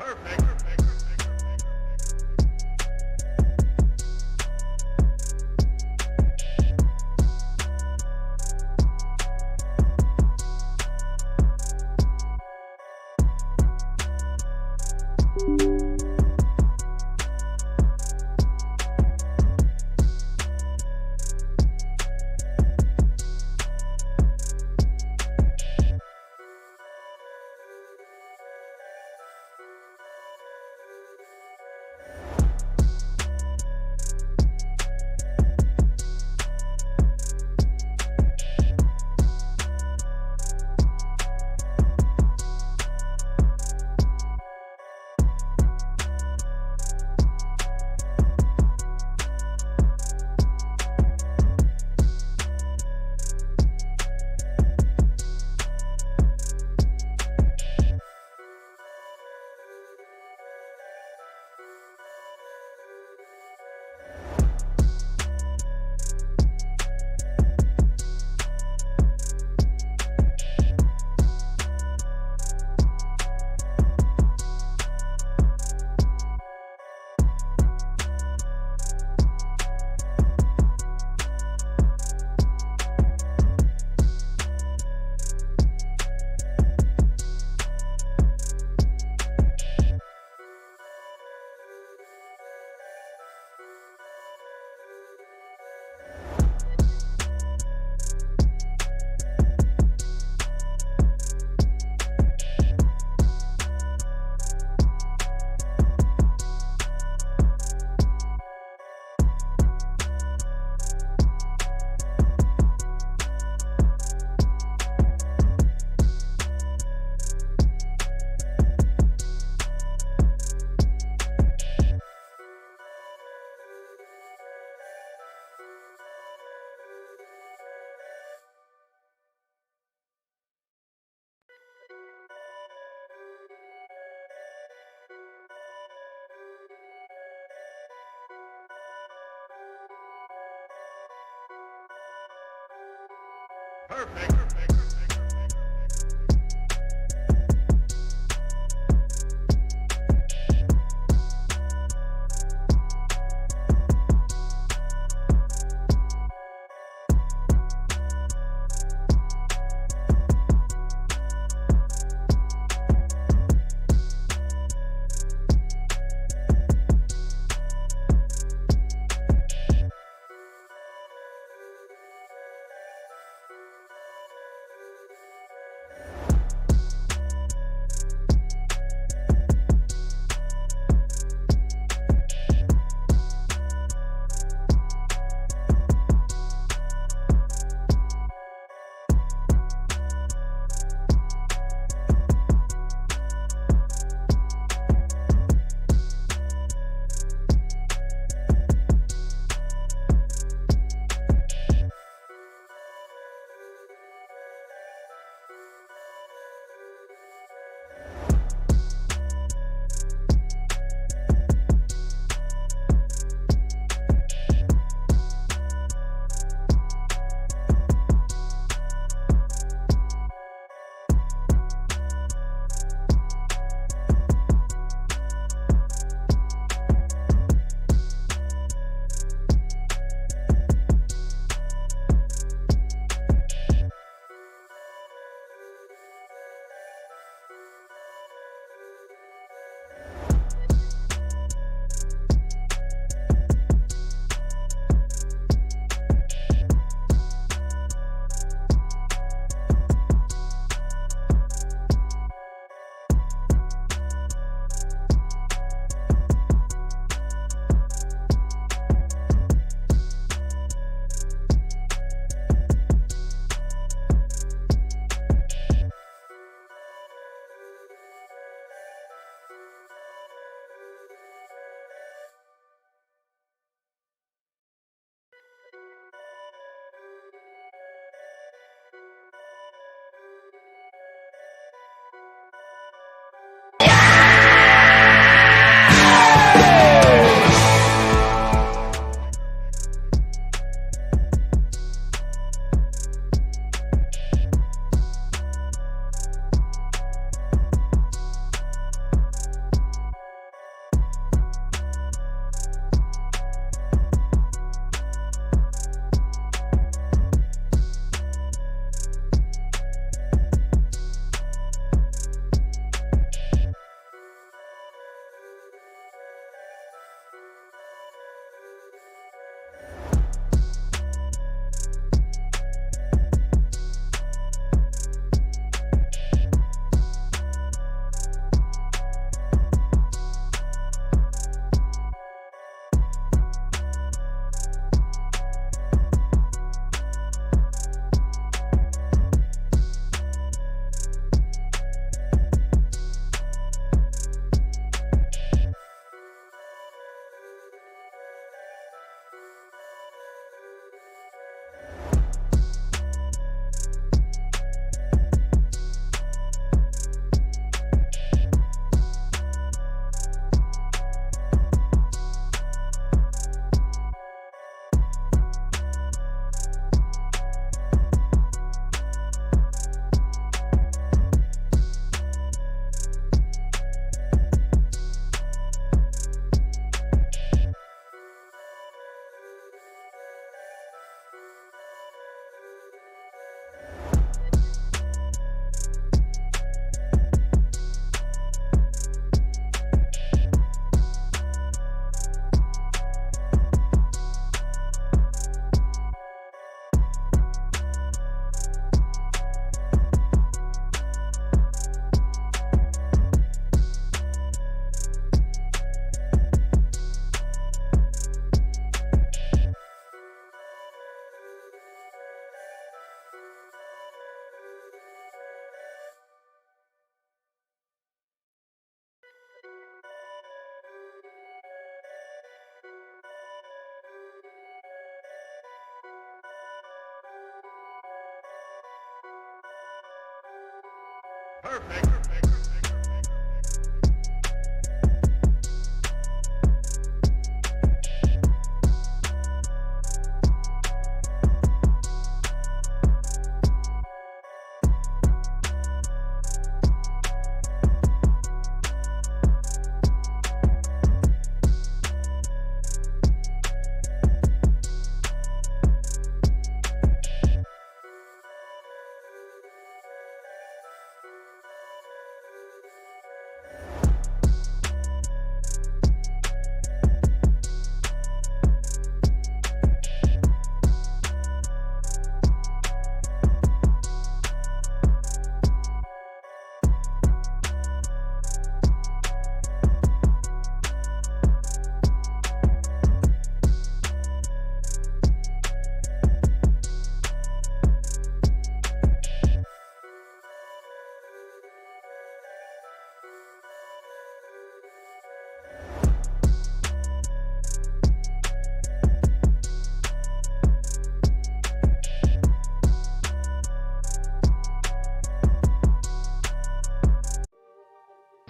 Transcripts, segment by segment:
Perfect.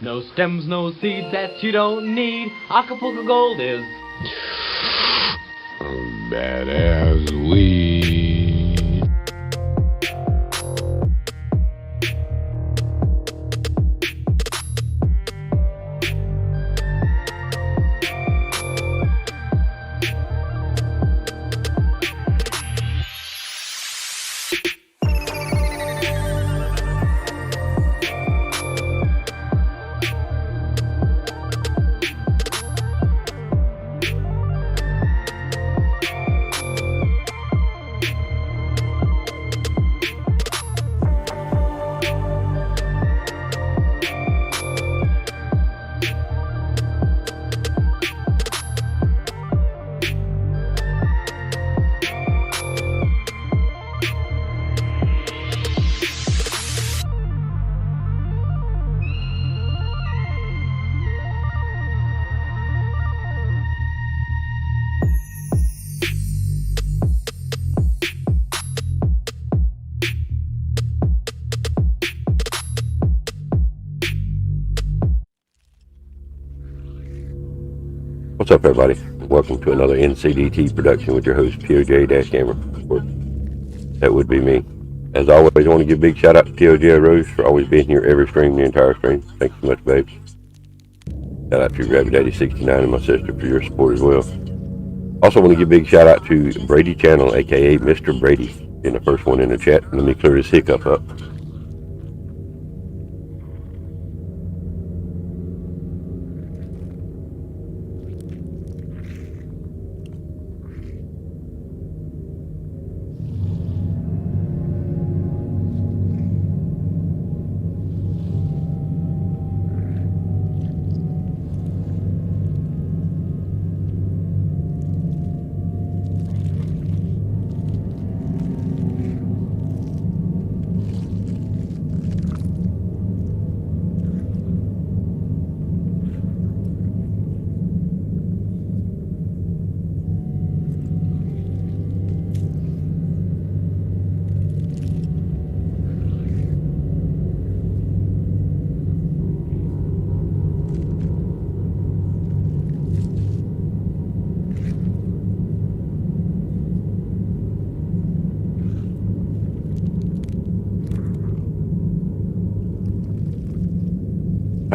No stems, no seeds that you don't need. Acapulco Gold is badass weed. What's up, everybody? Welcome to another NCDT production with your host, PoJ-Gamer. That would be me. As always, I want to give a big shout out to Poj-Arose for always being here every stream, the entire stream. Thanks so much, babes. Shout out to RABBITDADDY69 and my sister for your support as well. Also want to give a big shout out to Brady Channel, aka Mr. Brady, being the first one in the chat. Let me clear this hiccup up.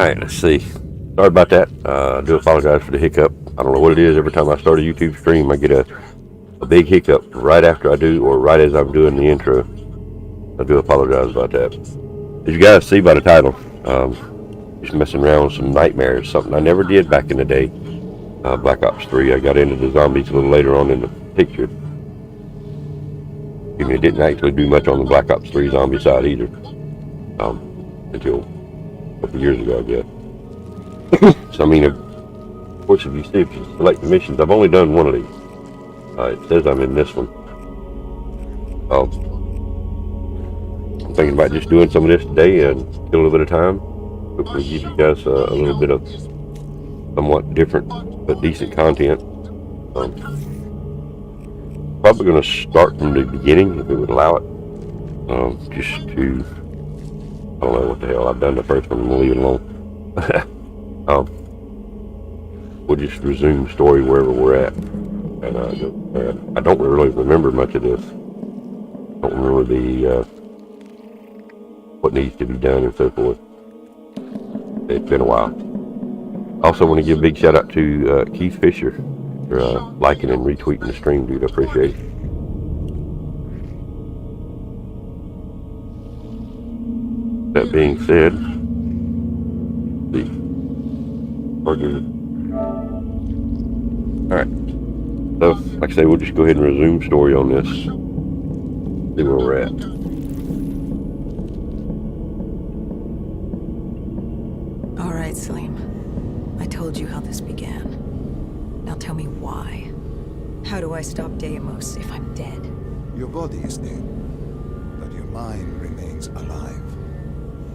Alright, let's see. Sorry about that. I do apologize for the hiccup. I don't know what it is. Every time I start a YouTube stream, I get a big hiccup right after I do, or right as I'm doing the intro. I do apologize about that. As you guys see by the title, just messing around with some nightmares, something I never did back in the day. Black Ops 3, I got into the zombies a little later on in the picture. I didn't actually do much on the Black Ops 3 zombie side either. Until a couple years ago, I guess. So, I mean, of course, if you see, if you select the missions, I've only done one of these. It says I'm in this one. I'm thinking about just doing some of this today and get a little bit of time. Hopefully give you guys a little bit of somewhat different but decent content. Probably going to start from the beginning if it would allow it. Just to don't know what the hell. I've done the first one. I'm gonna leave it alone. We'll just resume story wherever we're at. And I don't really remember much of this. I don't remember the what needs to be done and so forth. It's been a while. Also want to give a big shout out to Keith Fisher for liking and retweeting the stream, dude. I appreciate it. That being said, alright. So, like I say, we'll just go ahead and resume story on this. See where we're at. Alright, Slim. I told you how this began. Now tell me why. How do I stop Deimos if I'm dead? Your body is dead, but your mind remains alive.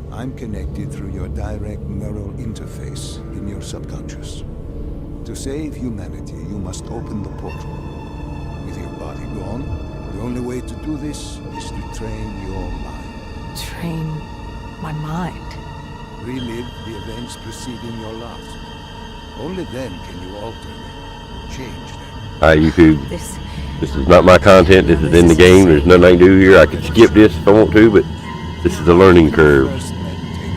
I'm connected through your direct neural interface in your subconscious. To save humanity, you must open the portal. With your body gone, the only way to do this is to train your mind. Train my mind? Relive the events preceding your last. Only then can you alter them, change them. Alright, YouTube. This is not my content. This is in the game. There's nothing I can do here. I can skip this if I want to, but this is a learning curve.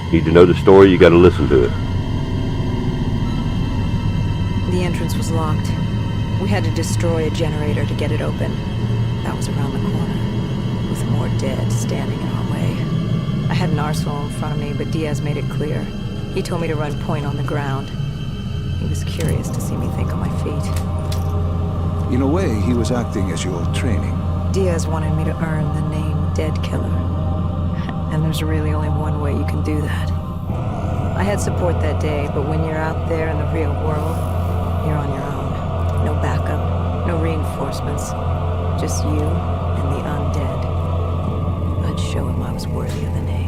You need to know the story. You got to listen to it. The entrance was locked. We had to destroy a generator to get it open. That was around the corner, with more dead standing in our way. I had an arsenal in front of me, but Diaz made it clear. He told me to run point on the ground. He was curious to see me think on my feet. In a way, he was acting as your training. Diaz wanted me to earn the name Dead Killer. And there's really only one way you can do that. I had support that day, but when you're out there in the real world, you're on your own. No backup, no reinforcements. Just you and the undead. I'd show him I was worthy of the name.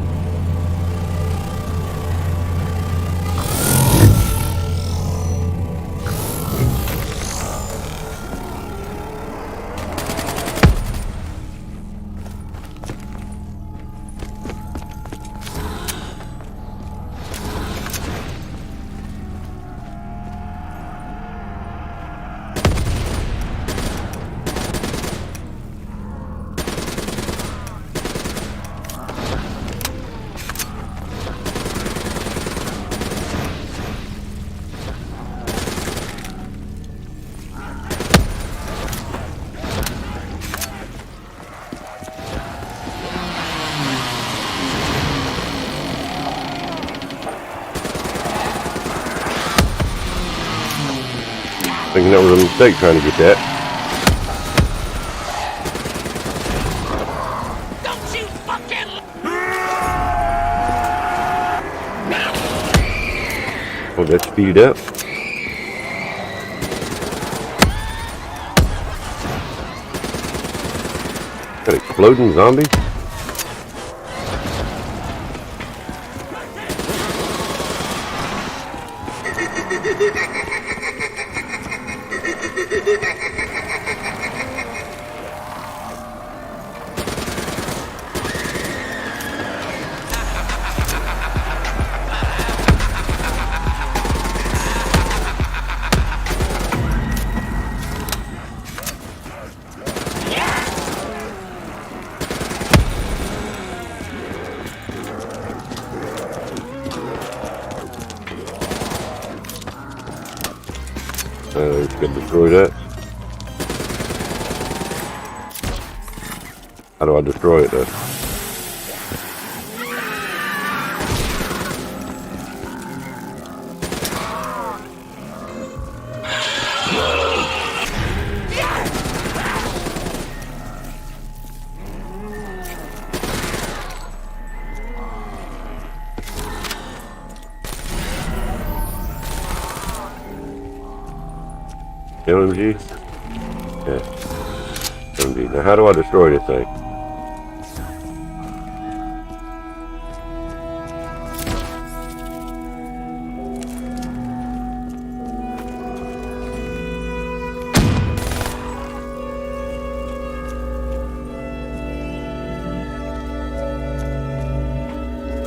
Thinking that was a mistake trying to get that. Don't you fucking... Oh, that speeded up. Got exploding zombies. It's gonna destroy that. How do I destroy it though? LMG? Yeah. LMG. Now how do I destroy this thing?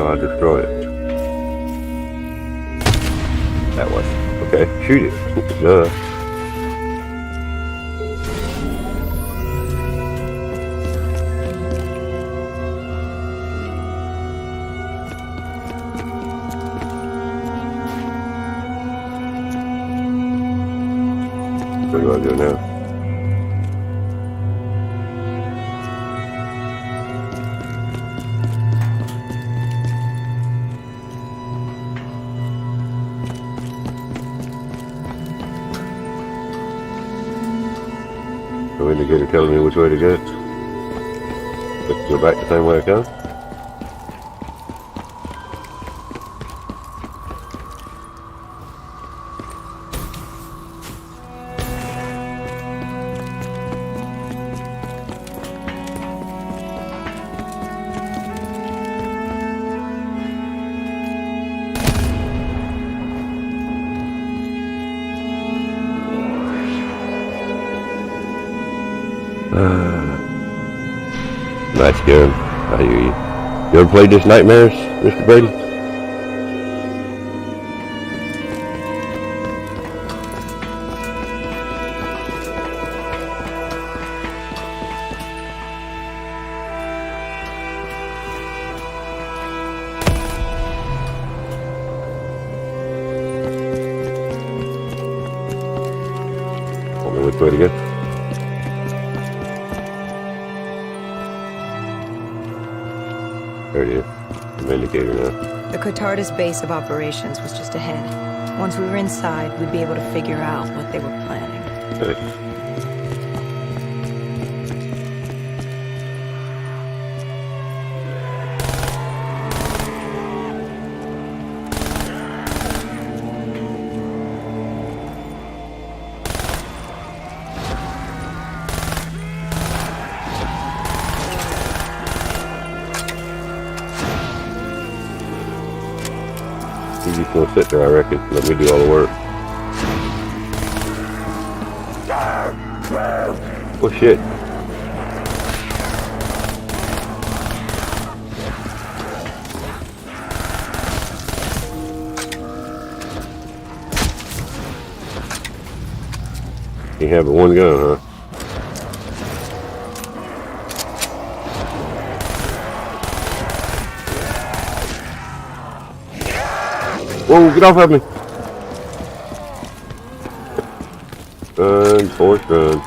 Destroy it. That way. Okay, shoot it. Duh. Where do I go now? The indicator telling me which way to go. Let's go back the same way I come. Nice gun. I hear you. You ever played this Nightmares, Mr. Brady? Tell me which way to go. There it is. I'm indicator now. The Poj-Arose base of operations was just ahead. Once we were inside, we'd be able to figure out what they were planning. Okay. He's just gonna sit there, I reckon. Let me do all the work. Oh shit. You have one gun, huh? Whoa, get off of me! Run, force run.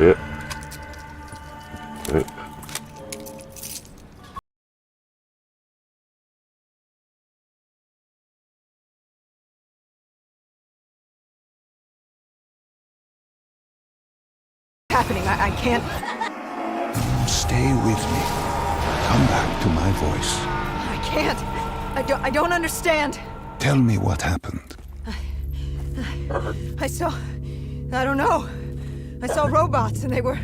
Yep. Yep. Happening. I can't. Stay with me. Come back to my voice. I can't. I don't understand. Tell me what happened. I don't know. I saw robots and they were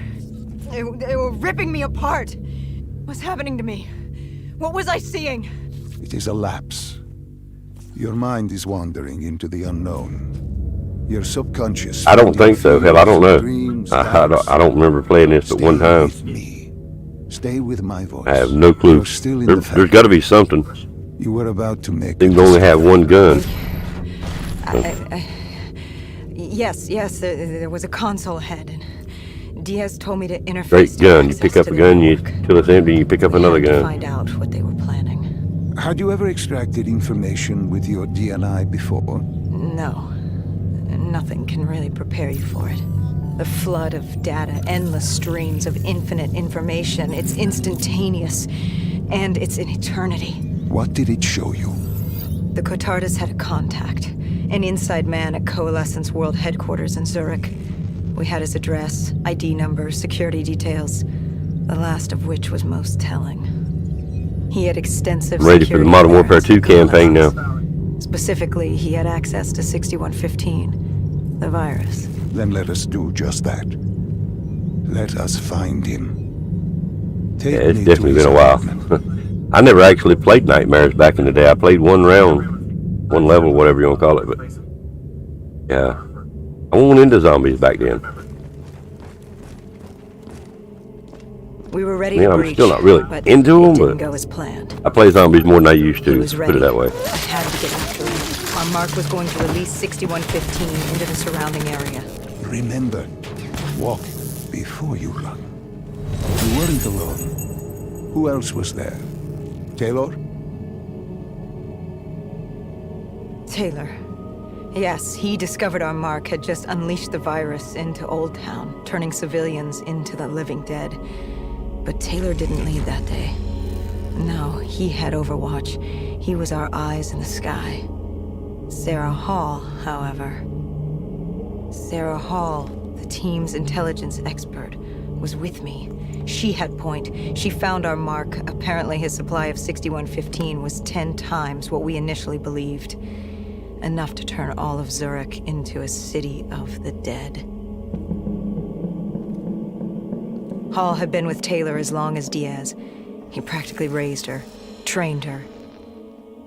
ripping me apart. What's happening to me? What was I seeing? It is a lapse. Your mind is wandering into the unknown. Your subconscious. I don't think so. Hell, I don't know. Dreams, I don't remember playing this but one time. Stay with me. Stay with my voice. I have no clue. You're still in There's got to be something. You were about to make. They only have one gun. Yes, there was a console ahead, and Diaz told me to interface. Great gun. You pick up a gun, till it's empty, you pick up another gun. Find out what they were planning. Had you ever extracted information with your DNI before? No. Nothing can really prepare you for it. The flood of data, endless streams of infinite information. It's instantaneous, and it's an eternity. What did it show you? The Poj-Arose had a contact, an inside man at Coalescence World Headquarters in Zurich. We had his address, ID number, security details, the last of which was most telling. He had extensive I'm ready for the Modern Warfare 2 campaign now. Specifically, he had access to 6115. The virus. Then let us do just that. Let us find him. Take Yeah, it's me definitely to his been a while. apartment. I never actually played Nightmares back in the day. I played one round, one level, whatever you want to call it. But yeah, I went into zombies back then. We were ready Yeah, to I'm breach, still not really but into them, it didn't but go as planned. I play zombies more than I used He to. was ready. Put it that way. I had to get after him. Our mark was going to release 6115 into the surrounding area. Remember, walk before you run. You weren't alone. Who else was there? Taylor? Taylor. Yes, he discovered our mark had just unleashed the virus into Old Town, turning civilians into the living dead. But Taylor didn't lead that day. No, he had Overwatch. He was our eyes in the sky. Sarah Hall, however. Sarah Hall, the team's intelligence expert, was with me. She had point. She found our mark. Apparently his supply of 6115 was 10 times what we initially believed. Enough to turn all of Zurich into a city of the dead. Hall had been with Taylor as long as Diaz. He practically raised her, trained her.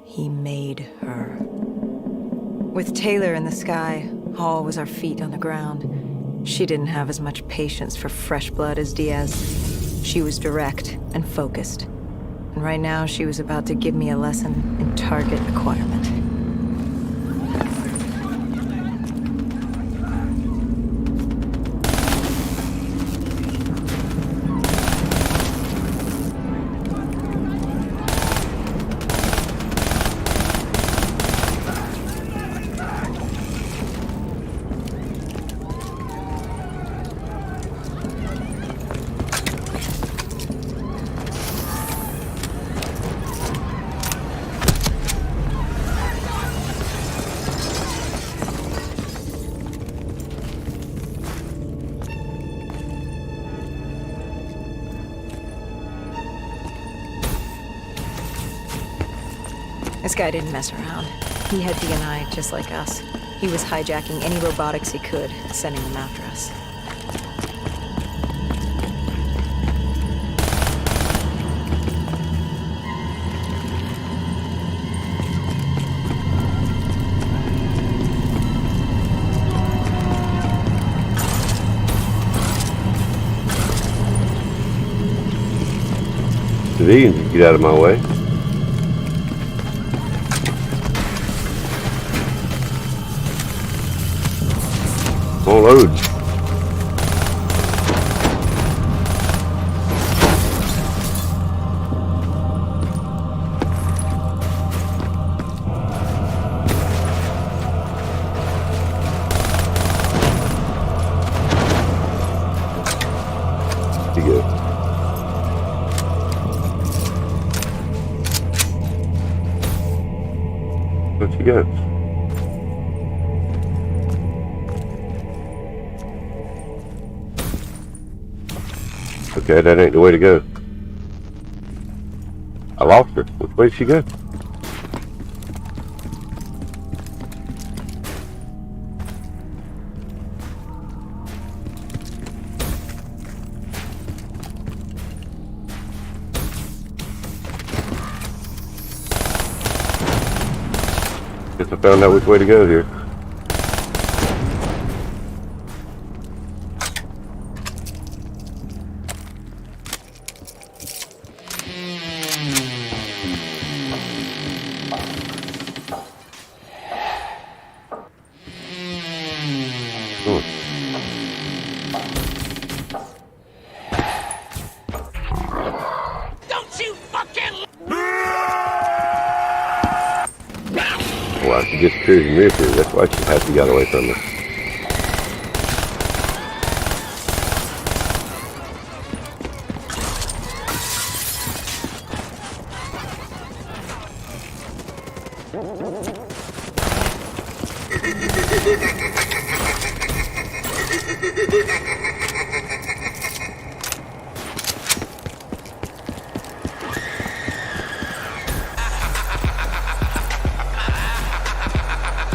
He made her. With Taylor in the sky, Hall was our feet on the ground. She didn't have as much patience for fresh blood as Diaz. She was direct and focused. And right now, she was about to give me a lesson in target acquirement. This guy didn't mess around. He had DNI just like us. He was hijacking any robotics he could, sending them after us. Civilians, get out of my way. All loads. You go. What you got? Okay, that ain't the way to go. I lost her. Which way did she go? Guess I found out which way to go here. Don't you fucking... Well, she disappeared and reappeared. That's why she has to get away from us.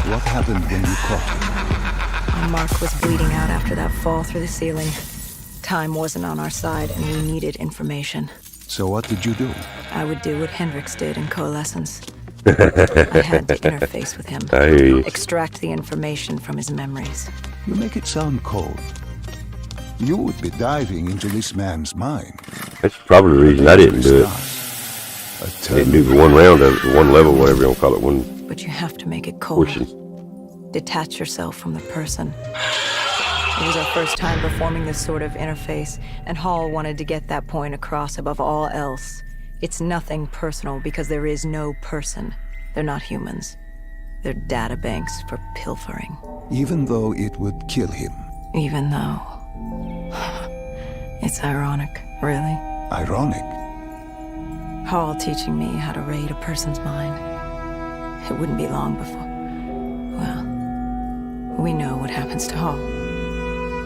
What happened when you caught Our mark was bleeding out after that fall through the ceiling. Time wasn't on our side, and we needed information. So what did you do? I would do what Hendrix did in Coalescence. I had to interface with him. I hear you. Extract the information from his memories. You make it sound cold. You would be diving into this man's mind. That's probably the reason I didn't do it. I didn't do the one round of it, one level, whatever you want to call it, one But you have to make it cold. portion. Detach yourself from the person. It was our first time performing this sort of interface, and Hall wanted to get that point across above all else. It's nothing personal because there is no person. They're not humans. They're data banks for pilfering. Even though it would kill him. Even though... It's ironic, really. Ironic. Hall teaching me how to raid a person's mind. It wouldn't be long before... Well, we know what happens to Hall.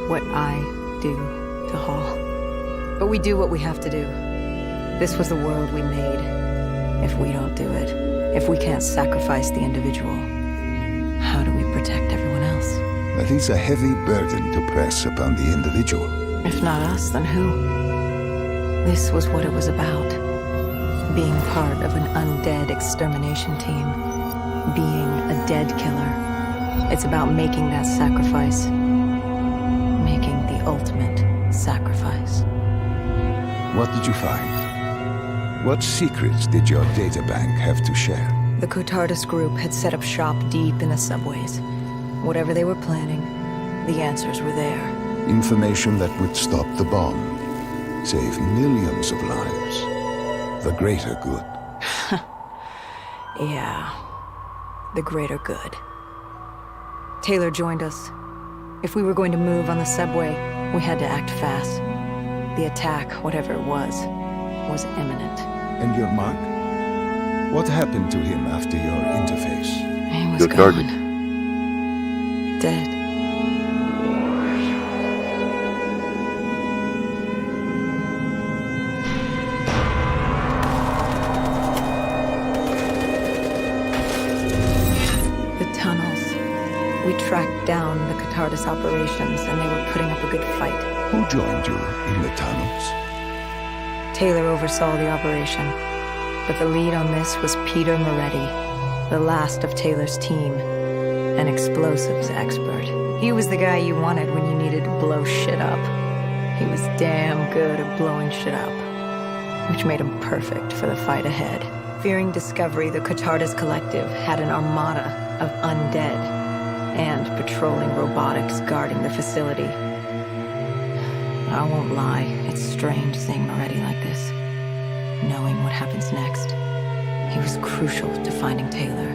What I do to Hall. But we do what we have to do. This was the world we made. If we don't do it, if we can't sacrifice the individual, how do we protect everyone else? That is a heavy burden to press upon the individual. If not us, then who? This was what it was about. Being part of an undead extermination team. Being a dead killer. It's about making that sacrifice. Making the ultimate sacrifice. What did you find? What secrets did your databank have to share? The Cotardus group had set up shop deep in the subways. Whatever they were planning, the answers were there. Information that would stop the bomb, save millions of lives. The greater good. Yeah, the greater good. Taylor joined us. If we were going to move on the subway, we had to act fast. The attack, whatever it was imminent. And your mark? What happened to him after your interface? He was Good target. gone. Dead. The tunnels. We tracked down the Cotardus operations, and they were putting up a good fight. Who joined you in the tunnels? Taylor oversaw the operation, but the lead on this was Peter Moretti, the last of Taylor's team, an explosives expert. He was the guy you wanted when you needed to blow shit up. He was damn good at blowing shit up, which made him perfect for the fight ahead. Fearing discovery, the Cotardus Collective had an armada of undead and patrolling robotics guarding the facility. I won't lie, it's strange seeing Moretti like this. Knowing what happens next. He was crucial to finding Taylor,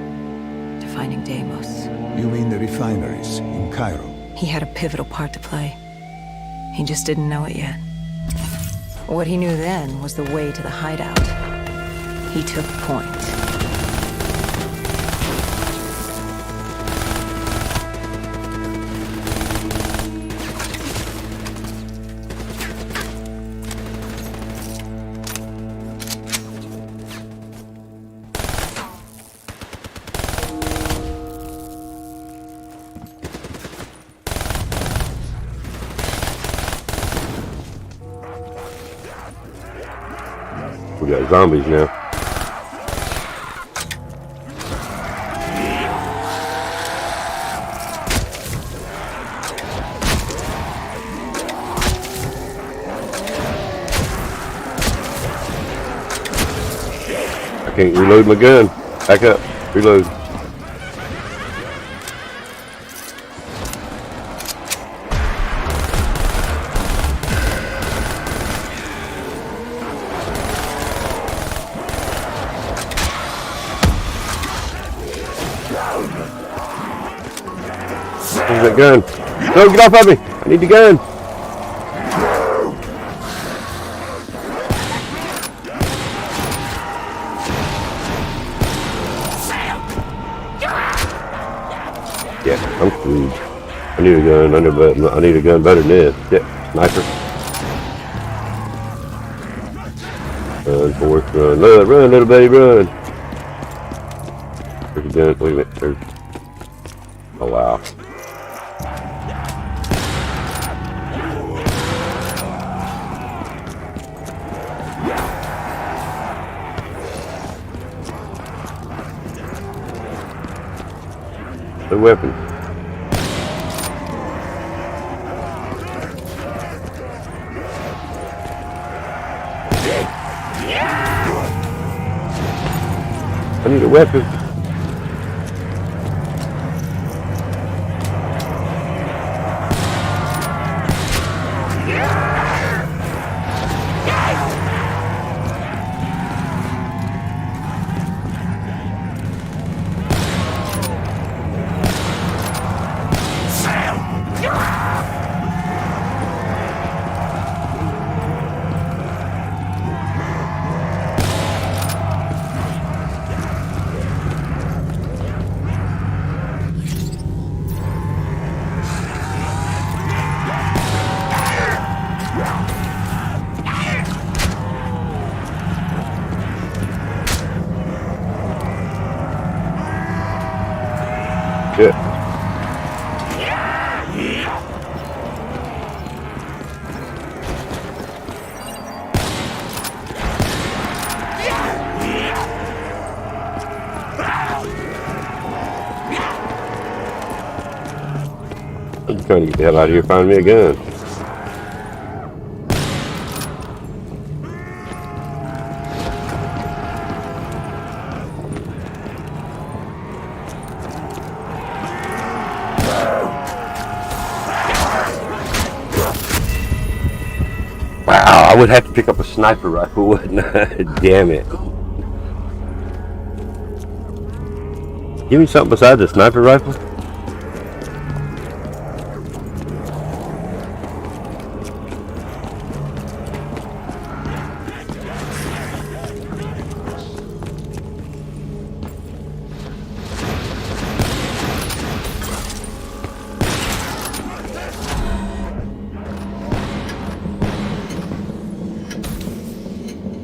to finding Deimos. You mean the refineries in Cairo? He had a pivotal part to play. He just didn't know it yet. What he knew then was the way to the hideout. He took point. We got zombies now. I can't reload my gun. Back up. Reload. Where's that gun? No, get off of me! I need the gun! Yeah, I'm screwed. I need a gun. I need a gun better than this. Yeah, sniper. Run, Forrest, run. Run, little baby, run. There's a gun. Wait a minute. There's... Oh, wow. weapon. I need a weapon. Good. I'm trying to get the hell out of here, find me a gun. Wow, I would have to pick up a sniper rifle, wouldn't I? Damn it. Give me something besides a sniper rifle.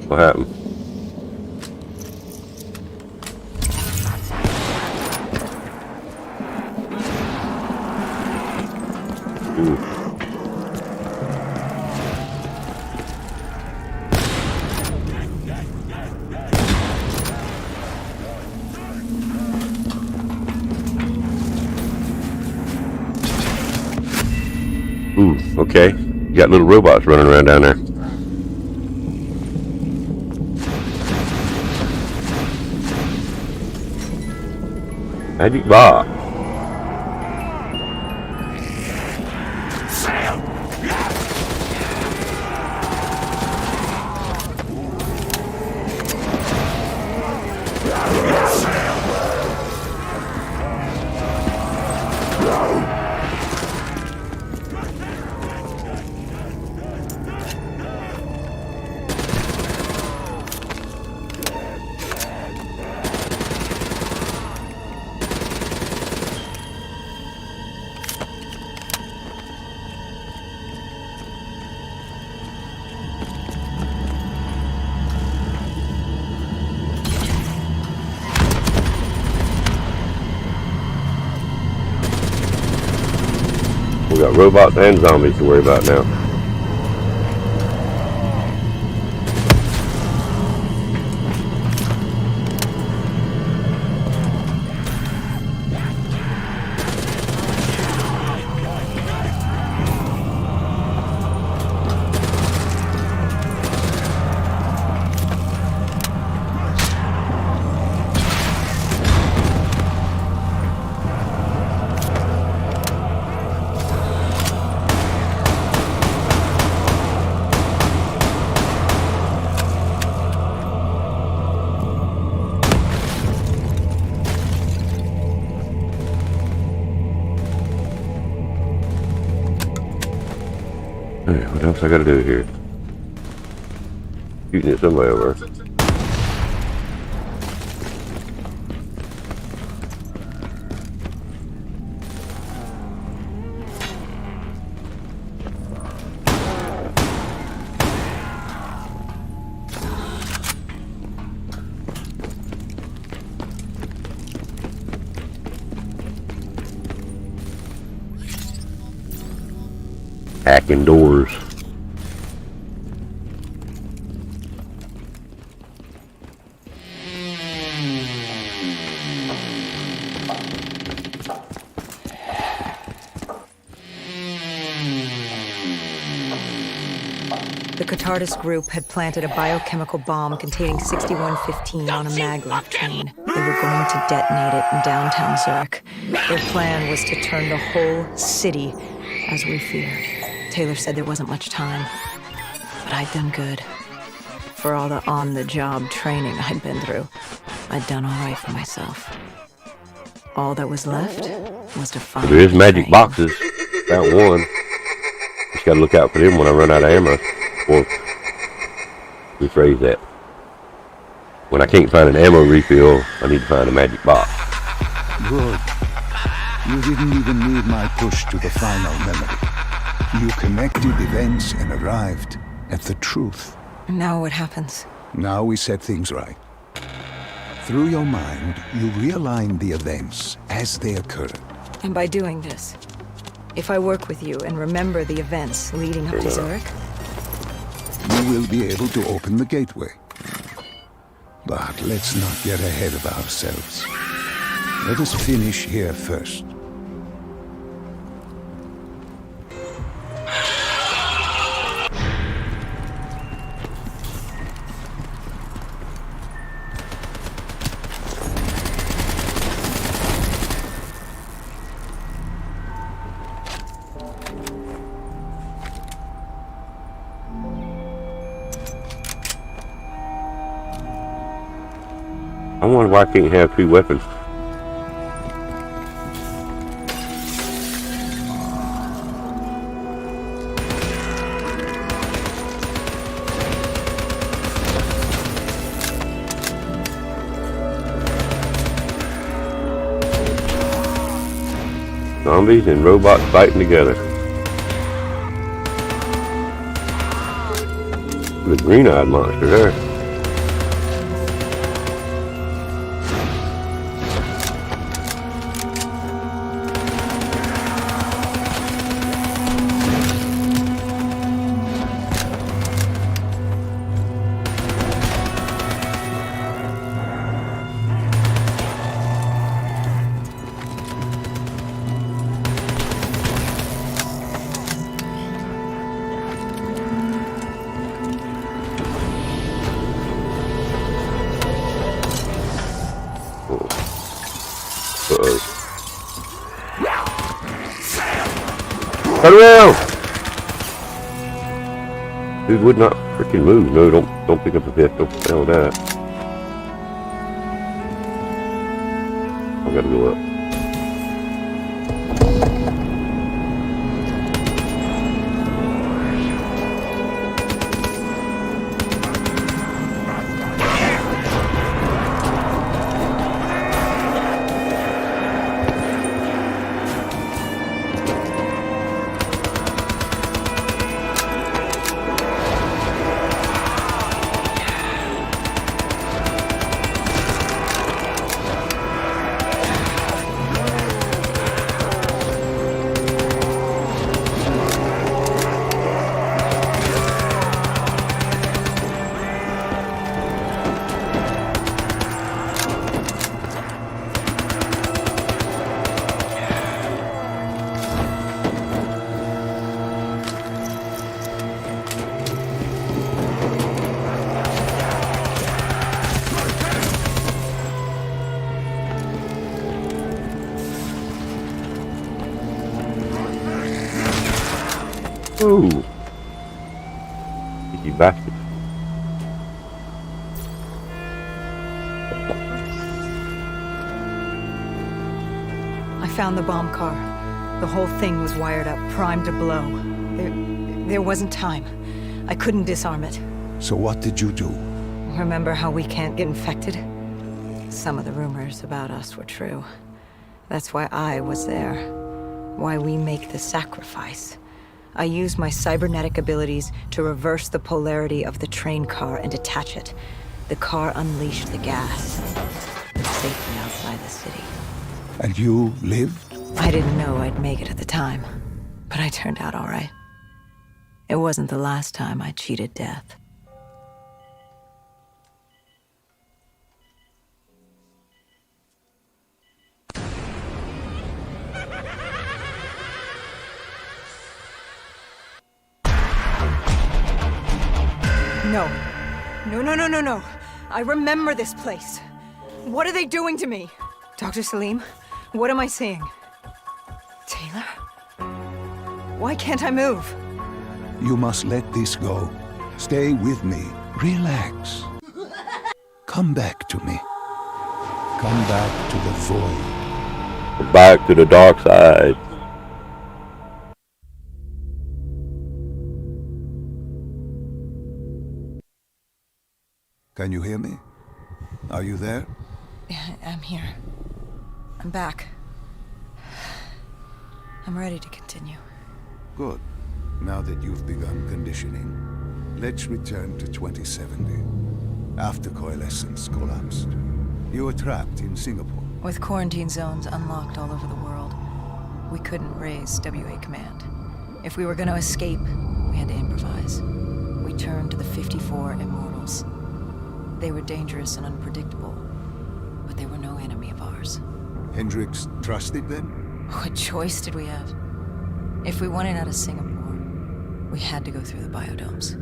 What happened? Okay. You got little robots running around down there. Magic bar. We got robots and zombies to worry about now. What else I gotta do here? Shooting at somebody over. Hacking doors. The Catardist group had planted a biochemical bomb containing 6115 on a maglev train. They were going to detonate it in downtown Zurich. Their plan was to turn the whole city as we feared. Taylor said there wasn't much time, but I'd done good. For all the on-the-job training I'd been through, I'd done all right for myself. All that was left was to find There's magic boxes. Got one. Just gotta look out for them when I run out of ammo. Or rephrase that. When I can't find an ammo refill, I need to find a magic box. Good. You didn't even need my push to the final memory. You connected events and arrived at the truth. Now what happens? Now we set things right. Through your mind, you realign the events as they occurred. And by doing this, if I work with you and remember the events leading up to Zurich, you will be able to open the gateway. But let's not get ahead of ourselves. Let us finish here first. I wonder why I can't have two weapons. Zombies and robots fighting together. The green-eyed monster there. Turn around! Dude would not freaking move. No, don't pick up the pistol. Hell that. I gotta go up. Ooh. You bastard. I found the bomb car. The whole thing was wired up, primed to blow. There wasn't time. I couldn't disarm it. So what did you do? Remember how we can't get infected? Some of the rumors about us were true. That's why I was there. Why we make the sacrifice. I used my cybernetic abilities to reverse the polarity of the train car and detach it. The car unleashed the gas. Safely outside the city. And you lived? I didn't know I'd make it at the time, but I turned out all right. It wasn't the last time I cheated death. No. No. I remember this place. What are they doing to me? Dr. Salim, what am I seeing? Taylor? Why can't I move? You must let this go. Stay with me. Relax. Come back to me. Come back to the void. Back to the dark side. Can you hear me? Are you there? I'm here. I'm back. I'm ready to continue. Good. Now that you've begun conditioning, let's return to 2070. After coalescence collapsed, you were trapped in Singapore. With quarantine zones unlocked all over the world, we couldn't raise WA command. If we were going to escape, we had to improvise. We turned to the 54 Immortals. They were dangerous and unpredictable, but they were no enemy of ours. Hendricks trusted them? What choice did we have? If we wanted out of Singapore, we had to go through the biodomes.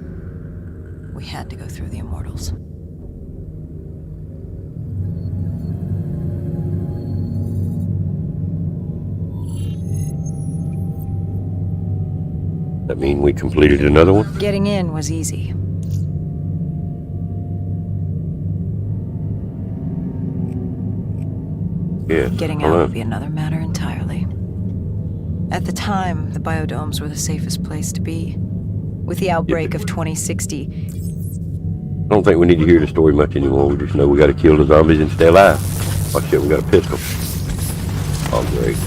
We had to go through the Immortals. That mean we completed another one? Getting in was easy. Yeah. Getting out would be another matter entirely. At the time, the biodomes were the safest place to be. With the outbreak of 2060... I don't think we need to hear the story much anymore. We just know we gotta kill the zombies and stay alive. Oh shit, we got a pistol. Oh great.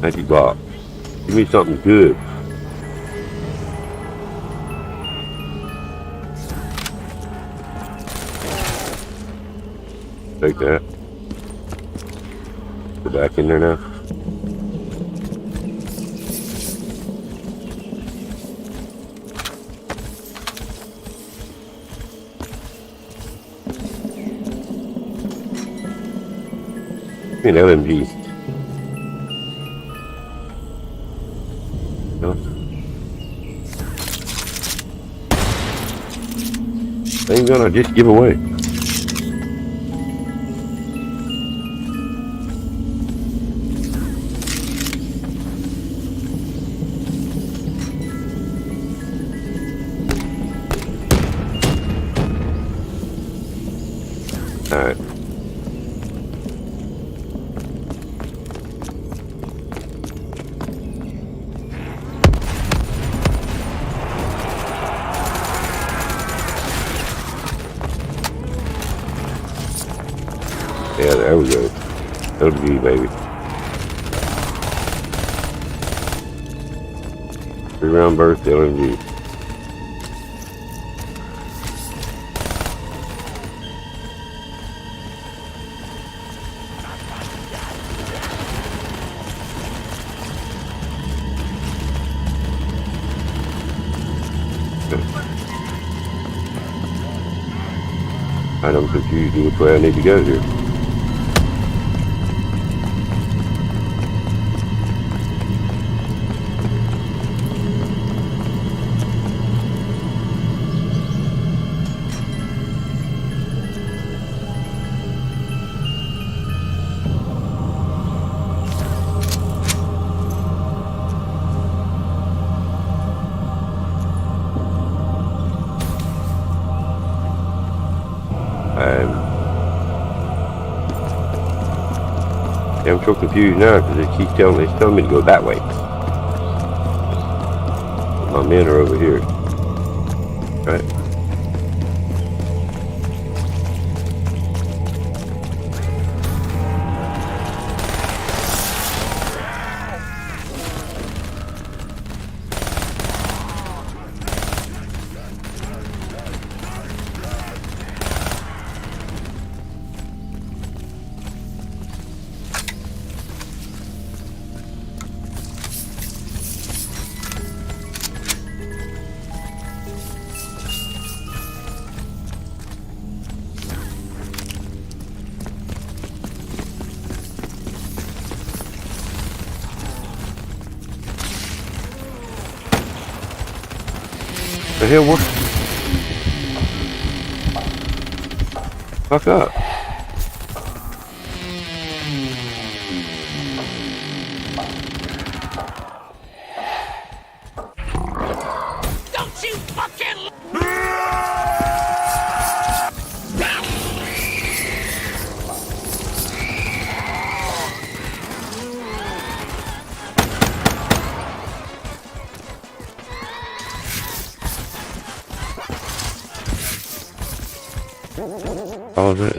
Thank you, God. Give me something good. Take that. Go back in there now. An LMG. Ain't gonna just give away. All right. Yeah, there we go. LG, baby. 3-round burst, LMG. I'm confused which way I need to go here. so confused now because it's telling me to go that way. My men are over here. Right? The hell, what? Fuck up. Don't you fucking... All of it.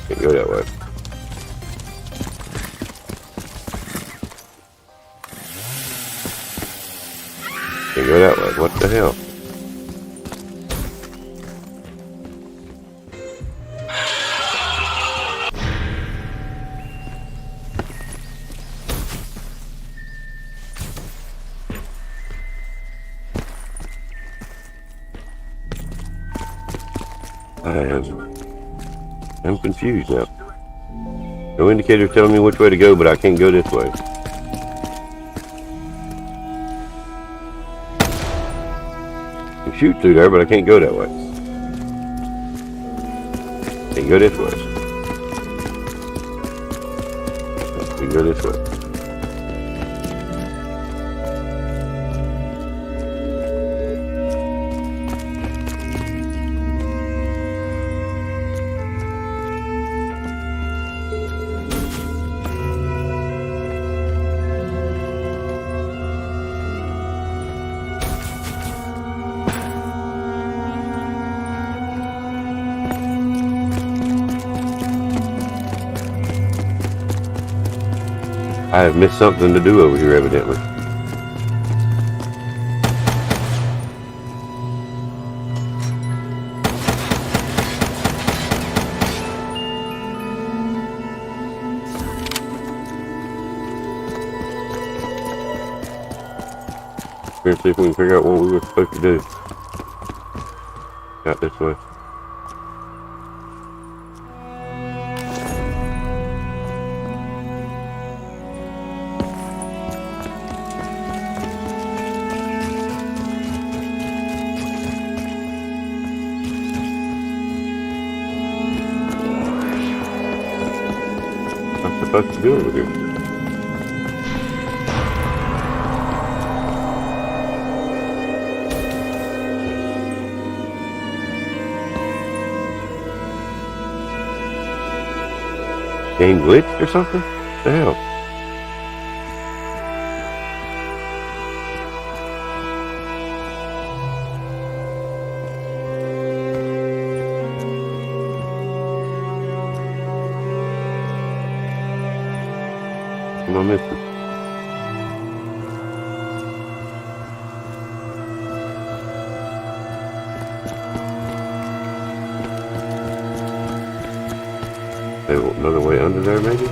Can't go that way. Can't go that way. What the hell? I'm confused now. No indicator telling me which way to go, but I can't go this way. I can shoot through there, but I can't go that way. Can't go this way. I can go this way. I have missed something to do over here, evidently. We're gonna see if we can figure out what we were supposed to do. Got this way. Supposed to do over here. Game glitched or something? What the hell? What am I missing? Another way under there, maybe?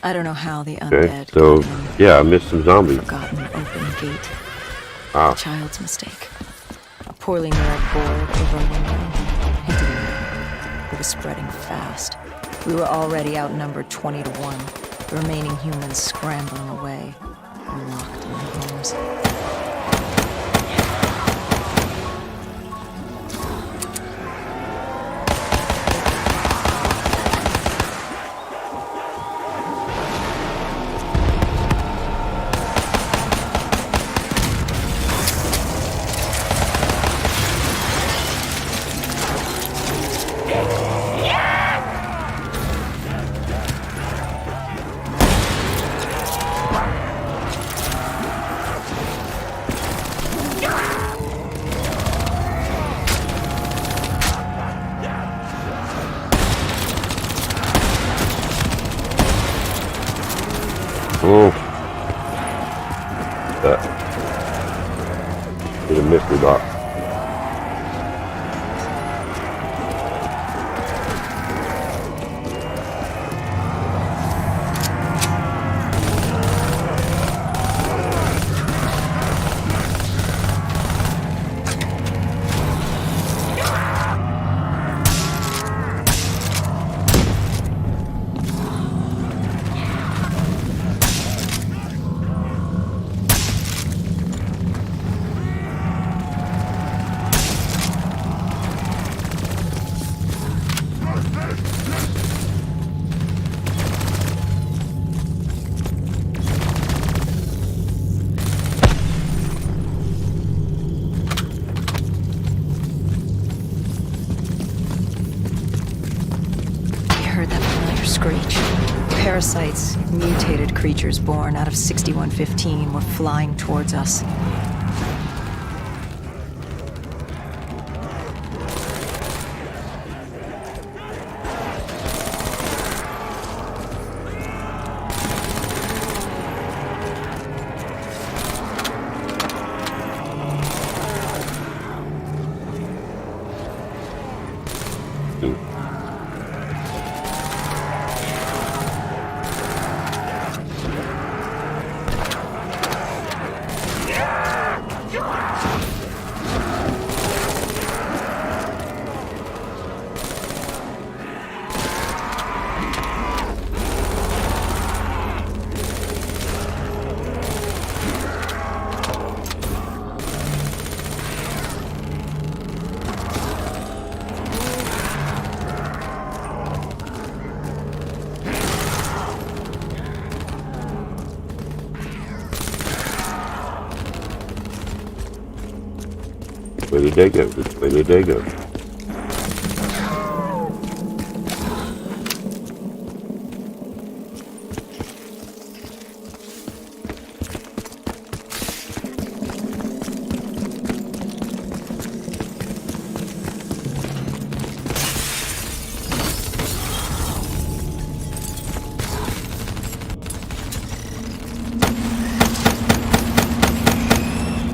I don't know how the Okay, undead so got in. yeah, I missed some zombies. Forgotten open gate. Ah. A child's mistake. A poorly mirrored board over a window. It didn't matter. It was spreading fast. We were already outnumbered 20 to 1. The remaining humans scrambling away, locked in their homes. Oh. That. It's a mystery box. Parasites, mutated creatures born out of 6115, were flying towards us. Where did they go? Where did they go?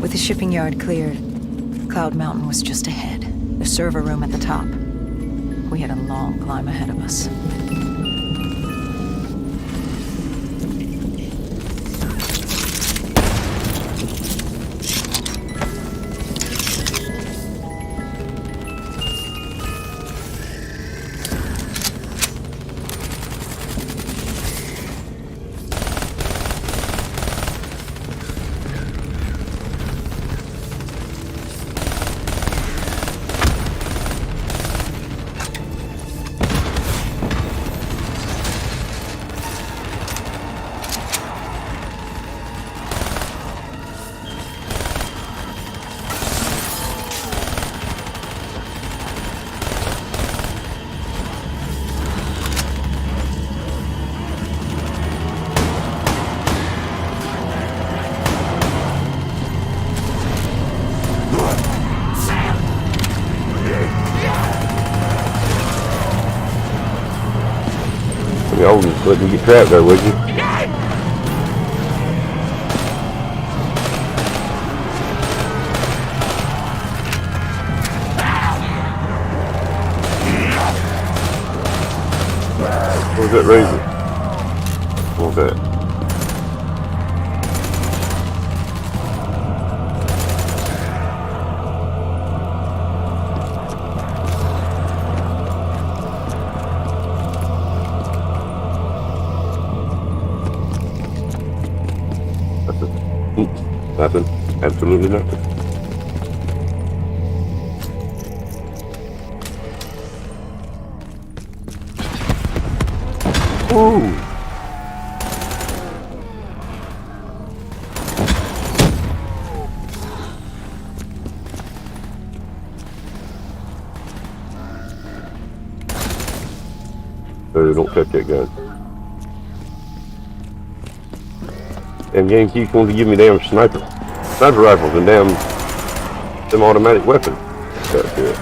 With the shipping yard cleared, Cloud Mountain was just ahead, the server room at the top. We had a long climb ahead of us. Y'all let me get trapped there, would you? Where's that razor? Oh. Okay. Nothing. Absolutely nothing. Ooh. So don't touch that gun. Damn game keeps wanting to give me damn sniper rifles and damn automatic weapons. That's it.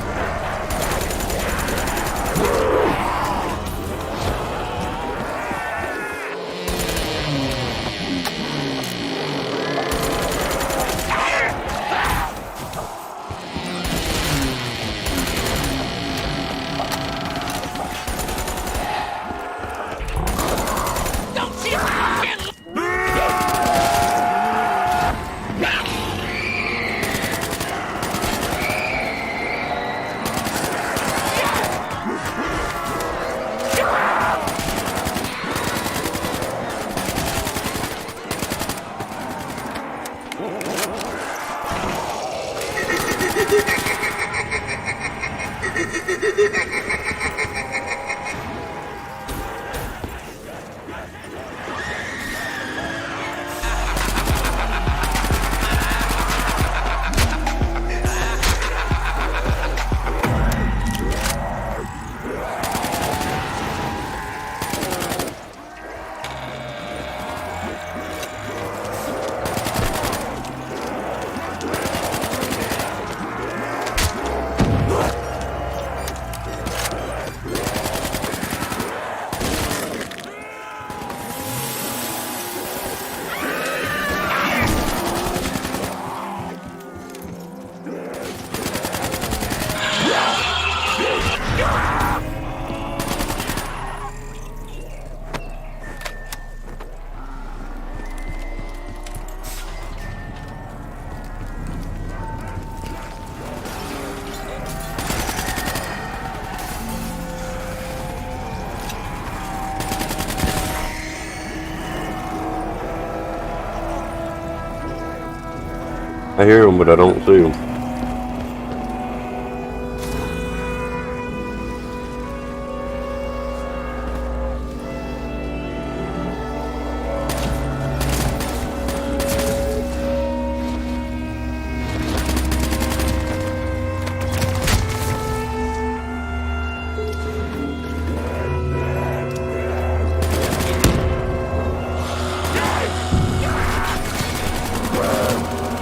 I hear them, but I don't see them.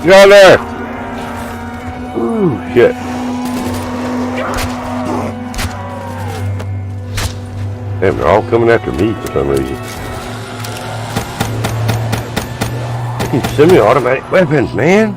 Get out there! Ooh, shit. Damn, they're all coming after me for some reason. Fucking semi-automatic weapons, man!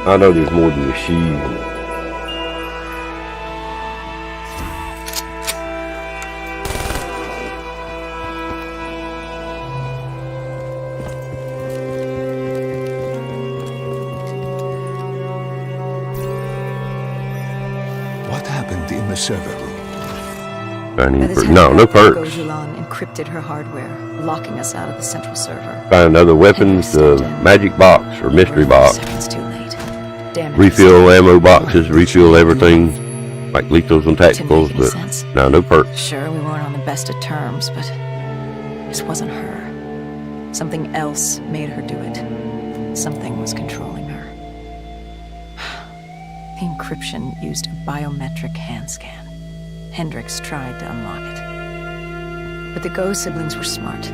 I know there's more than the shield. What happened in the server room? No perks. Gojulon encrypted her hardware, locking us out of the central server. Find other weapons, the magic box or mystery box. Seconds too late. Damn it. Refill ammo boxes, refill everything. like lethals and tacticals, but now no perks. Sure, we weren't on the best of terms, but this wasn't her. Something else made her do it. Something was controlling her. The encryption used a biometric hand scan. Hendricks tried to unlock it. But the Go siblings were smart.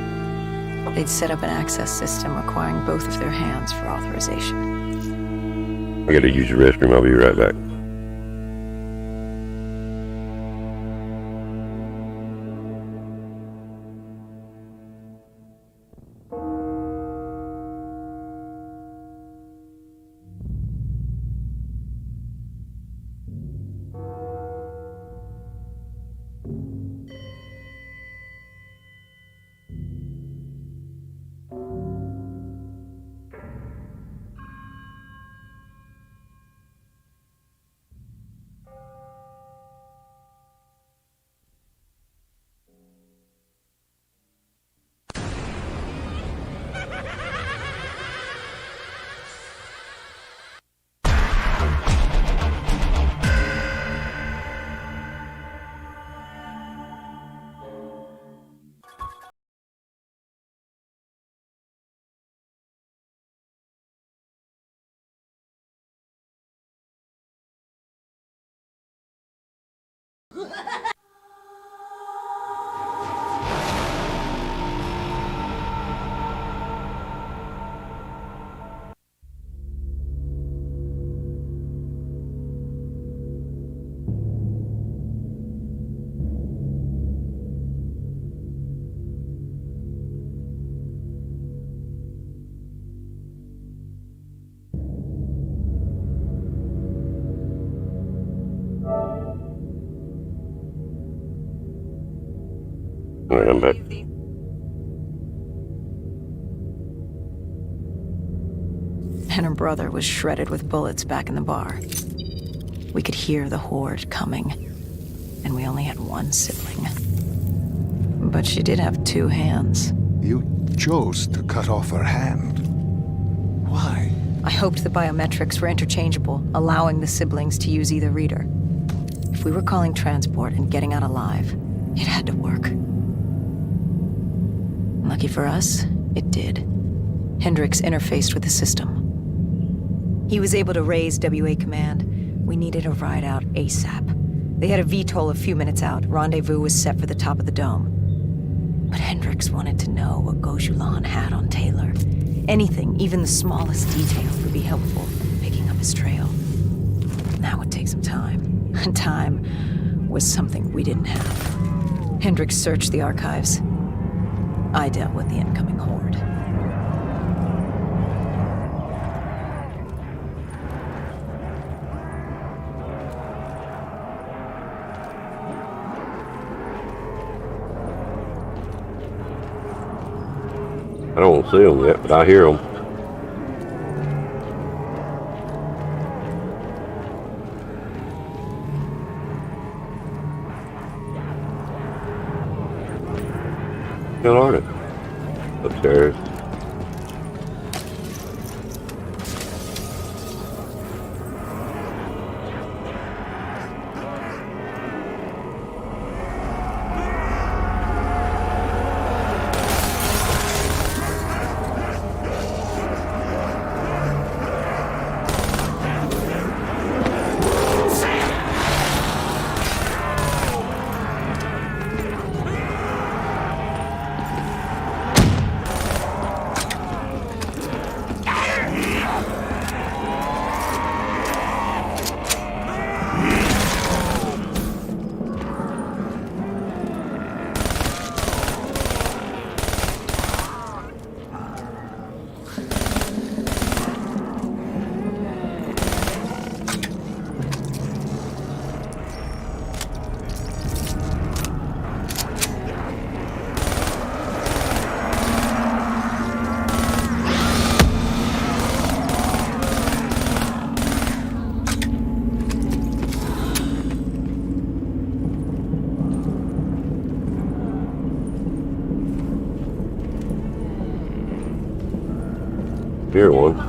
They'd set up an access system requiring both of their hands for authorization. I gotta use the restroom. I'll be right back. Alright, I'm back. And her brother was shredded with bullets back in the bar. We could hear the horde coming, and we only had one sibling. But she did have two hands. You chose to cut off her hand. Why? I hoped the biometrics were interchangeable, allowing the siblings to use either reader. If we were calling transport and getting out alive, it had to work. Lucky for us, it did. Hendricks interfaced with the system. He was able to raise WA command. We needed a ride out ASAP. They had a VTOL a few minutes out. Rendezvous was set for the top of the dome. But Hendricks wanted to know what Gojulan had on Taylor. Anything, even the smallest detail, would be helpful in picking up his trail. That would take some time. And time was something we didn't have. Hendricks searched the archives. I dealt with the incoming horde. I don't see them yet, but I hear them. Where are they? Upstairs. Here one.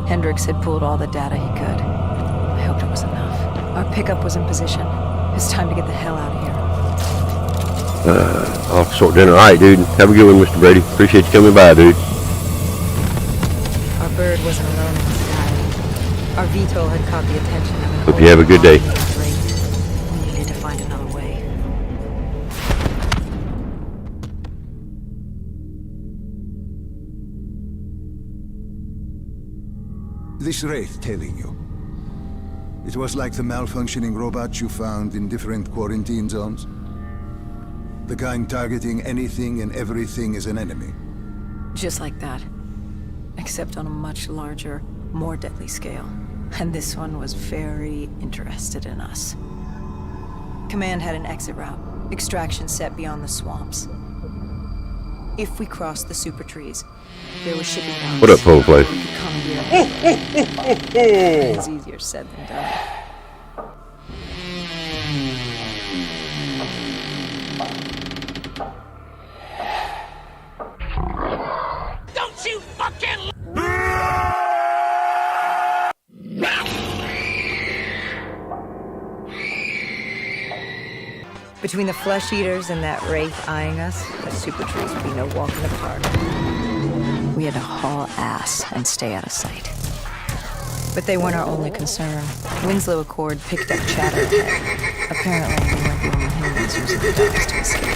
Hendricks had pulled all the data he could. I hoped it was enough. Our pickup was in position. It's time to get the hell out of here. I'll sort dinner. All right, dude. Have a good one, Mr. Brady. Appreciate you coming by, dude. Our bird wasn't alone in the sky. Our VTOL had caught the attention of an Hope you have a good day. We needed to find another way. This wraith telling you. It was like the malfunctioning robots you found in different quarantine zones. The kind targeting anything and everything as an enemy. Just like that. Except on a much larger, more deadly scale. And this one was very interested in us. Command had an exit route. Extraction set beyond the swamps. If we crossed the super trees, there were shipping routes. What up, Pole? It's easier said than done. Don't you fucking... Between the flesh eaters and that wraith eyeing us, the super trees would be no walk in the park. We had to haul ass and stay out of sight. But they weren't our only concern. Winslow Accord picked up chatter ahead. Apparently, we weren't the only humans using the dogs to escape.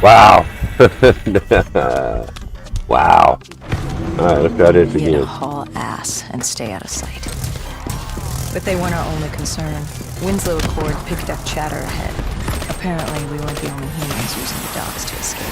Wow. Wow. Alright, let's try this We had to again. haul ass and stay out of sight. But they weren't our only concern. Winslow Accord picked up chatter ahead. Apparently, we weren't the only humans using the dogs to escape.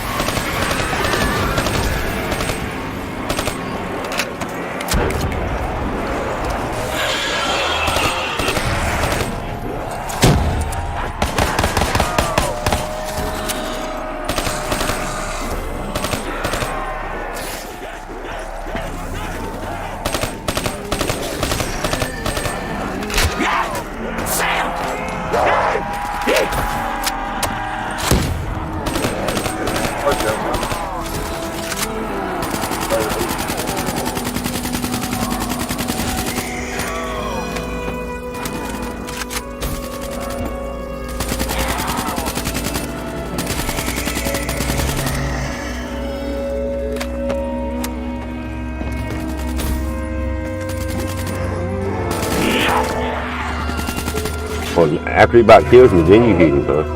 Well, after he about kills me, then you heat him, huh?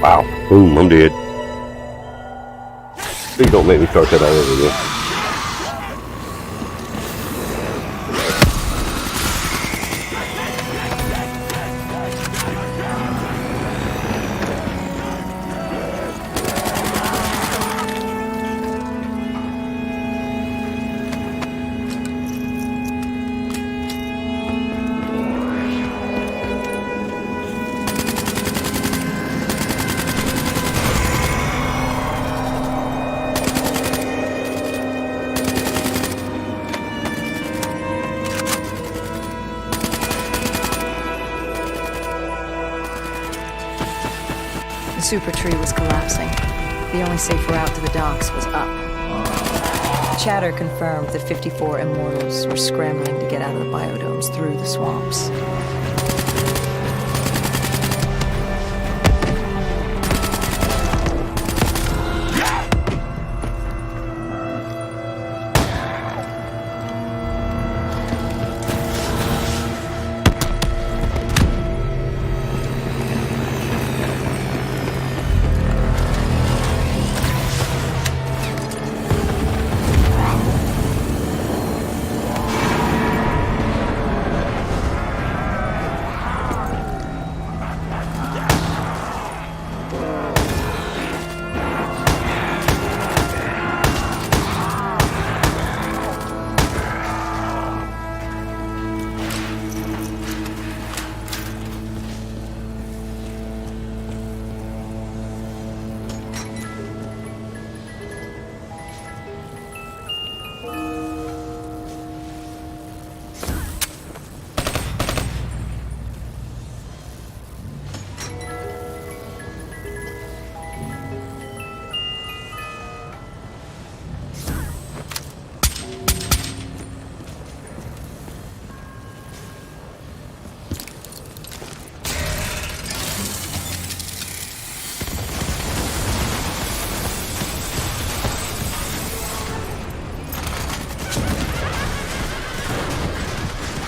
Wow. Boom, I'm dead. Please don't make me start that all over again. Super Tree was collapsing. The only safe route to the docks was up. Chatter confirmed that 54 immortals were scrambling to get out of the biodomes through the swamps.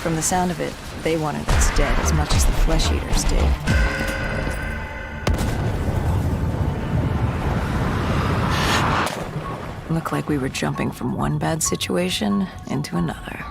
From the sound of it, they wanted us dead as much as the flesh eaters did. Looked like we were jumping from one bad situation into another.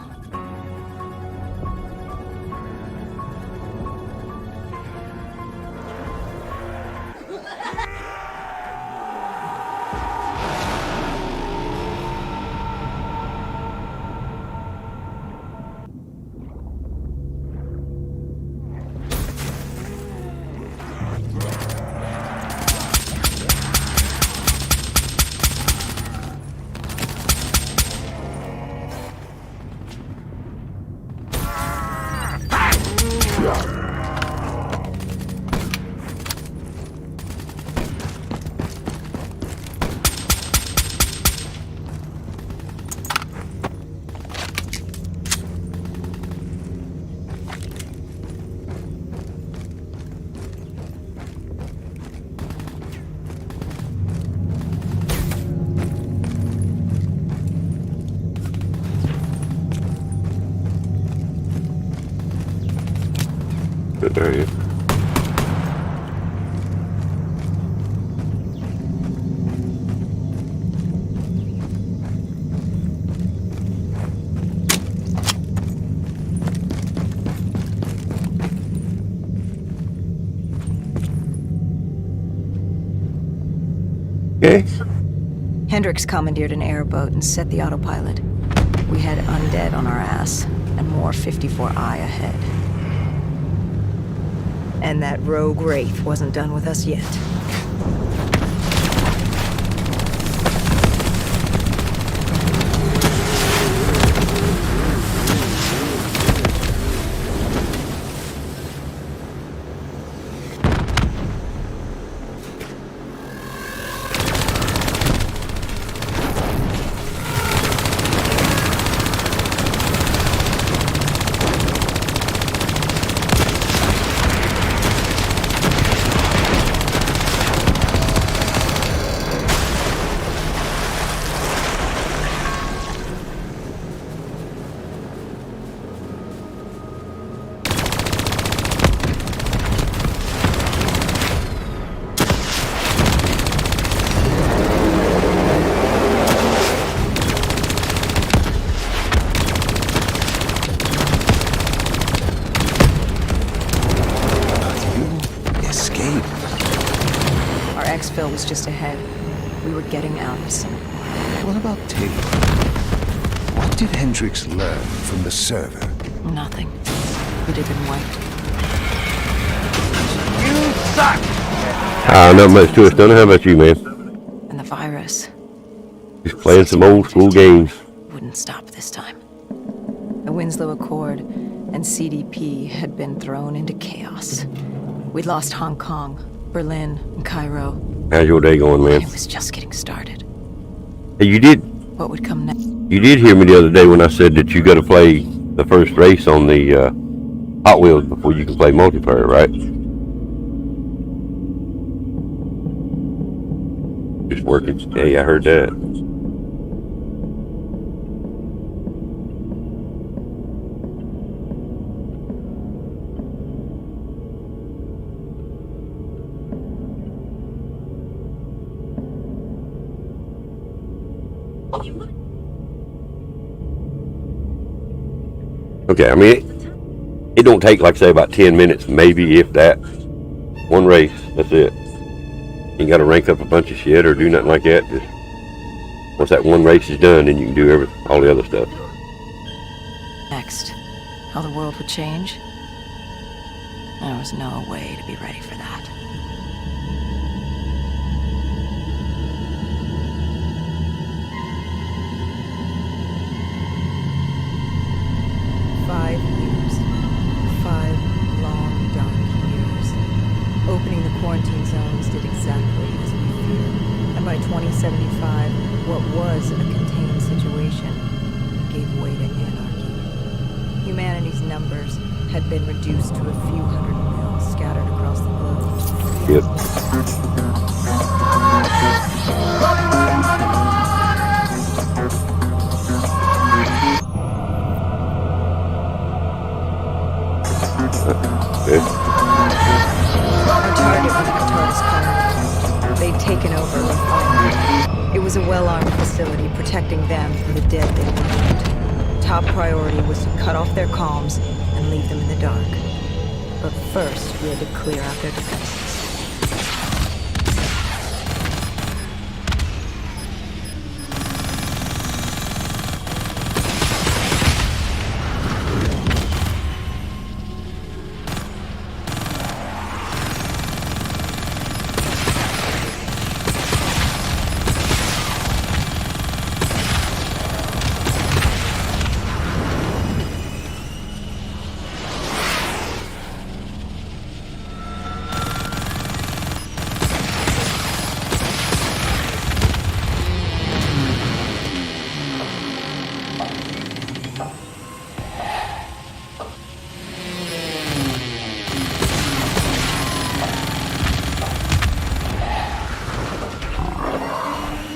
Good area. Okay. Hendricks commandeered an airboat and set the autopilot. We had undead on our ass, and more 54I ahead. And that rogue wraith wasn't done with us yet. Exfil was just ahead. We were getting out soon. What about Taylor? What did Hendricks learn from the server? Nothing. It had been wiped. You suck! Not much to it, Stunner. How about you, man? And the virus Just playing some old school games. wouldn't stop this time. The Winslow Accord and CDP had been thrown into chaos. We'd lost Hong Kong, Berlin and Cairo. How's your day going, man? It was just getting started. Hey, you did What would come next? hear me the other day when I said that you got to play the first race on the Hot Wheels before you can play multiplayer, right? Just working. Hey, I heard that. Okay, I mean, it don't take, like, say, about 10 minutes, maybe, if that. One race, that's it. You ain't got to rank up a bunch of shit or do nothing like that. Just once that one race is done, then you can do all the other stuff. Next, how the world would change? There was no way to be ready for that. Opening the quarantine zones did exactly as we feared. And by 2075, what was a contained situation gave way to anarchy. Humanity's numbers had been reduced to a few hundred mil scattered across the globe. Yep. Okay. Our target was the TARDIS colony. They'd taken over refinement. It was a well-armed facility protecting them from the dead they worshipped. Top priority was to cut off their comms and leave them in the dark. But first, we had to clear out their defenses.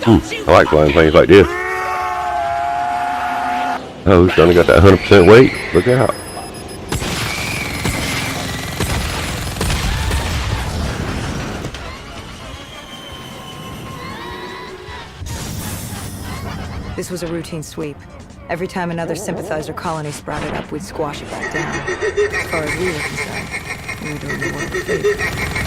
I like flying things like this. Oh, he's only got that 100% weight. Look out. This was a routine sweep. Every time another sympathizer colony sprouted up, we'd squash it back down. As far as we were concerned, we were doing the work of fate.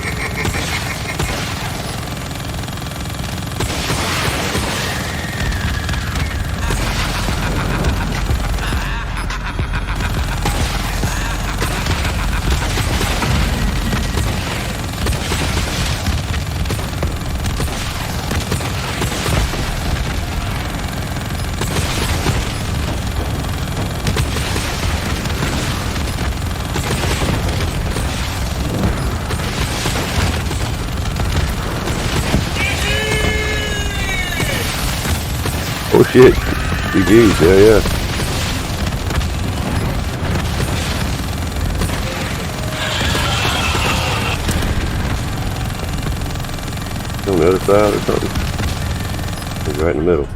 Oh shit. GG's, yeah. On the other side or something. He's right in the middle.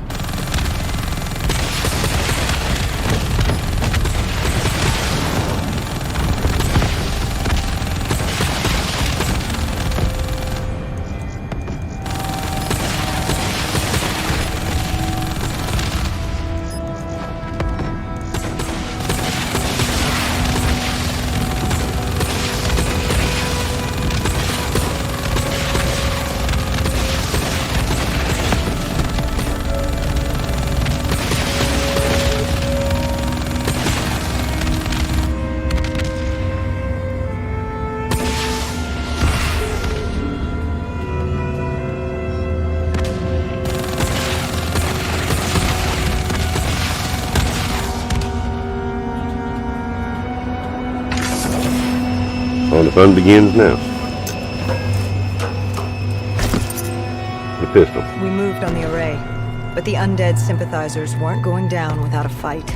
The fun begins now. pistol. We moved on the array, but the undead sympathizers weren't going down without a fight.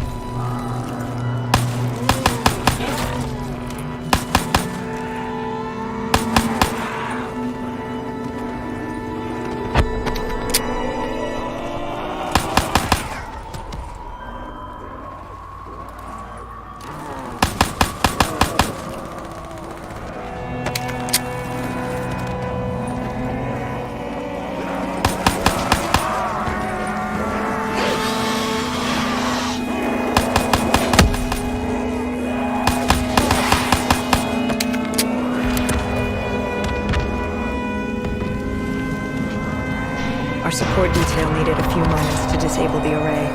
Our support detail needed a few moments to disable the array.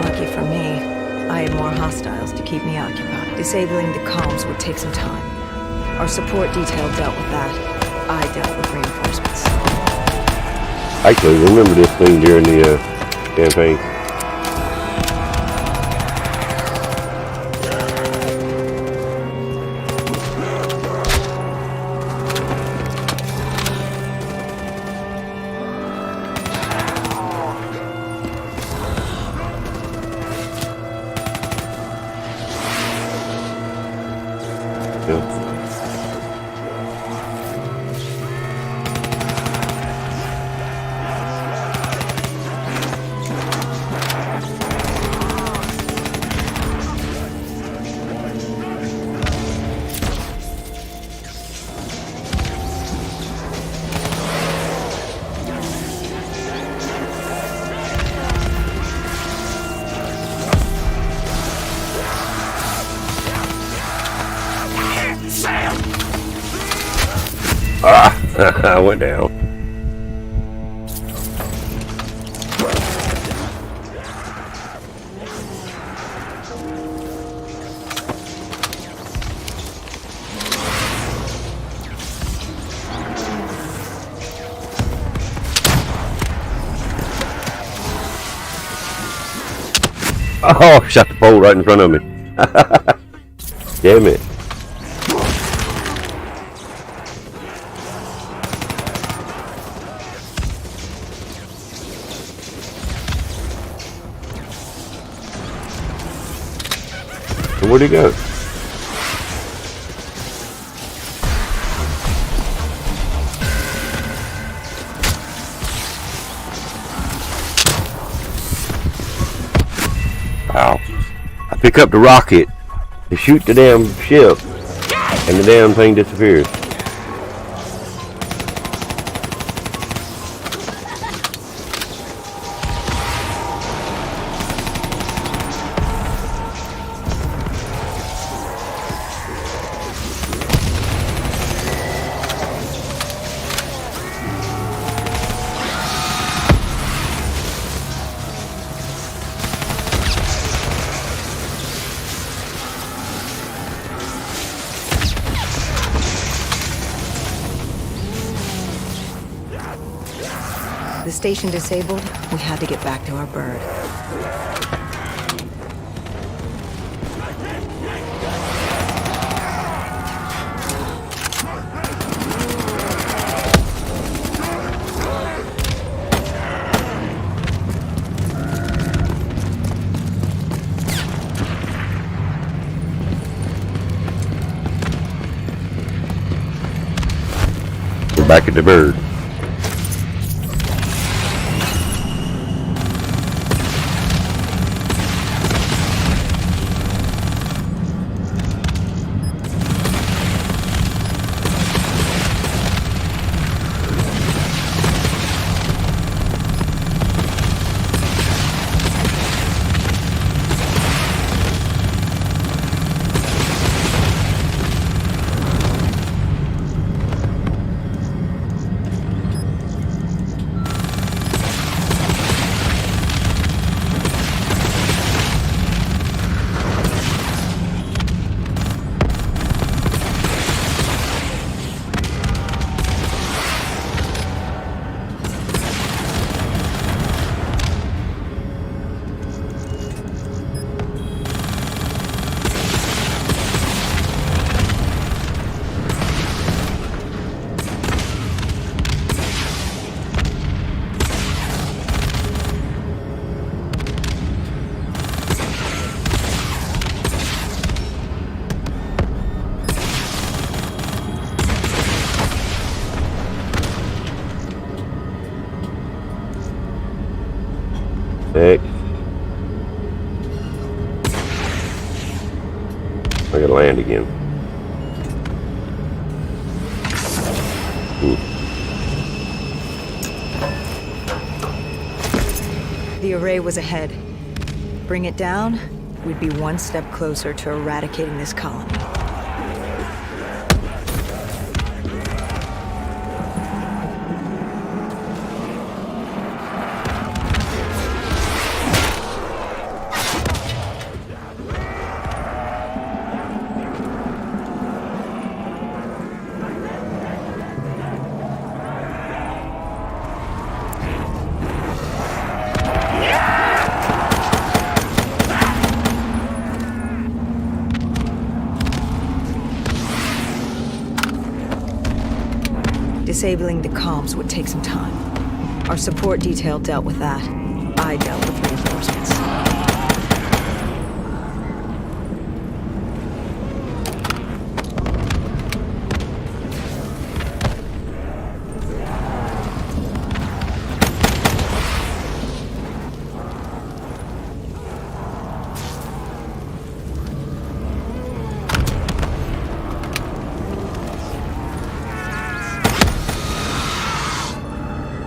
Lucky for me, I had more hostiles to keep me occupied. Disabling the comms would take some time. Our support detail dealt with that. I dealt with reinforcements. Actually, remember this thing during the campaign. I went down. Oh, shot the pole right in front of me. Damn it. Where'd he go? Ow. I pick up the rocket to shoot the damn ship and the damn thing disappears. The station disabled, we had to get back to our bird. We're back at the bird. I gotta land again. The array was ahead. Bring it down, we'd be one step closer to eradicating this colony. Disabling the comms would take some time. Our support detail dealt with that. I dealt with reinforcements.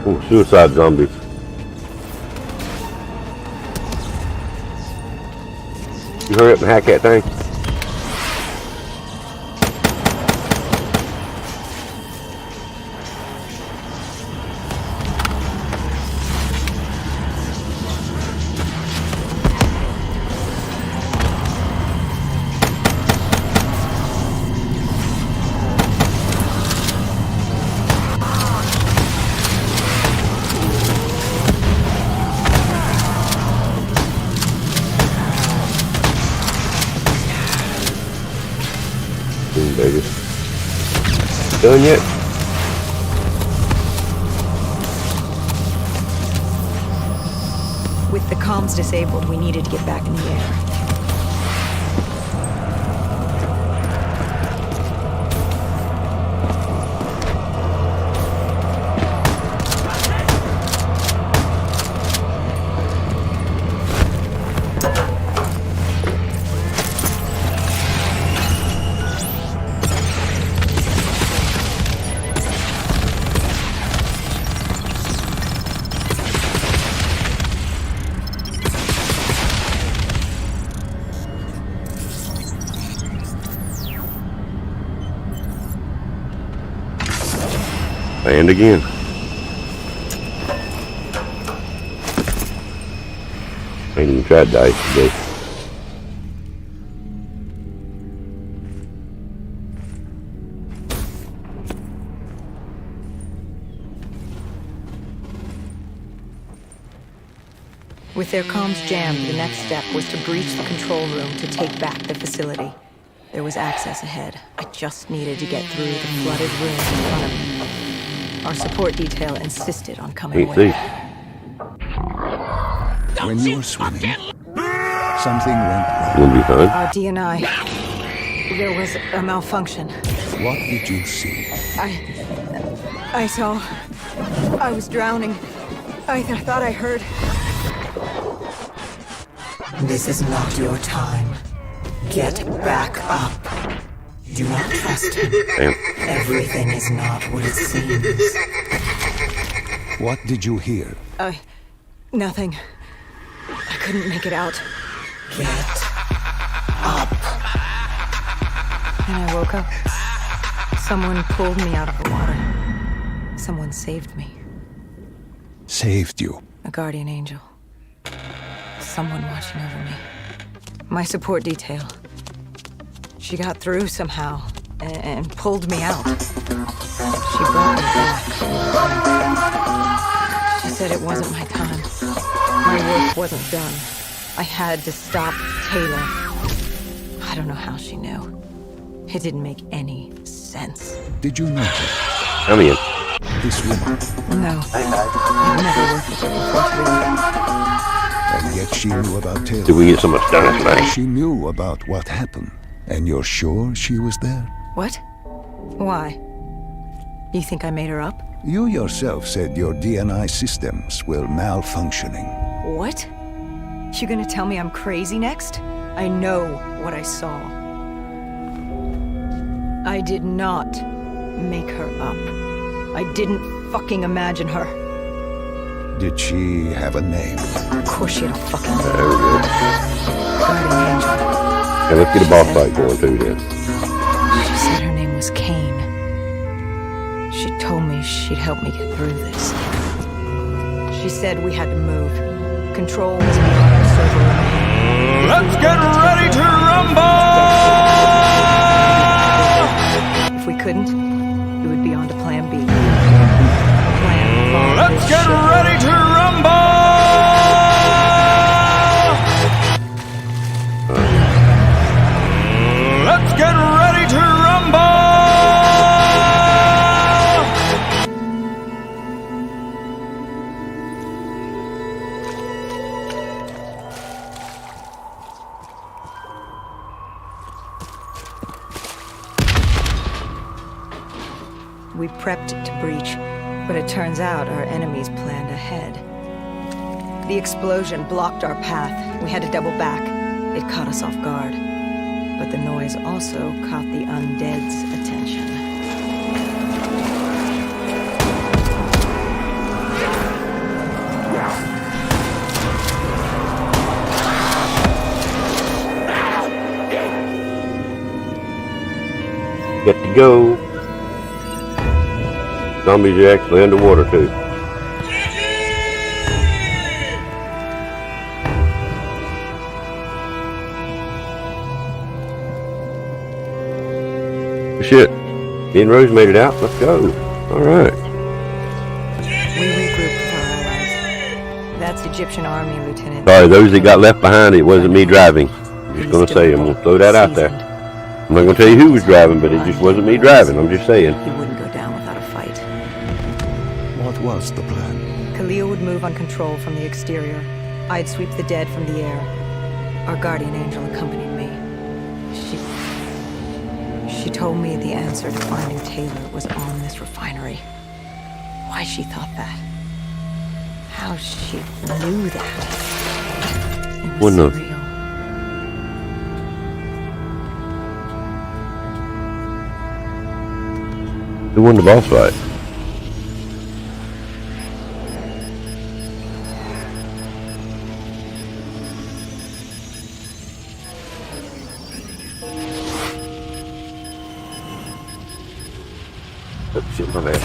Ooh, suicide zombies. You hurry up and hack that thing. Baby. Done yet? With the comms disabled, we needed to get back in the air. And again. I ain't even tried to ice today. With their comms jammed, the next step was to breach the control room to take back the facility. There was access ahead. I just needed to get through the flooded room in front of me. Our support detail insisted on coming with. When you were swimming, something went wrong. You'll be fine. Our DNI. There was a malfunction. What did you see? I saw... I was drowning. I thought I heard... This is not your time. Get back up. Do not trust him. Damn. Everything is not what it seems. What did you hear? Nothing. I couldn't make it out. Get up. And I woke up. Someone pulled me out of the water. Someone saved me. Saved you. A guardian angel. Someone watching over me. My support detail. She got through somehow and pulled me out. She brought me back. She said it wasn't my time. My work wasn't done. I had to stop Taylor. I don't know how she knew. It didn't make any sense. Did you notice? Come in. This woman. No. I've never worked with her before, really. And yet she knew about Taylor. Did we get so much done tonight? She knew about what happened. And you're sure she was there? What? Why? You think I made her up? You yourself said your DNI systems were malfunctioning. What? You gonna tell me I'm crazy next? I know what I saw. I did not make her up. I didn't fucking imagine her. Did she have a name? Of course she had a fucking name. There we go. Guardian Angel. And let's get a boss fight going too then. She said her name was Kane. She told me she'd help me get through this. She said we had to move. Control was beyond our server. Let's get ready to rumble! If we couldn't, it would be on to Plan B. Plan. Let's get ready to rumble! Let's get ready to rumble! We prepped to breach, but it turns out our enemies planned ahead. The explosion blocked our path. We had to double back. It caught us off guard. But the noise also caught the undead's attention. Get to go. Zombies are actually underwater too. Shit. Me and Rose made it out. Let's go. Alright. We regrouped with our allies. That's Egyptian army, Lieutenant. Sorry, those that got left behind, it wasn't me driving. I'm just gonna say, I'm gonna throw that out there. I'm not gonna tell you who was driving, but it just wasn't me driving. I'm just saying. He wouldn't go down without a fight. What was the plan? KIYO would move on Control from the exterior. I'd sweep the dead from the air. Our guardian angel accompanied me. She told me the answer to finding Taylor was on this refinery. Why she thought that? How she knew that? It was Well, no. surreal. Who won the boss fight? Oh, shit, my bad.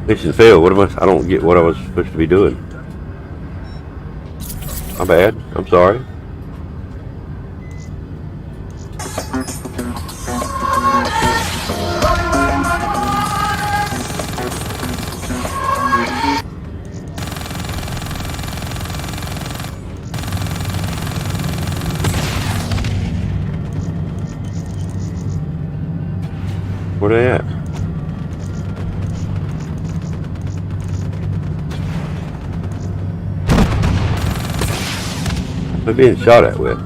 Mission failed. What am I don't get what I was supposed to be doing. My bad. I'm sorry. Where they at? They're being shot at with.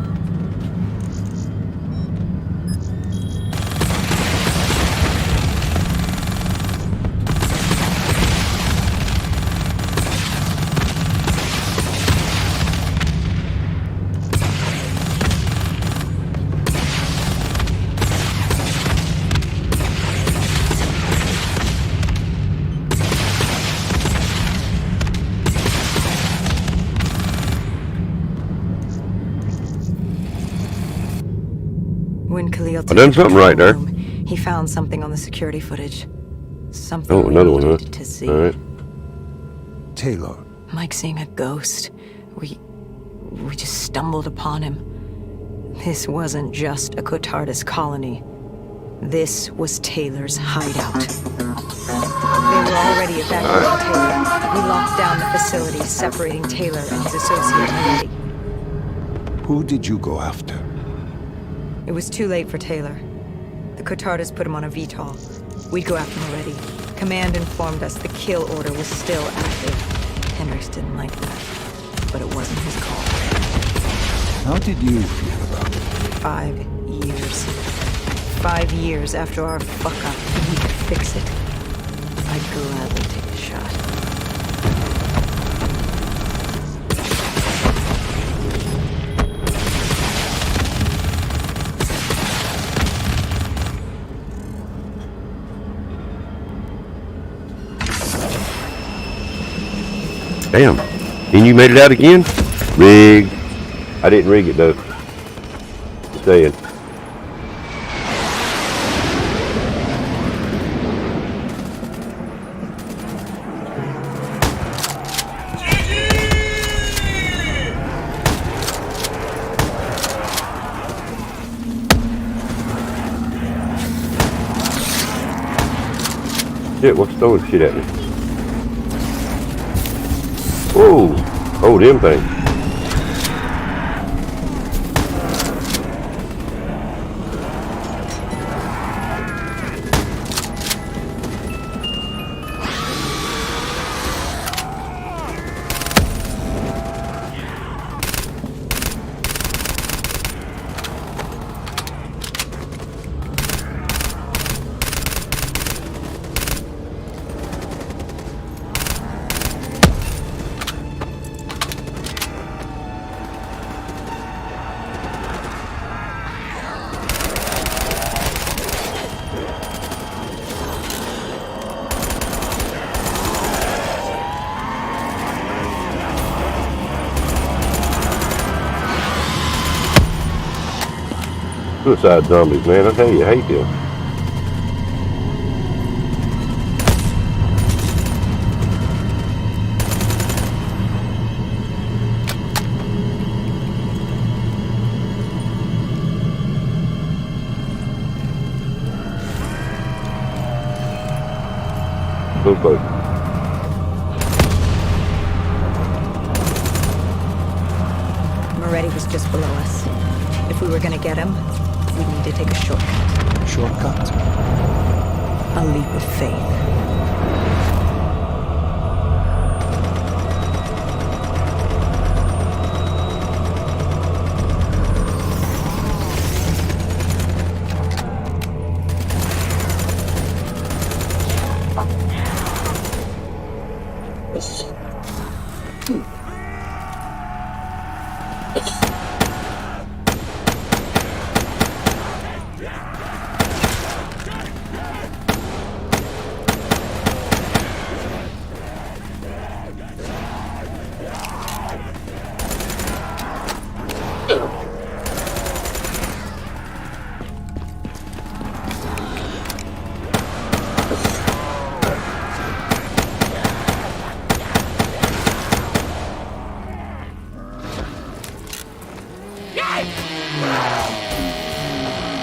Steele I done something right there. He found something on the security footage. Something Oh, another one, huh? to see. All right. Taylor, Like seeing a ghost. We just stumbled upon him. This wasn't just a Cotardus colony. This was Taylor's hideout. They were already evacuating Taylor. We locked down the facility, separating Taylor and his associate Moretti. who did you go after? It was too late for Taylor. The Cotardus put him on a VTOL. We'd go after Moretti. Command informed us the kill order was still active. Hendricks didn't like that, but it wasn't his call. How did you feel about it? 5 years. 5 years after our fuck-up, we could fix it. I'd gladly take a shot. Damn. And you made it out again? Rig. I didn't rig it though. Just saying. Shit, what's throwing shit at me? Whoa! Oh, them things. Suicide zombies, man. I tell you, I hate them. So close. Moretti was just below us. If we were gonna get him, we'd need to take a shortcut. Shortcut? A leap of faith.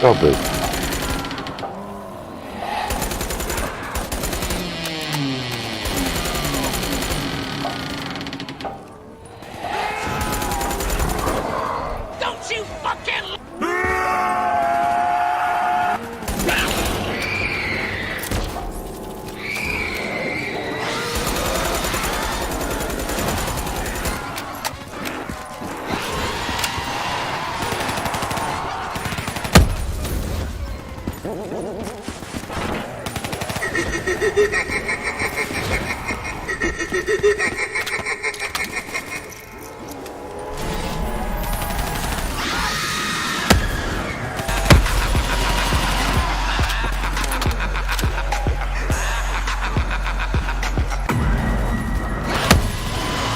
Stop it. Don't you fucking...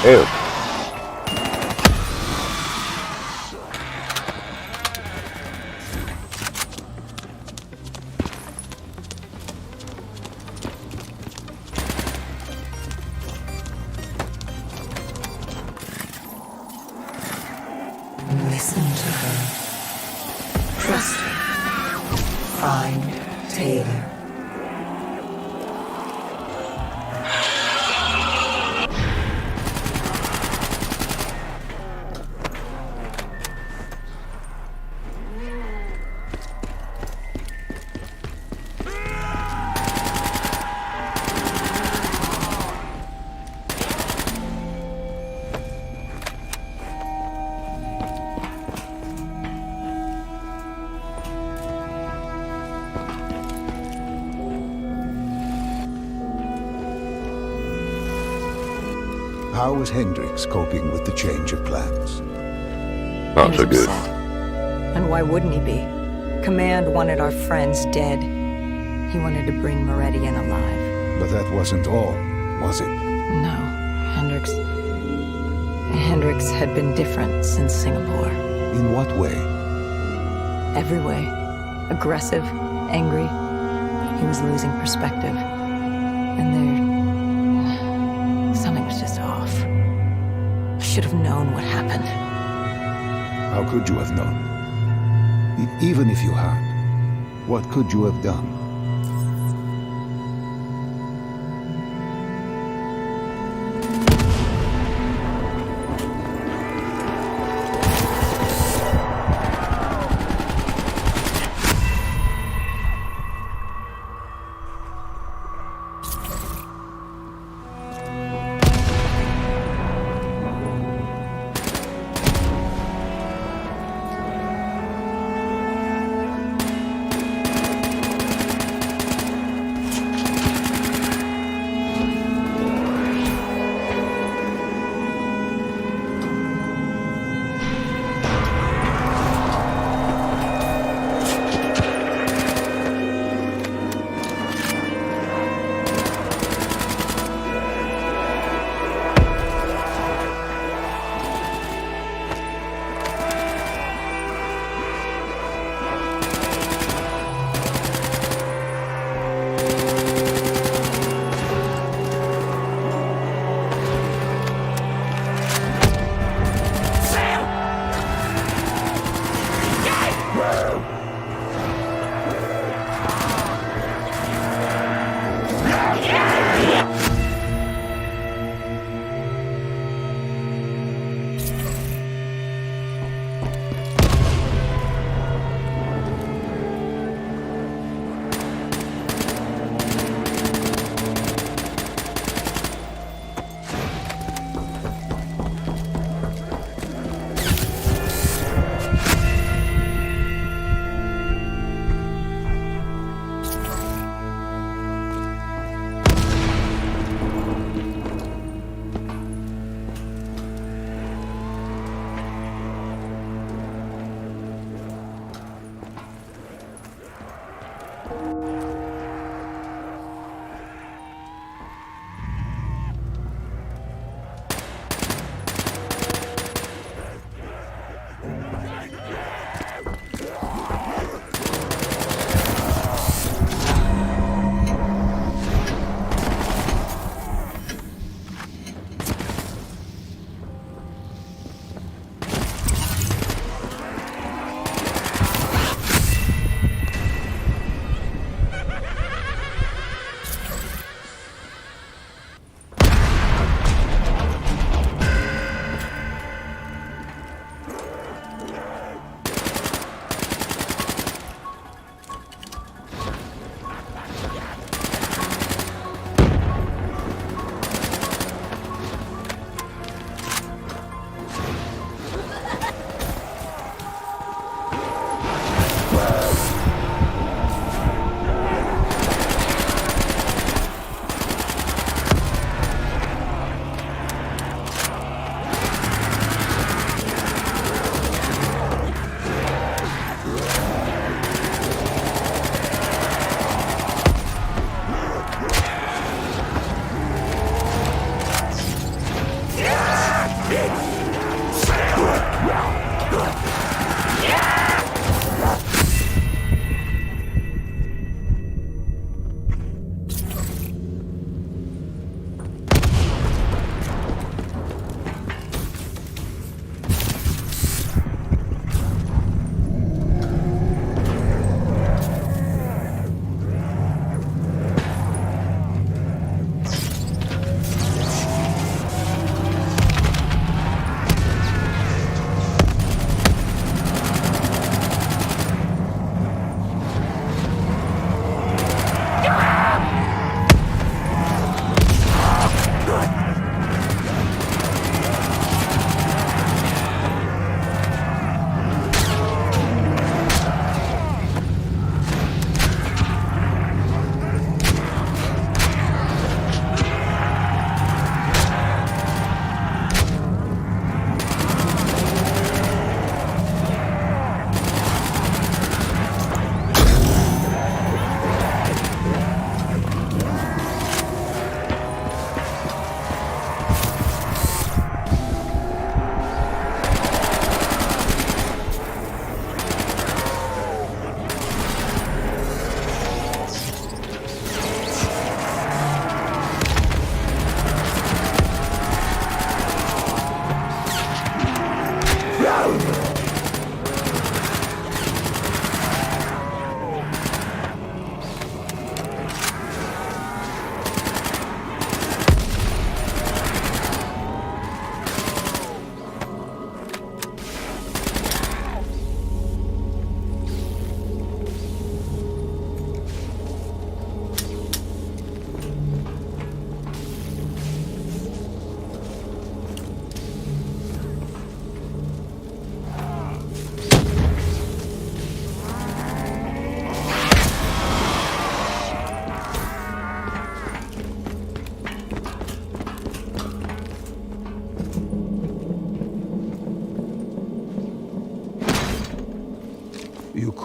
Ew. Taylor. How was Hendricks coping with the change of plans? Not so good. Upset. And why wouldn't he be? Command wanted our friends dead. He wanted to bring Meridian alive. But that wasn't all, was it? No, Hendricks had been different since Singapore. In what way? Every way. Aggressive, angry. He was losing perspective. And something was just off. I should have known what happened. How could you have known? Even if you had, what could you have done?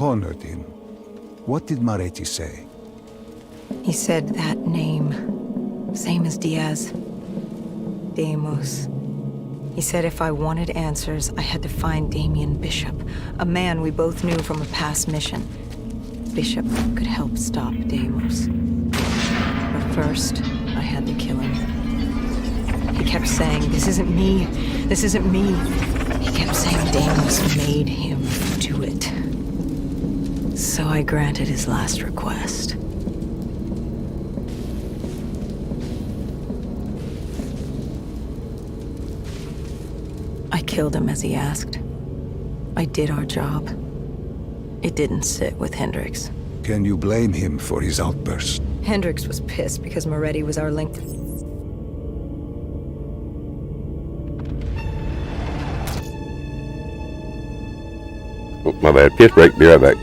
cornered him. What did Moretti say? He said that name, same as Diaz. Deimos. He said if I wanted answers, I had to find Damien Bishop, a man we both knew from a past mission. Bishop could help stop Deimos. But first, I had to kill him. He kept saying, "This isn't me. This isn't me." He kept saying Deimos made him do it. So I granted his last request. I killed him as he asked. I did our job. It didn't sit with Hendricks. Can you blame him for his outburst? Hendricks was pissed because Moretti was our link. Oh, my bad. Piss break. Be right back.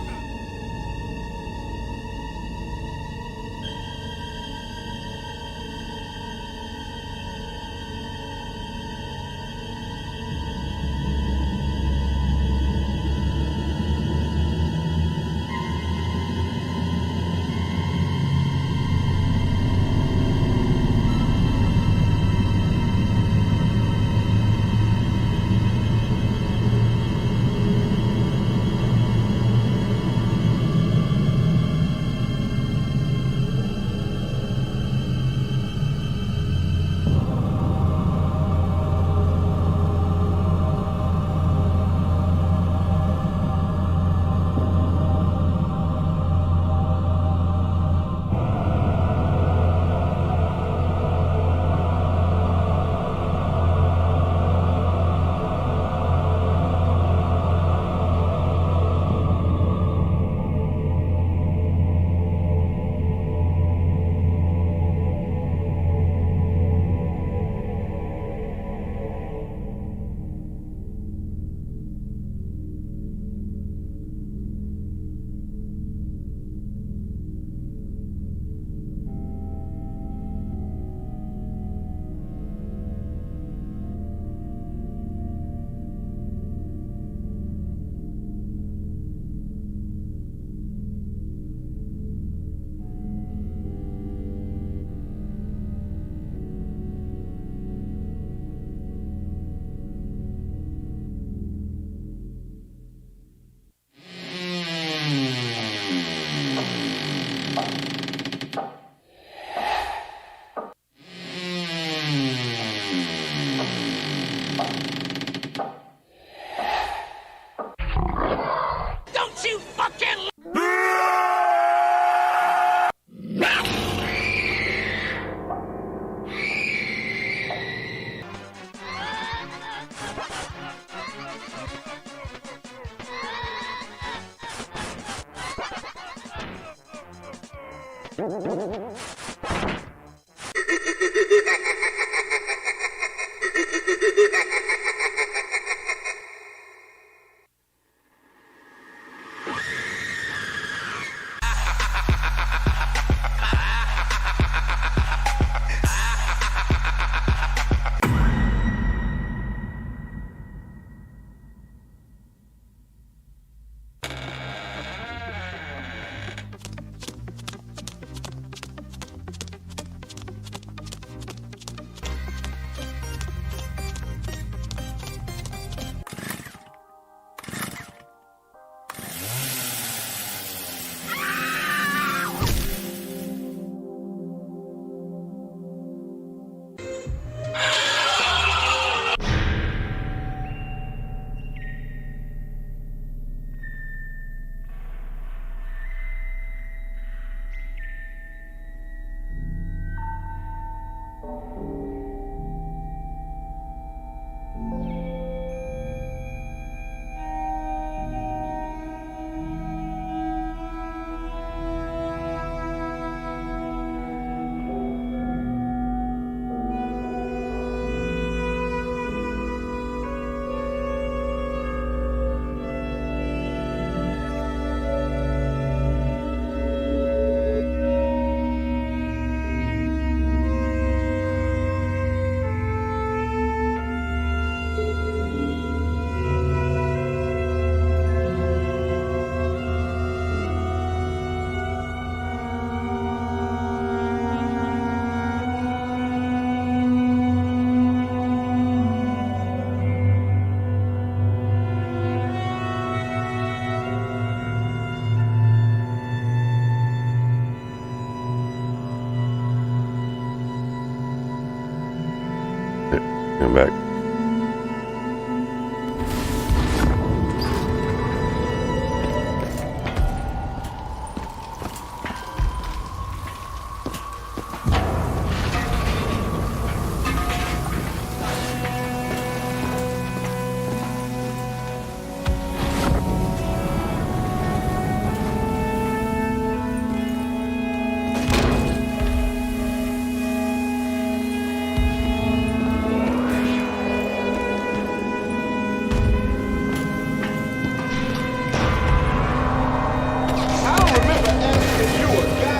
Come back.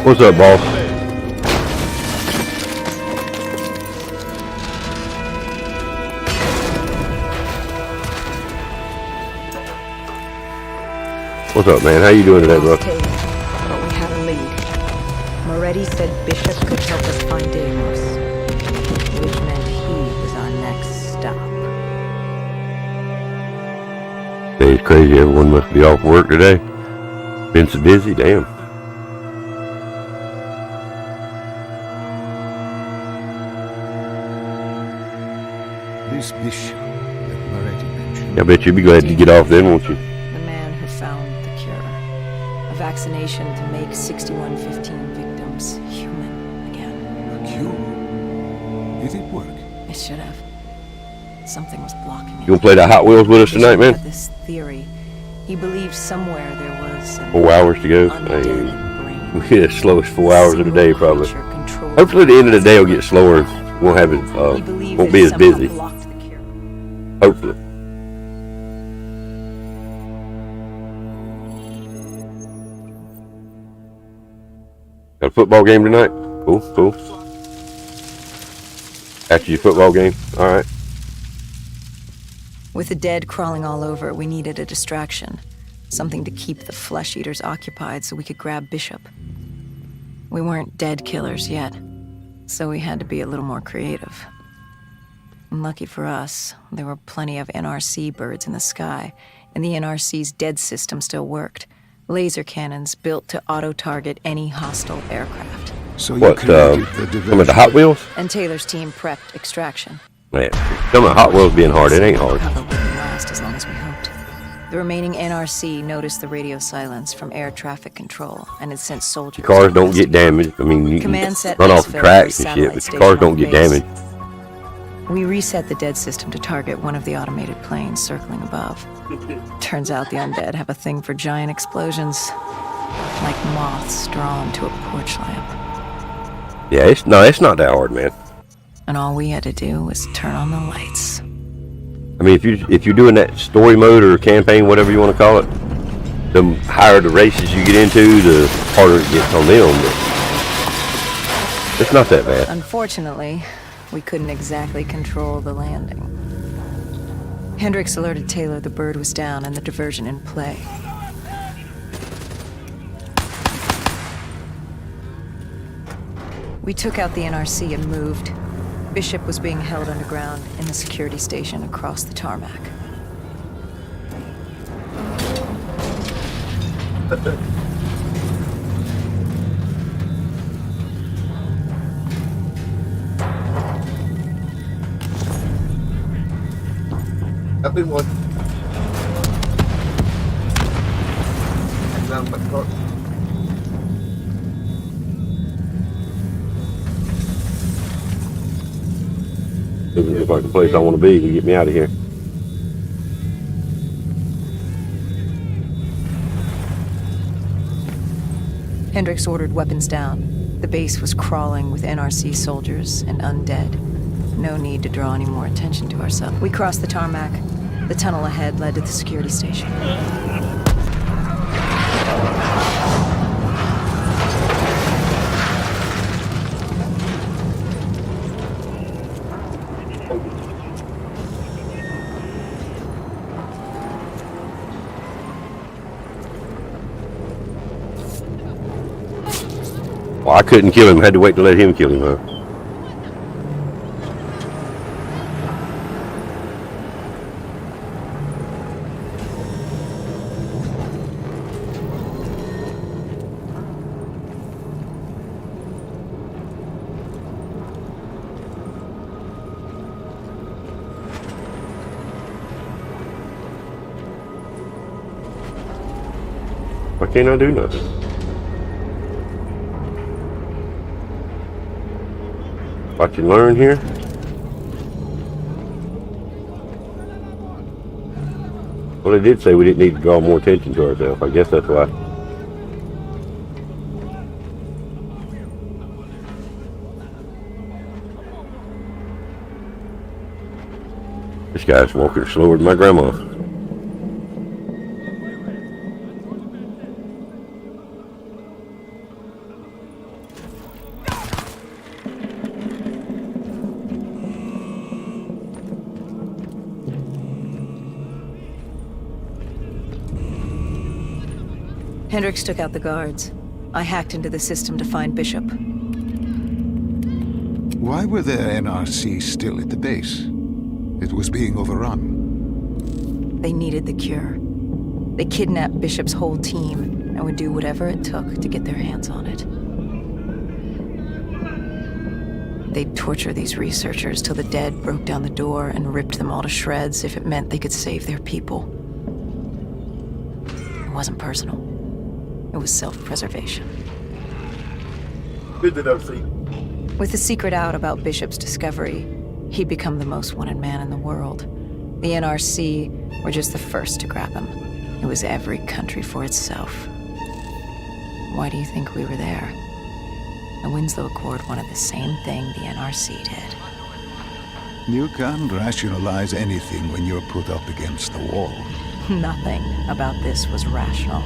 What's up, boss? What's up, man? How you doing today, bro? But we had a lead. Moretti said Bishop could help us find Deimos, which meant he was our next stop. Day's crazy. Everyone must be off work today. Been so busy, damn. This bishop that Moretti mentioned. I bet you'd be glad to get off then, won't you? The man who found the cure. A vaccination to make 6115 victims human again. A cure? Did it work? It should have. Something was blocking it. You wanna play that Hot Wheels with us tonight, man? Had this theory. He believed somewhere there was an 4 hours to go. undead Hey, brain. we get the slowest 4 hours of the day, probably. Creature controlled. Hopefully, the end of the day will get slower. Won't have it. He believed Won't it be as somehow busy. blocked the cure. Hopefully. Got a football game tonight? Cool, cool. After your football game? Alright. With the dead crawling all over, we needed a distraction. Something to keep the flesh eaters occupied so we could grab Bishop. We weren't dead killers yet, so we had to be a little more creative. And lucky for us, there were plenty of NRC birds in the sky, and the NRC's dead system still worked. Laser cannons built to auto-target any hostile aircraft. So you What, created the some of diversion. the Hot Wheels? And Taylor's team prepped extraction. Man, some of the Hot Wheels being hard, it ain't hard. Cover wouldn't last as long as we hoped. The remaining NRC noticed the radio silence from air traffic control, and had sent soldiers. Your cars to don't get investigate. damaged. I mean, you can Command set run off the Iceville tracks for and shit, satellite but your cars station don't on get base. damaged. We reset the dead system to target one of the automated planes circling above. Turns out the undead have a thing for giant explosions, like moths drawn to a porch lamp. Yeah, it's not that hard, man. And all we had to do was turn on the lights. I mean, if you're doing that story mode or campaign, whatever you want to call it, the higher the races you get into, the harder it gets on them. But it's not that bad. Unfortunately, we couldn't exactly control the landing. Hendricks alerted Taylor the bird was down and the diversion in play. We took out the NRC and moved. Bishop was being held underground in the security station across the tarmac. Doesn't look like the place I want to be to get me out of here. Hendricks ordered weapons down. The base was crawling with NRC soldiers and undead. No need to draw any more attention to ourselves. We crossed the tarmac. The tunnel ahead led to the security station. Well, I couldn't kill him. Had to wait to let him kill him, huh? can't I do nothing? Watch and learn here. Well, they did say we didn't need to draw more attention to ourselves. I guess that's why. This guy's walking slower than my grandma. Hendricks took out the guards. I hacked into the system to find Bishop. Why were their NRC still at the base? It was being overrun. They needed the cure. They kidnapped Bishop's whole team and would do whatever it took to get their hands on it. They'd torture these researchers till the dead broke down the door and ripped them all to shreds if it meant they could save their people. It wasn't personal. It was self-preservation. Good to know, see. With the secret out about Bishop's discovery, he'd become the most wanted man in the world. The NRC were just the first to grab him. It was every country for itself. Why do you think we were there? The Winslow Accord wanted the same thing the NRC did. You can't rationalize anything when you're put up against the wall. Nothing about this was rational.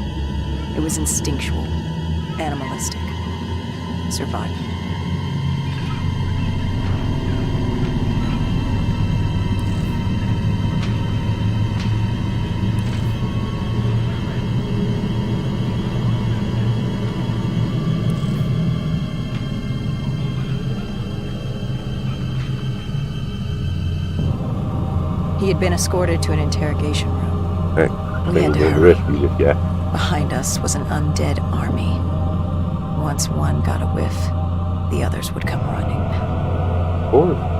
It was instinctual, animalistic, survival. He had been escorted to an interrogation room. Hey, We had to hurry. rescue this guy. Behind us was an undead army. Once one got a whiff, the others would come running. Of course.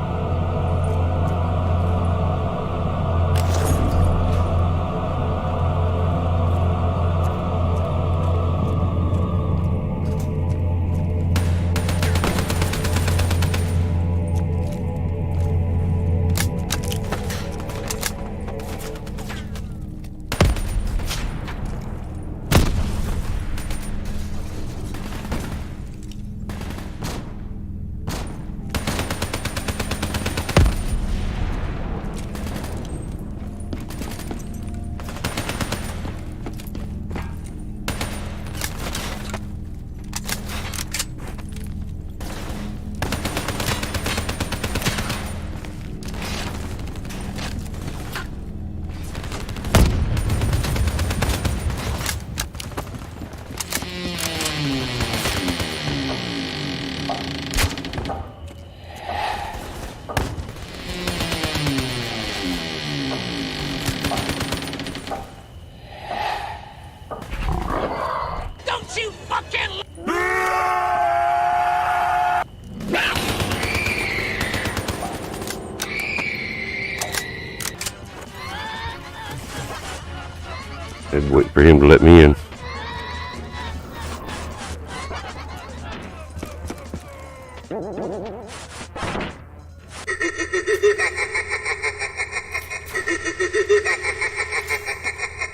And wait for him to let me in.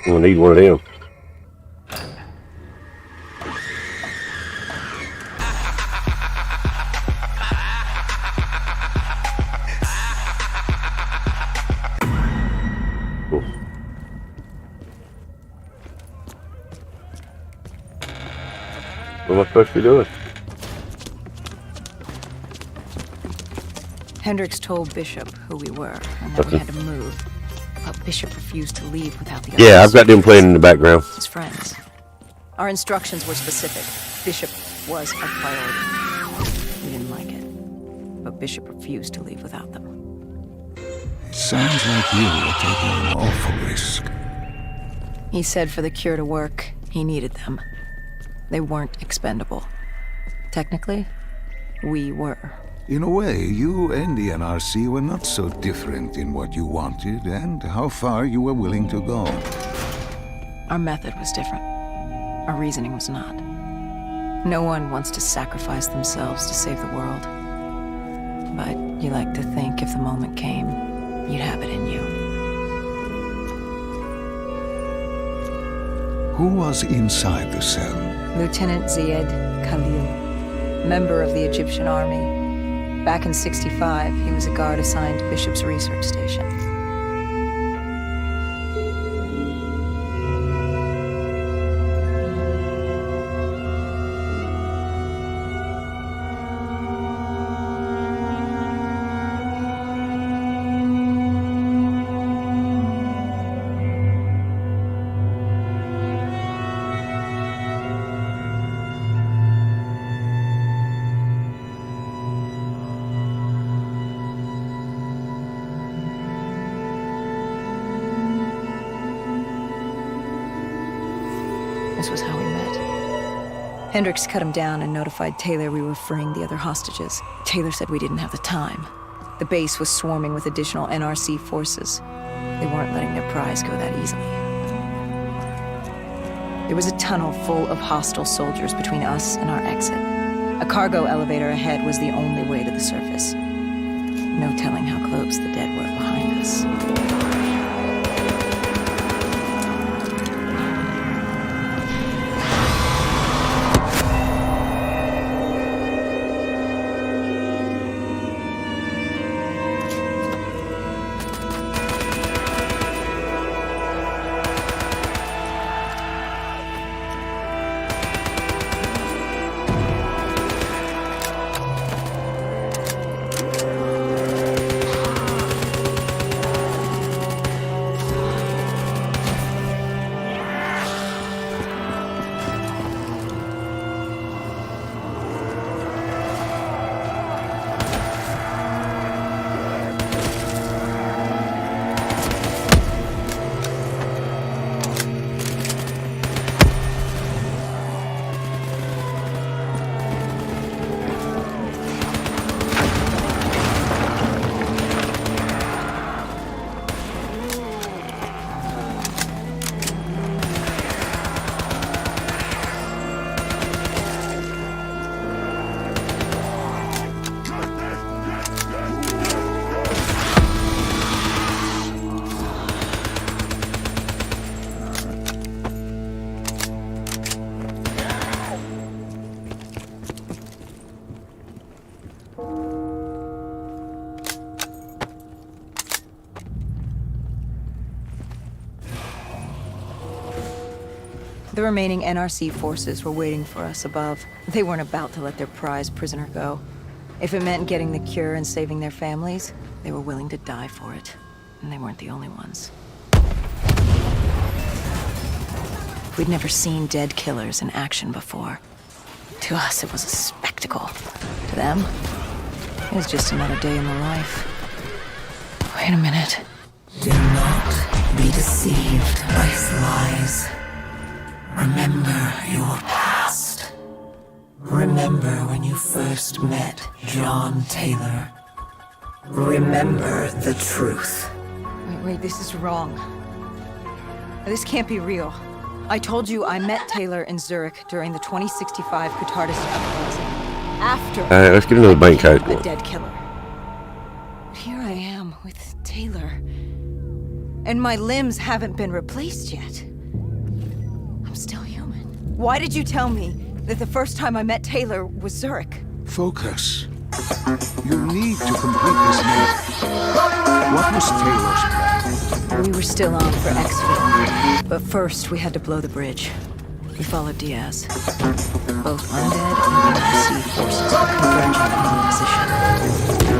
I'm gonna need one of them. Cool. What am I supposed to be doing? Hendricks told Bishop who we were and that we had to move. But Bishop refused to leave without the others. Yeah, I've got them playing in the background. His friends. Our instructions were specific. Bishop was a priority. We didn't like it. But Bishop refused to leave without them. It sounds like you were taking an awful risk. He said for the cure to work, he needed them. They weren't expendable. Technically, we were. In a way, you and the NRC were not so different in what you wanted and how far you were willing to go. Our method was different. Our reasoning was not. No one wants to sacrifice themselves to save the world. But you like to think if the moment came, you'd have it in you. Who was inside the cell? Lieutenant Zied Khalil, member of the Egyptian army. Back in '65, he was a guard assigned to Bishop's research station. This was how we met. Hendricks cut him down and notified Taylor we were freeing the other hostages. Taylor said we didn't have the time. The base was swarming with additional NRC forces. They weren't letting their prize go that easily. There was a tunnel full of hostile soldiers between us and our exit. A cargo elevator ahead was the only way to the surface. No telling how close the dead were behind us. The remaining NRC forces were waiting for us above. They weren't about to let their prize prisoner go. If it meant getting the cure and saving their families, they were willing to die for it. And they weren't the only ones. We'd never seen dead killers in action before. To us, it was a spectacle. To them, it was just another day in the life. Wait a minute. Do not be deceived by his lies. Remember your past. Remember when you first met John Taylor. Remember the truth. Wait, this is wrong. This can't be real. I told you I met Taylor in Zurich during the 2065 Catharsis uprising. After Alright, let's get another bank heist a going. dead killer. But here I am with Taylor. And my limbs haven't been replaced yet. I'm still human. Why did you tell me that the first time I met Taylor was Zurich? Focus. You need to complete this mission. What was Taylor's plan? We were still on for exfil. But first, we had to blow the bridge. We followed Diaz. Both undead and NRC forces were converging on our position.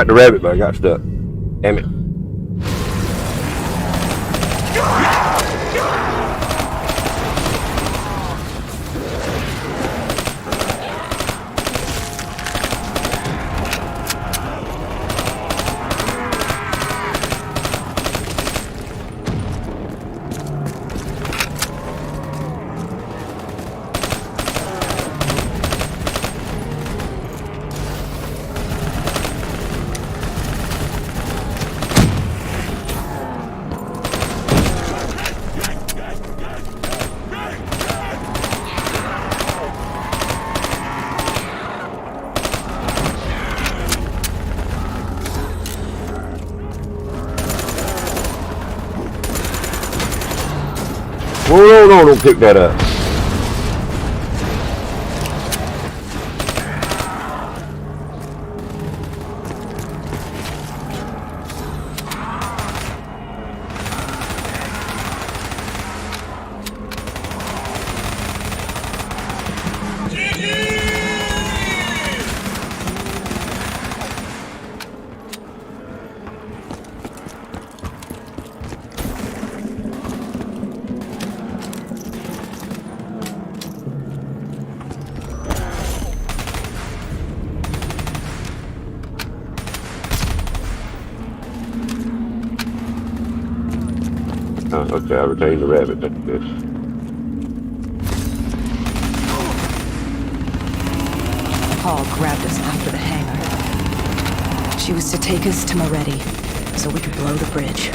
Got the rabbit, but I got stuck. Damn it. Whoa, no, don't pick that up. Oh, okay, I retained the rabbit. That's good. Paul grabbed us after the hangar. She was to take us to Moretti, so we could blow the bridge.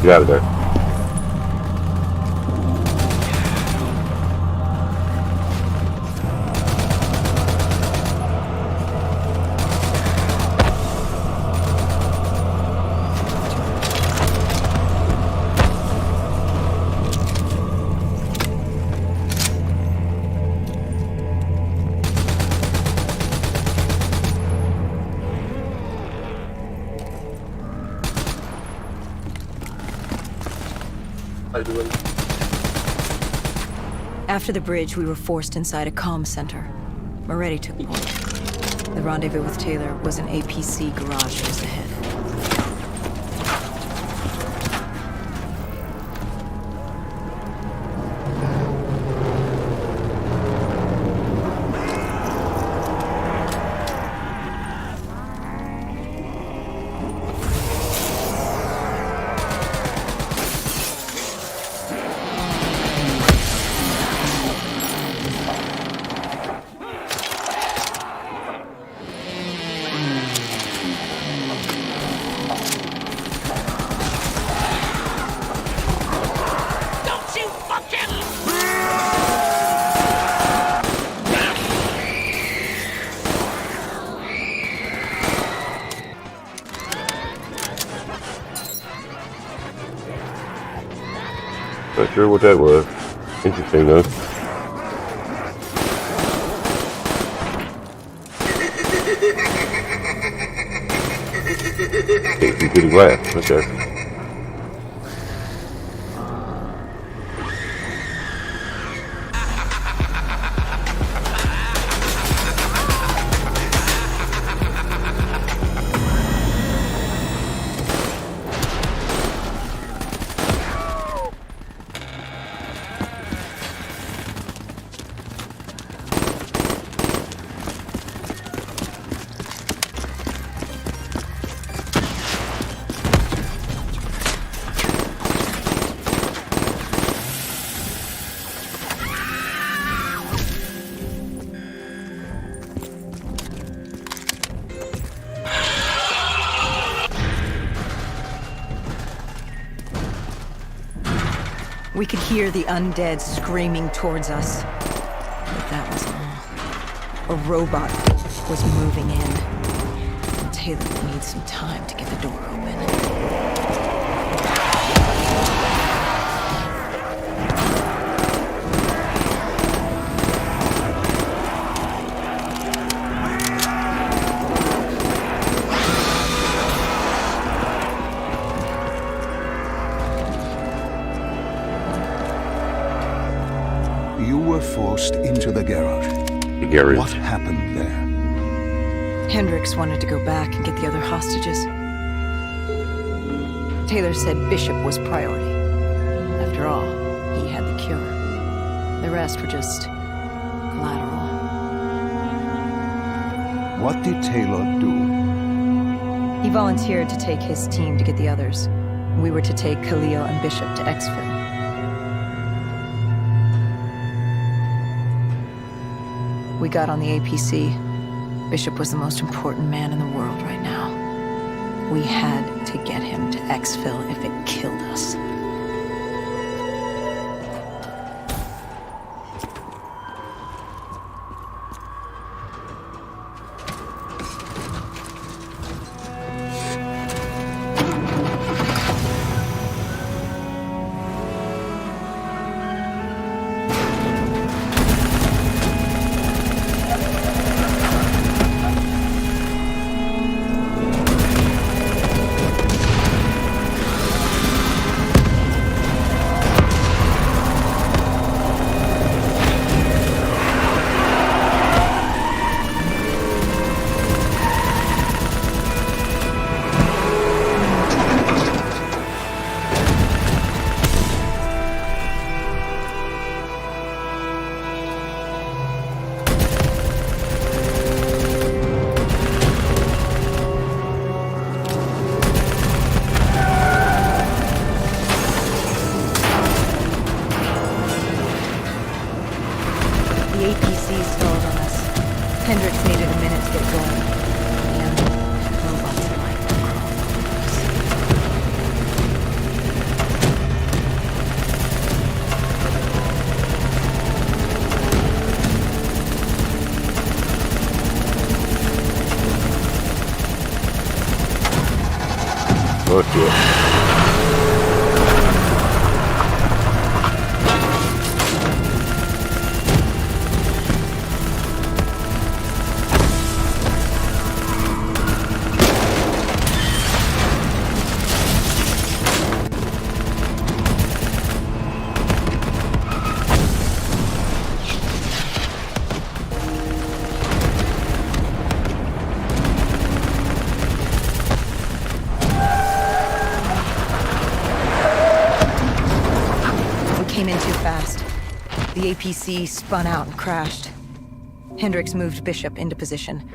Get out of there. After the bridge, we were forced inside a comm center. Moretti took point. The rendezvous with Taylor was an APC garage just ahead. Not sure what that was. Interesting though. Can't see through the glass. Okay. We could hear the undead screaming towards us. But that was all. A robot was moving in. Taylor would need some time to get the door open. You were forced into the garage. The garage. What happened there? Hendricks wanted to go back and get the other hostages. Taylor said Bishop was priority. After all, he had the cure. The rest were just collateral. What did Taylor do? He volunteered to take his team to get the others. We were to take KIYO and Bishop to exfil. We got on the APC. Bishop was the most important man in the world right now. We had to get him to exfil if it killed us. Look at The APC spun out and crashed. Hendricks moved Bishop into position.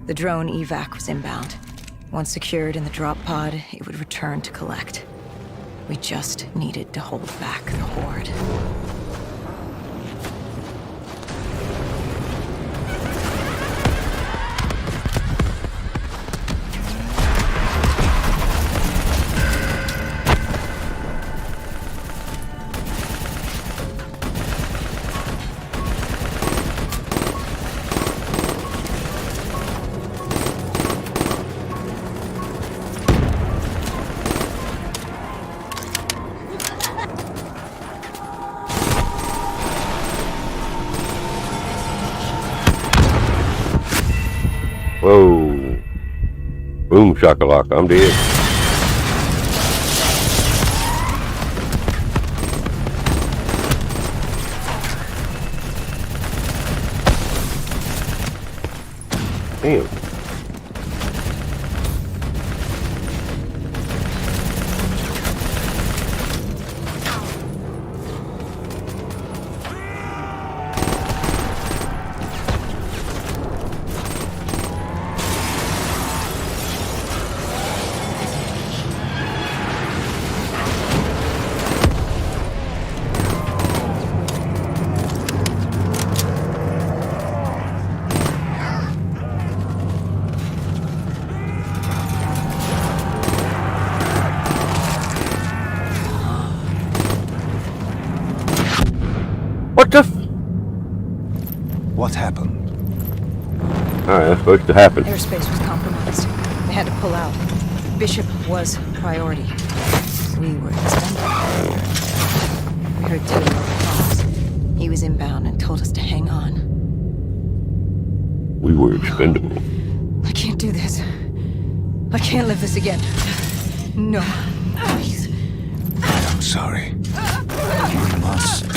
The drone evac was inbound. Once secured in the drop pod, it would return to collect. We just needed to hold back the horde. Whoa. Boom shakalaka, I'm dead. Damn. What the? What happened? Alright, that's supposed to happen. Airspace was compromised. They had to pull out. Bishop was priority. We were expendable. We heard Teddy over comms. He was inbound and told us to hang on. We were expendable. I can't do this. I can't live this again. No, please. I'm sorry. You must.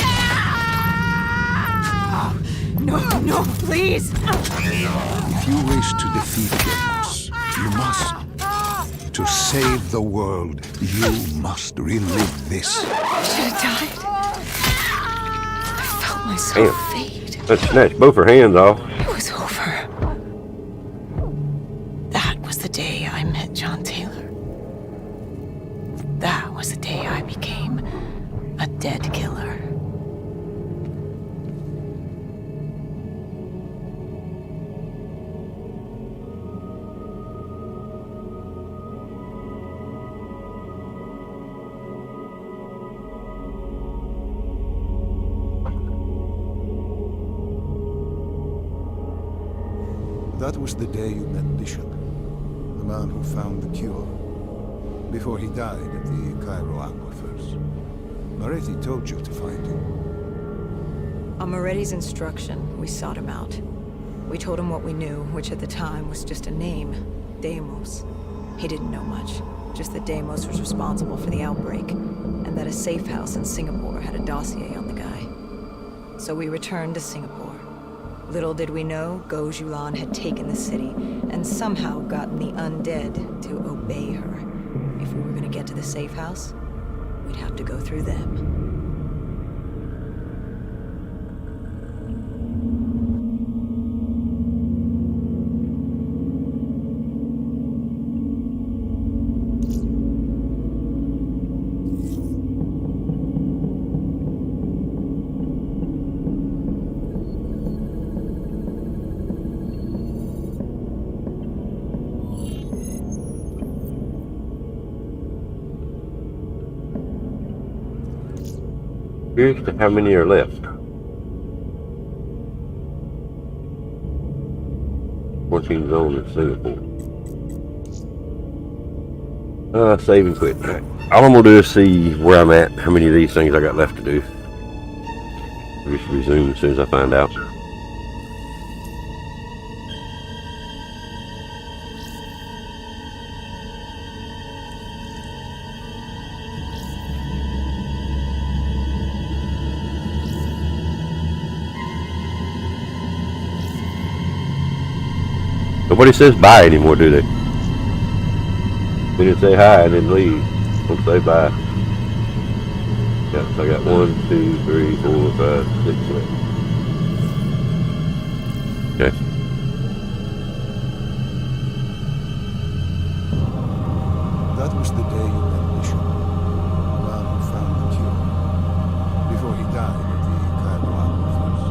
No, please. If you wish to defeat GiZmO, you must. To save the world, you must relive this. I should have died. I felt myself fade. Let's snatch both her hands off. It was over. That was the day I met John Taylor. That was the day I became a dead killer. That was the day you met Bishop, the man who found the cure, before he died at the KIYO aquifers. Moretti told you to find him. On Moretti's instruction, we sought him out. We told him what we knew, which at the time was just a name, Deimos. He didn't know much, just that Deimos was responsible for the outbreak, and that a safe house in Singapore had a dossier on the guy. So we returned to Singapore. Little did we know, Gojulan had taken the city, and somehow gotten the undead to obey her. If we were gonna get to the safe house, we'd have to go through them. Here's to how many are left. 14 zone in Singapore. Save and quit. Right. All I'm gonna do is see where I'm at, how many of these things I got left to do. Just resume as soon as I find out. Nobody says bye anymore, do they? They didn't say hi and then leave. Don't say bye. Yeah, so I got 1, 2, 3, 4, 5, 6 left. Okay. That was the day you met Bishop, the man who found the cure, before he died at the KIYO aquifers.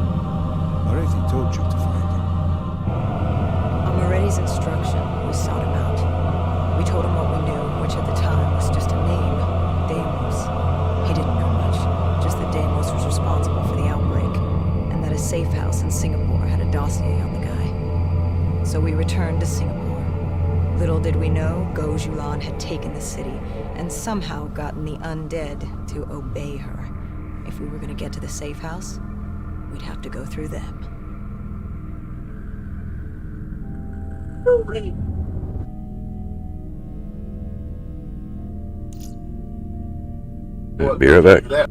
Moretti told you to find him. On Moretti's instruction, we sought him out. We told him what we knew, which at the time was just a name, Deimos. He didn't know much, just that Deimos was responsible for the outbreak, and that a safe house in Singapore had a dossier on the guy. So we returned to Singapore. Little did we know, Gojulan had taken the city, and somehow gotten the undead to obey her. If we were gonna get to the safe house, we'd have to go through them. Be right back.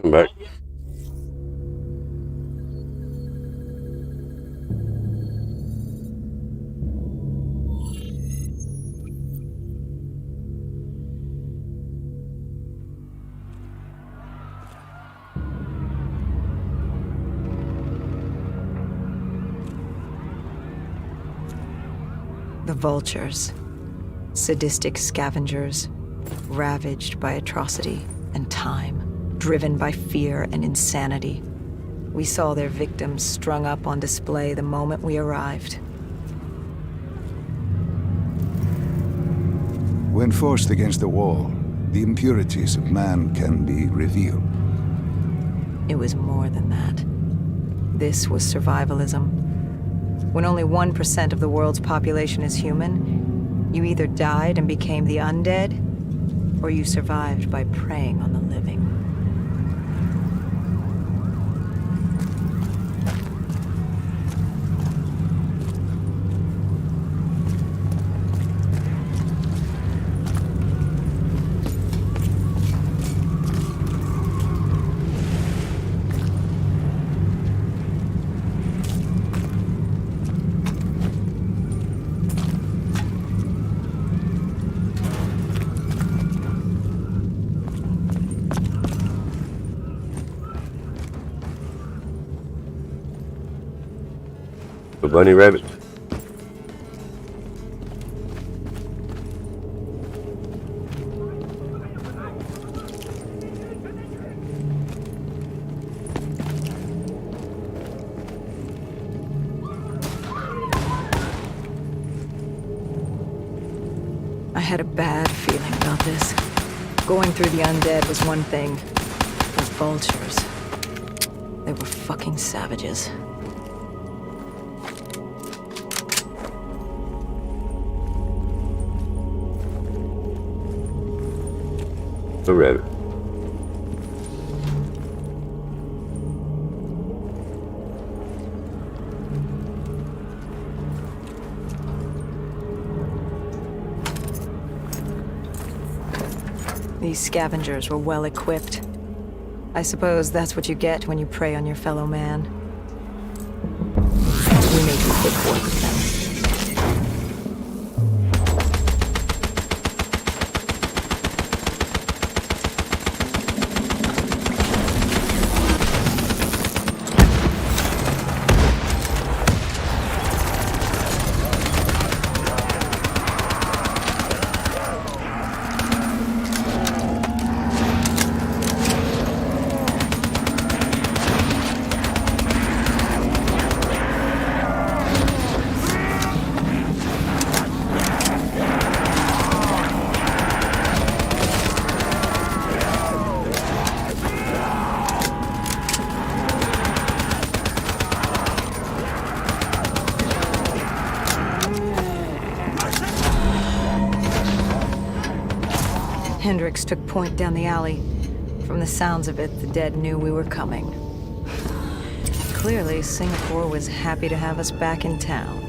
I'm back. The vultures. Sadistic scavengers, ravaged by atrocity and time, driven by fear and insanity. We saw their victims strung up on display the moment we arrived. When forced against the wall, the impurities of man can be revealed. It was more than that. This was survivalism. When only 1% of the world's population is human, you either died and became the undead, or you survived by preying on the living. The bunny rabbit. I had a bad feeling about this. Going through the undead was one thing. The vultures. They were fucking savages. The rabbit. These scavengers were well equipped. I suppose that's what you get when you prey on your fellow man. We made quick work of them. Hendricks took point down the alley. From the sounds of it, the dead knew we were coming. Clearly, Singapore was happy to have us back in town.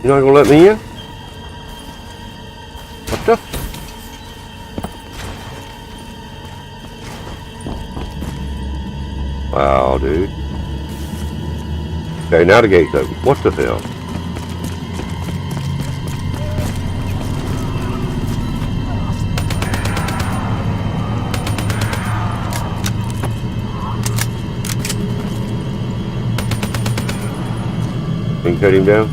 You're not gonna let me in? What the? Wow, dude. Okay, now the gate's open. What the hell? Can you cut him down?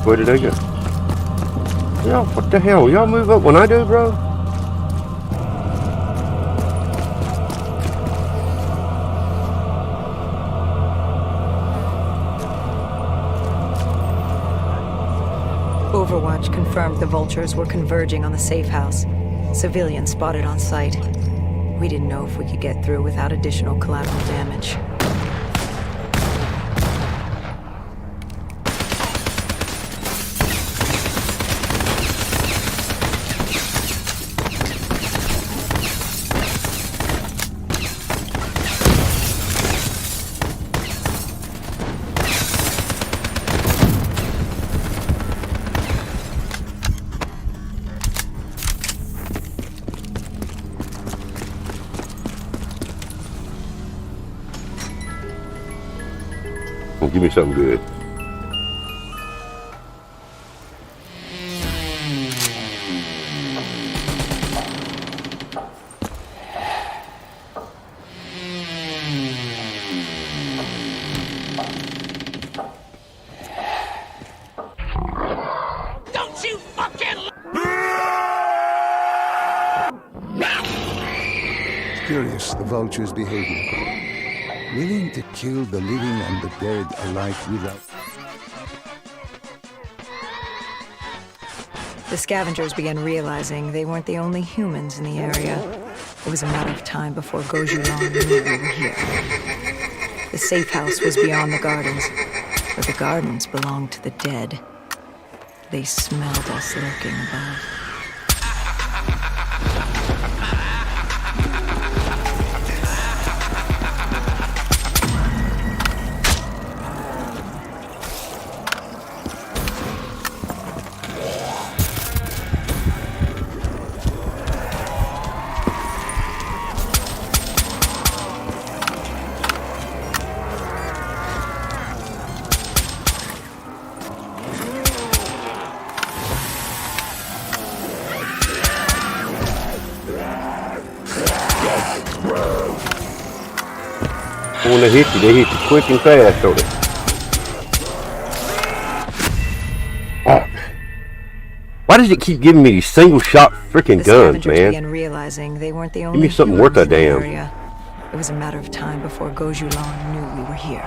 Where did they go? Y'all, what the hell? Y'all move up when I do, bro? Overwatch confirmed the vultures were converging on the safe house. Civilians spotted on site. We didn't know if we could get through without additional collateral damage. Give me something good. Don't you fucking... Curious, the vulture's behavior. Willing to kill the living and the dead alike without... The scavengers began realizing they weren't the only humans in the area. It was a matter of time before Gojulon knew we were here. The safe house was beyond the gardens, but the gardens belonged to the dead. They smelled us lurking above. When they hit you quick and fast, don't they? Oh. Why does it keep giving me these single shot freaking guns, man? Began realizing they weren't the only Give me something worth a damn. Area. It was a matter of time before Gojulon knew we were here.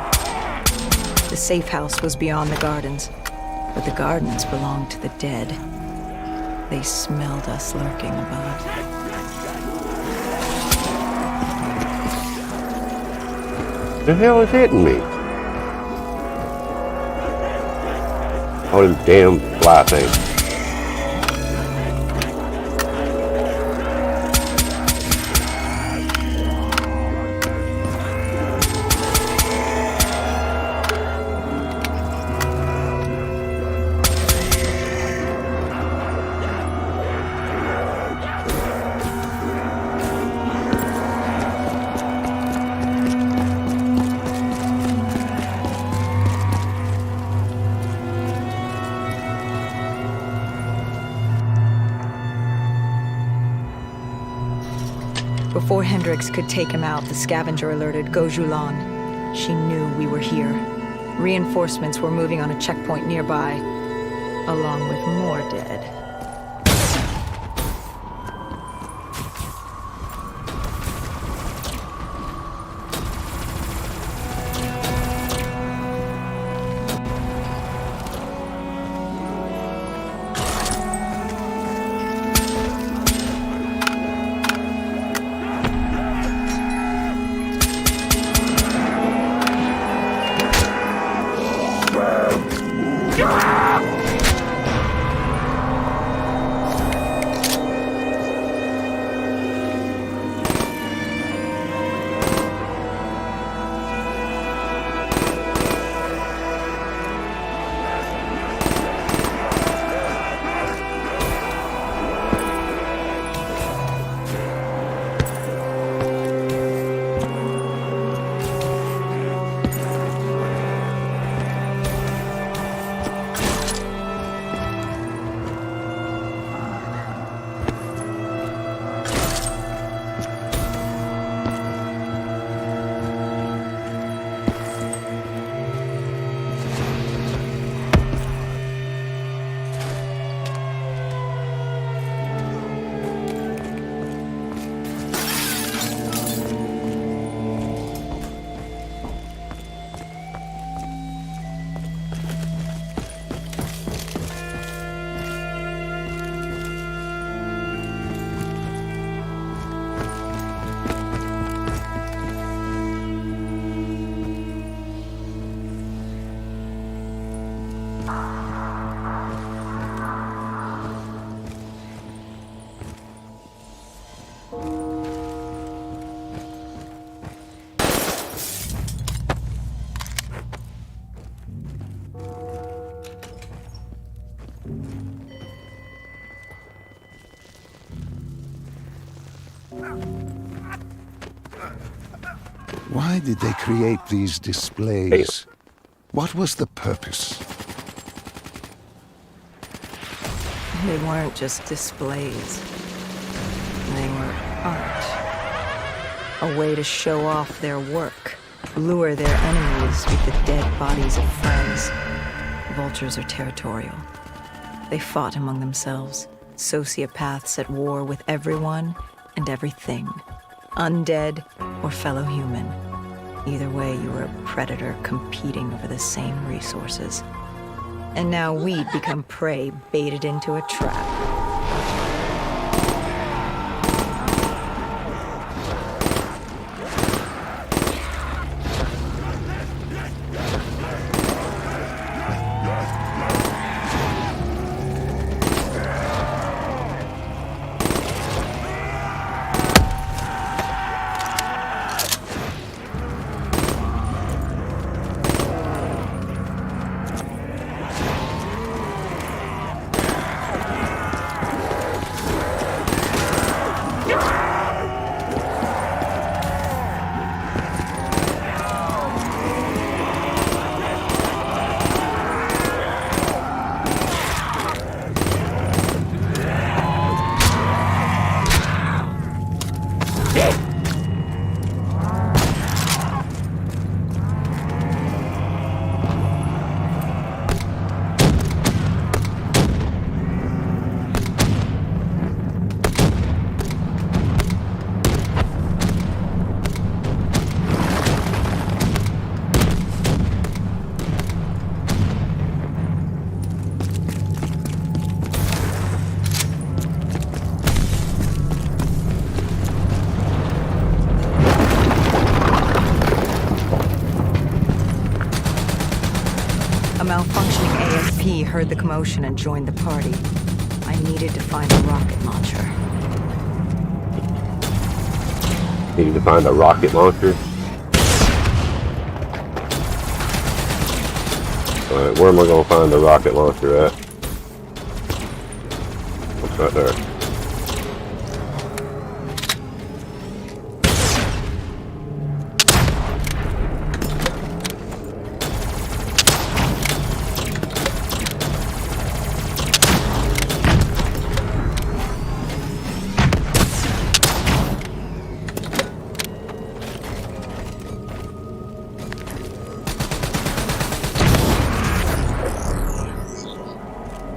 The safe house was beyond the gardens, but the gardens belonged to the dead. They smelled us lurking above. The hell is hitting me? All them damn fly things. Before Hendrix could take him out, the scavenger alerted Gojulon. She knew we were here. Reinforcements were moving on a checkpoint nearby, along with more dead. Why did they create these displays? What was the purpose? They weren't just displays. They were art. A way to show off their work, lure their enemies with the dead bodies of friends. Vultures are territorial. They fought among themselves, sociopaths at war with everyone and everything, undead or fellow human. Either way, you were a predator competing over the same resources. And now we'd become prey baited into a trap. Malfunctioning ASP heard the commotion and joined the party. I needed to find a rocket launcher. Needed to find a rocket launcher? Alright, where am I going to find the rocket launcher at? What's right there?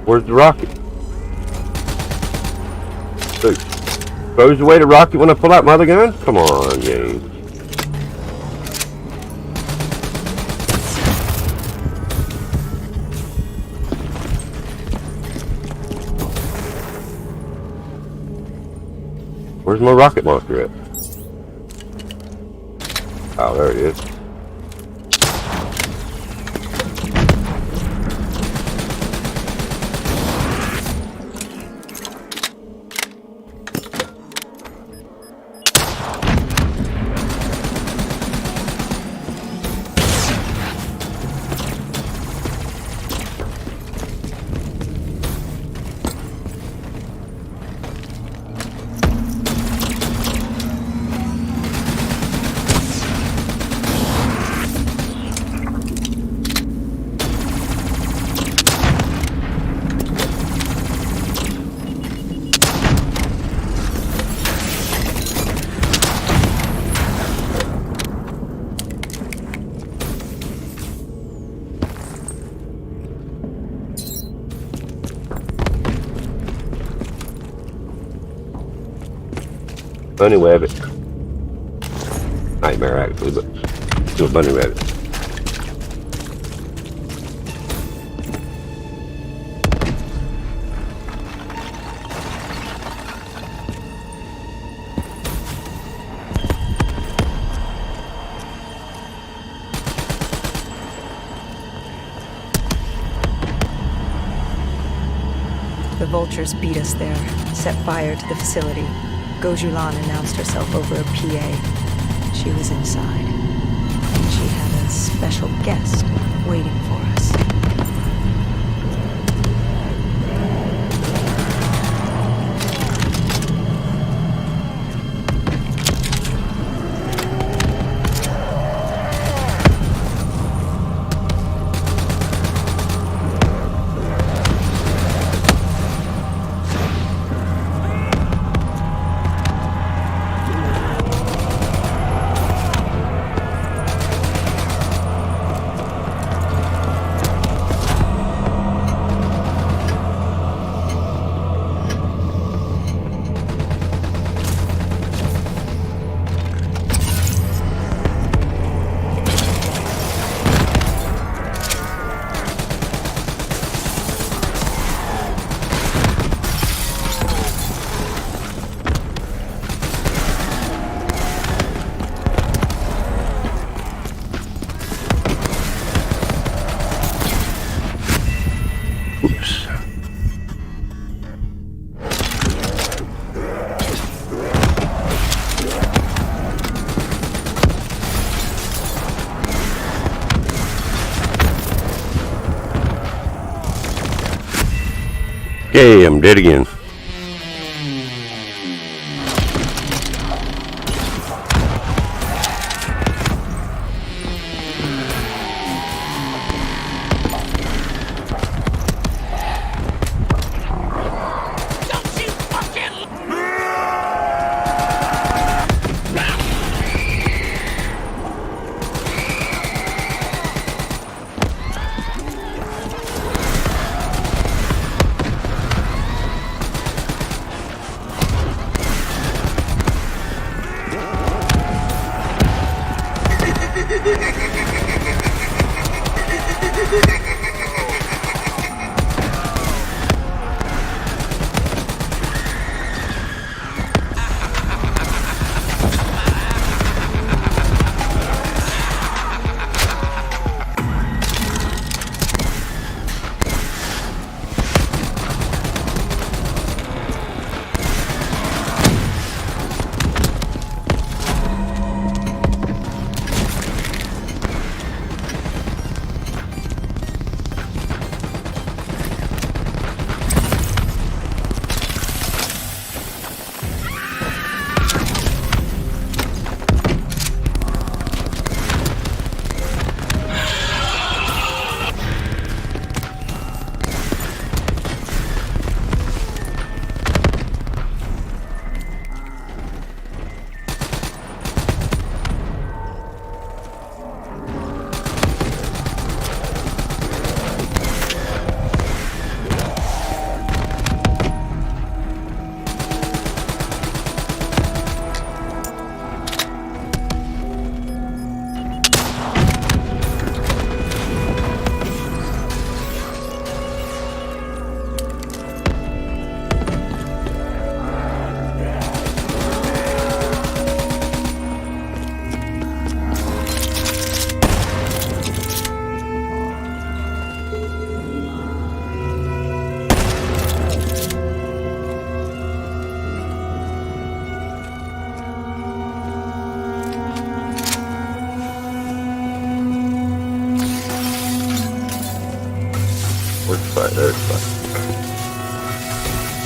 Where's the rocket? Dude, throws away the rocket when I pull out my other gun? Come on, game. Where's my rocket launcher at? Oh, there it is. Bunny rabbit. Nightmare actually, but still bunny rabbit. The vultures beat us there, set fire to the facility. Gojulan announced herself over a PA. She was inside, and she had a special guest waiting for us. Okay, I'm dead again.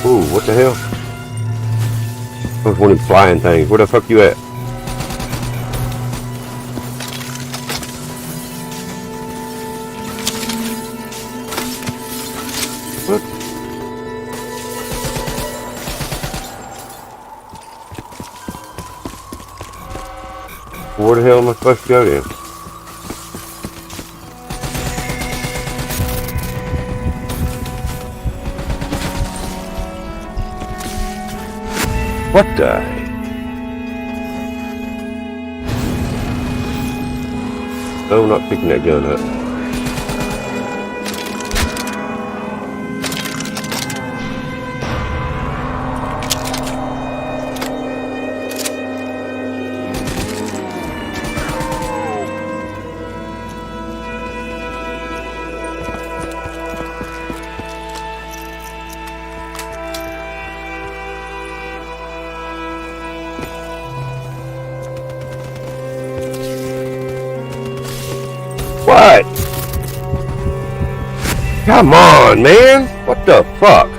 Ooh, what the hell? That was one of them flying things. Where the fuck you at? What? Where the hell am I supposed to go then? What the? No, I'm not picking that gun up. What? Come on, man. What the fuck?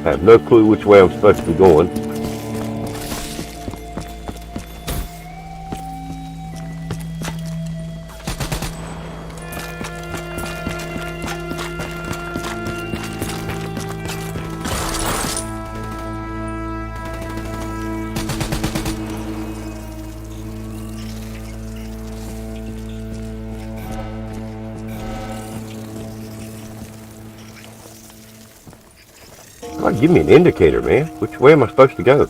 I have no clue which way I'm supposed to be going. God, give me an indicator, man. Which way am I supposed to go?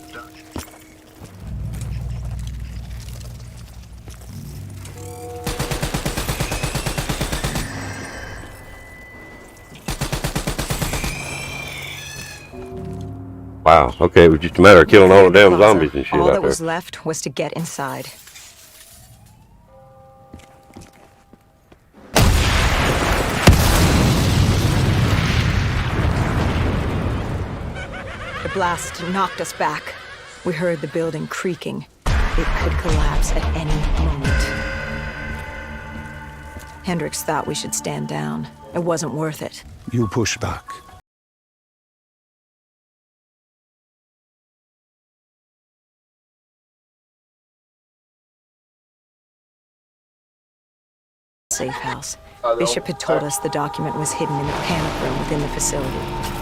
Wow, okay, it was just a matter of killing all the damn zombies and shit All out that there. was left was to get inside. The blast knocked us back. We heard the building creaking. It could collapse at any moment. Hendricks thought we should stand down. It wasn't worth it. You push back. Safe house. Bishop had told us the document was hidden in the panic room within the facility.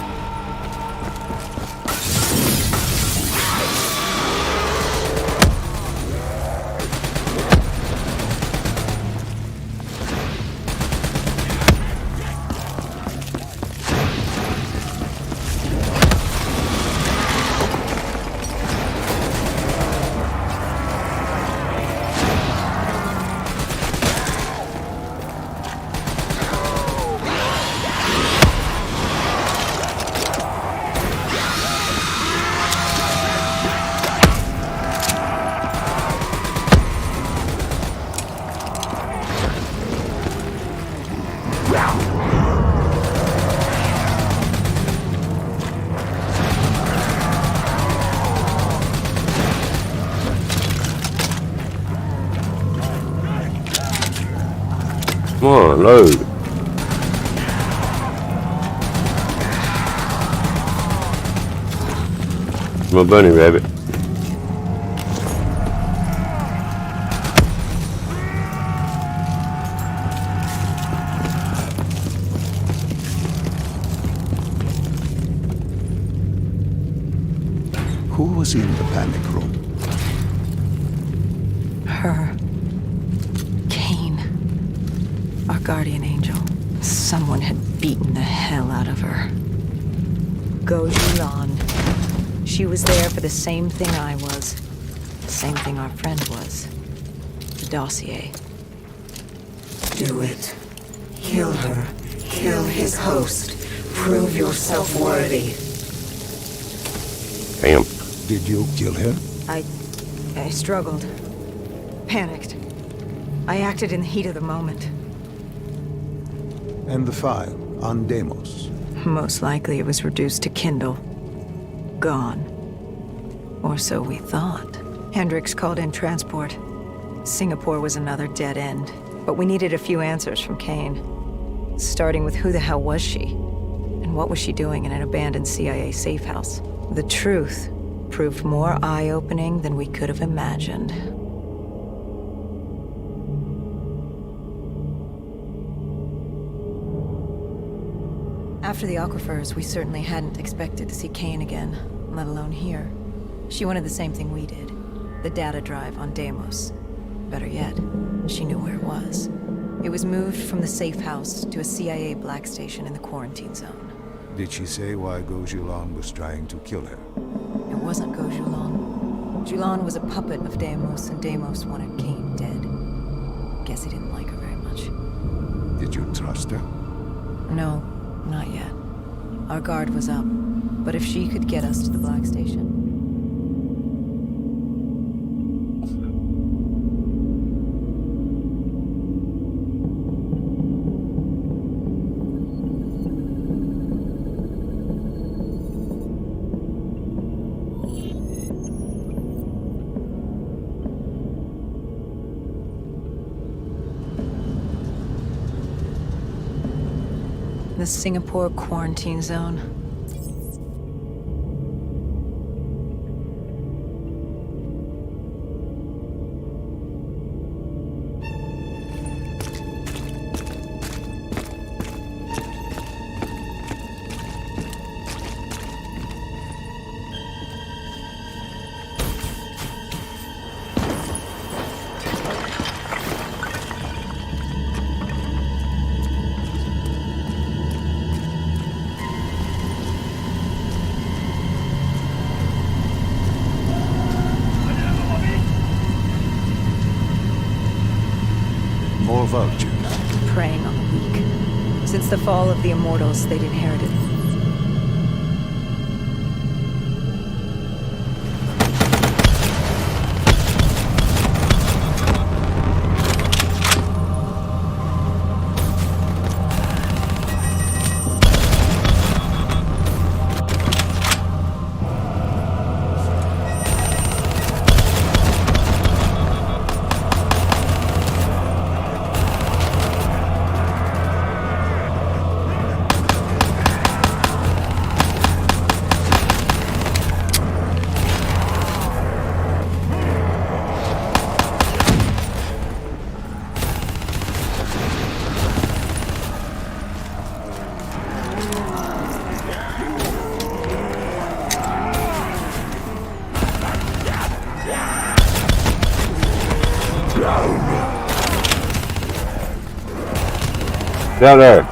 Come on, load. My bunny rabbit. Who was in the panic room? Her. Kane. Our guardian angel. Someone had beaten the hell out of her. Gojulan. She was there for the same thing I was. The same thing our friend was. The dossier. Do it. Kill her. Kill his host. Prove yourself worthy. Damn. Did you kill her? I struggled. Panicked. I acted in the heat of the moment. And the file on Deimos? Most likely it was reduced to Kindle. Gone. Or so we thought. Hendricks called in transport. Singapore was another dead end. But we needed a few answers from Kane. Starting with who the hell was she? And what was she doing in an abandoned CIA safe house? The truth proved more eye-opening than we could have imagined. After the aquifers, we certainly hadn't expected to see Kane again, let alone here. She wanted the same thing we did. The data drive on Deimos. Better yet, she knew where it was. It was moved from the safe house to a CIA black station in the quarantine zone. Did she say why Gojulan was trying to kill her? It wasn't Gojulan. Julan was a puppet of Deimos, and Deimos wanted Kane dead. Guess he didn't like her very much. Did you trust her? No, not yet. Our guard was up, but if she could get us to the black station... The Singapore quarantine zone. More vultures. Preying on the weak. Since the fall of the Immortals, they'd inherited. Down there.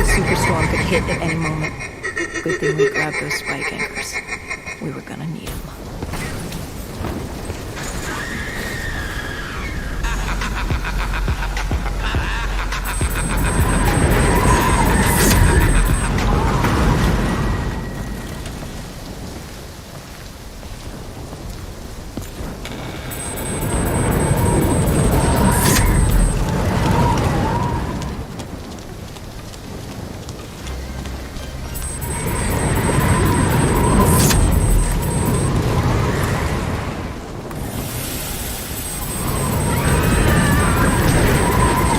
Superstorm could hit at any moment. Good thing we grabbed those spike anchors. We were gonna need them.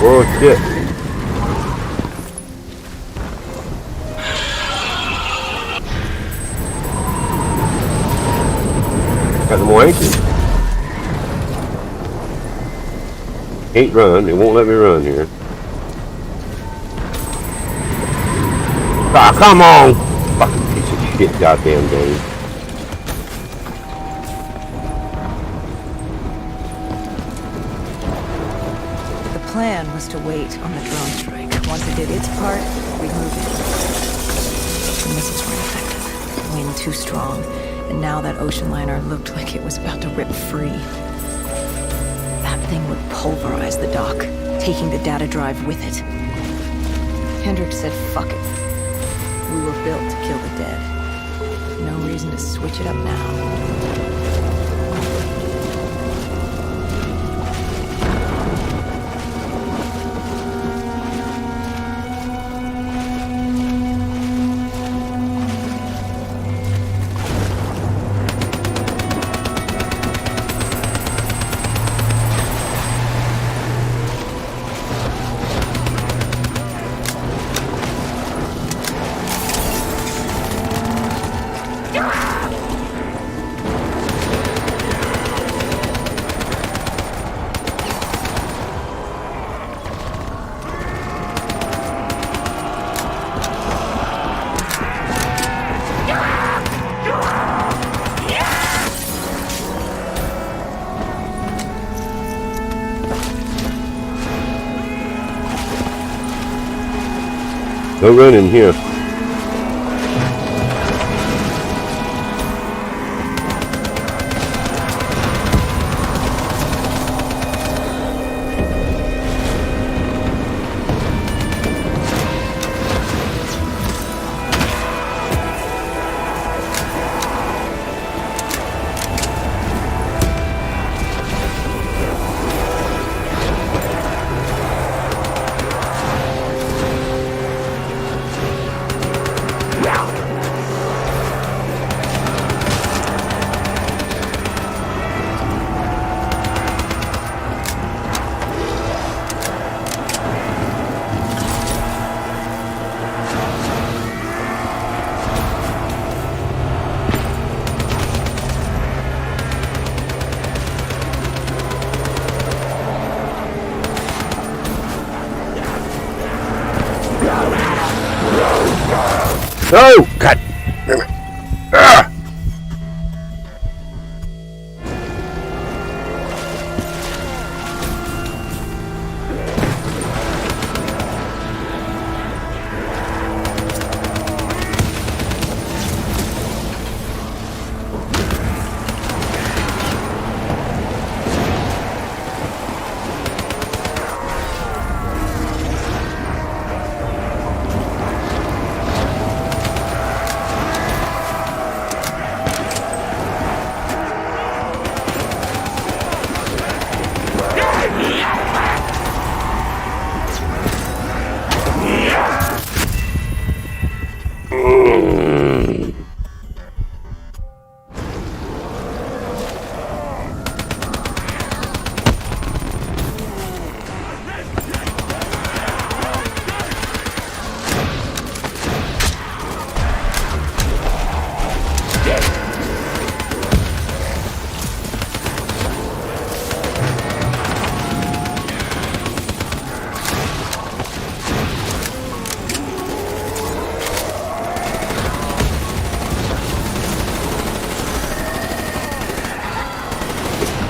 Oh shit. Got no more anchors. Can't run, it won't let me run here. Ah, come on! Fucking piece of shit, goddamn game. The plan was to wait on the drone strike. Once it did its part, we'd move in. The missiles weren't effective. Wind too strong, and now that ocean liner looked like it was about to rip free. That thing would pulverize the dock, taking the data drive with it. Hendricks said, fuck it. We were built to kill the dead. No reason to switch it up now. No running here. No! God damn it. Ah!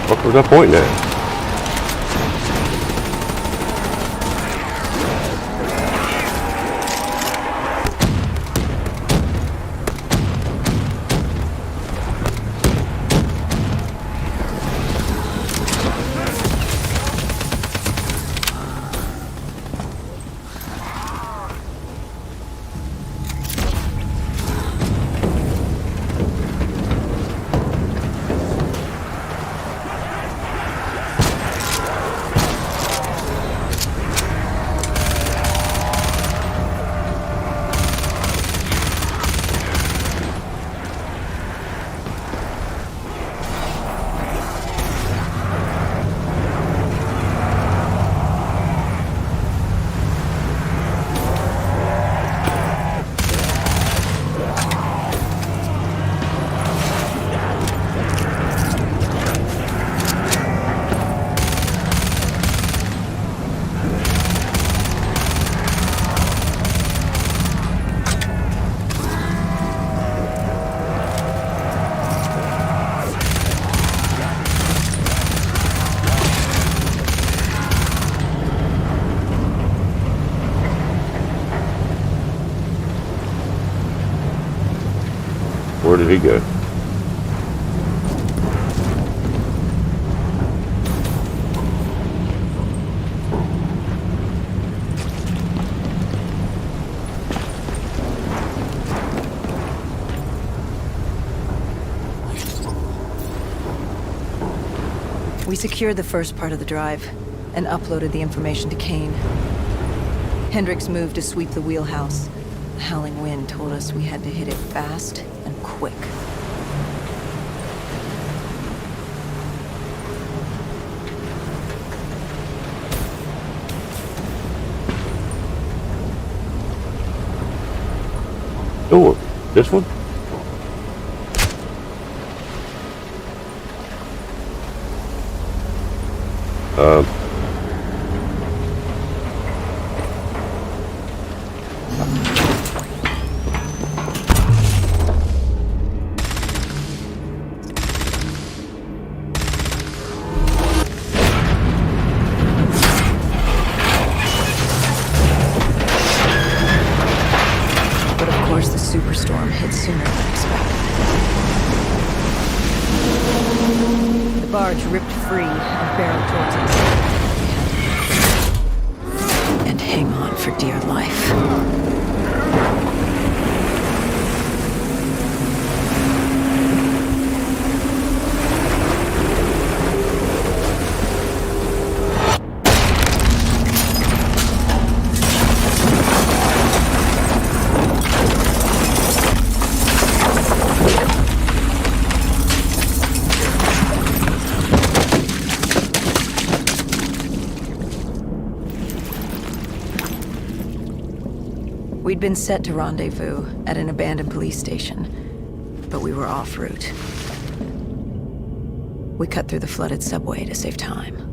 What was I pointing at? Where did he go? We secured the first part of the drive and uploaded the information to Kane. Hendricks moved to sweep the wheelhouse. The howling wind told us we had to hit it fast and quick. Oh, this one? superstorm hit sooner than expected. The barge ripped free and barreled towards us. We had to and hang on for dear life. We'd been set to rendezvous at an abandoned police station, but we were off route. We cut through the flooded subway to save time.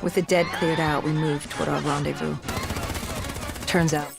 With the dead cleared out, we moved toward our rendezvous. Turns out,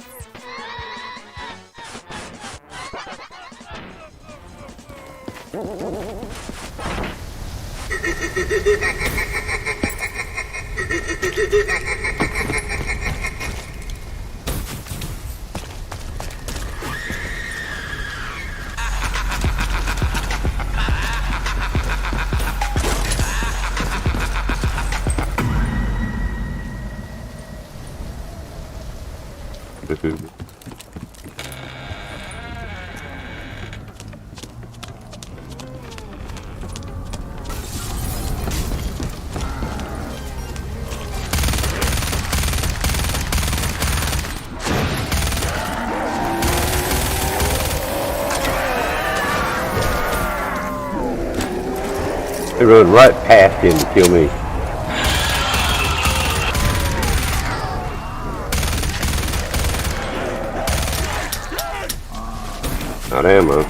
they rode right past him to kill me. Not ammo.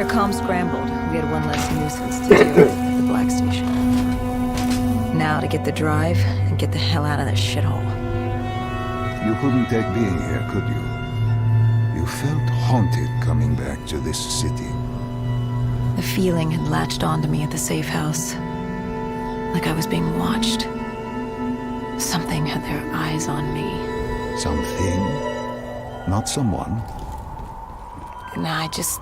Their comms scrambled. We had one less nuisance to deal with at the Black Station. Now to get the drive and get the hell out of this shithole. You couldn't take being here, could you? You felt haunted coming back to this city. The feeling had latched onto me at the safe house. Like I was being watched. Something had their eyes on me. Something? Not someone? And I just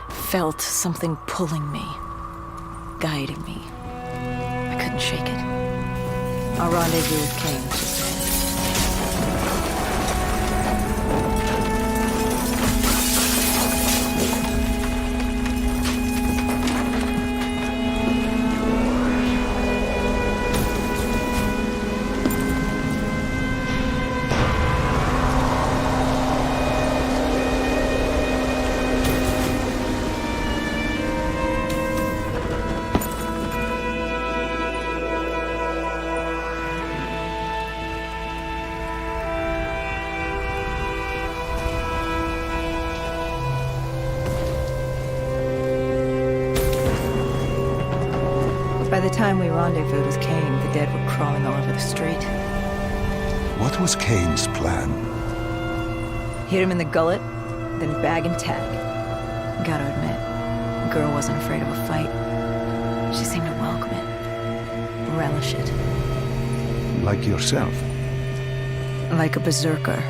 felt something pulling me, guiding me. I couldn't shake it. Our rendezvous with Kane was just ahead. By the time we rendezvoused with Kane, the dead were crawling all over the street. What was Kane's plan? Hit him in the gullet, then bag and tag. Gotta admit, the girl wasn't afraid of a fight. She seemed to welcome it, relish it. Like yourself? Like a berserker.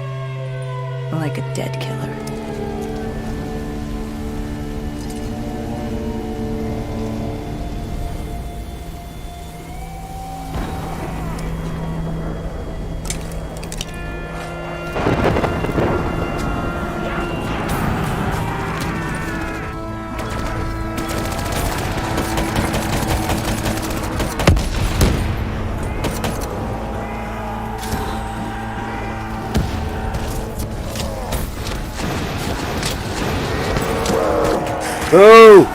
Like a dead killer. Oh!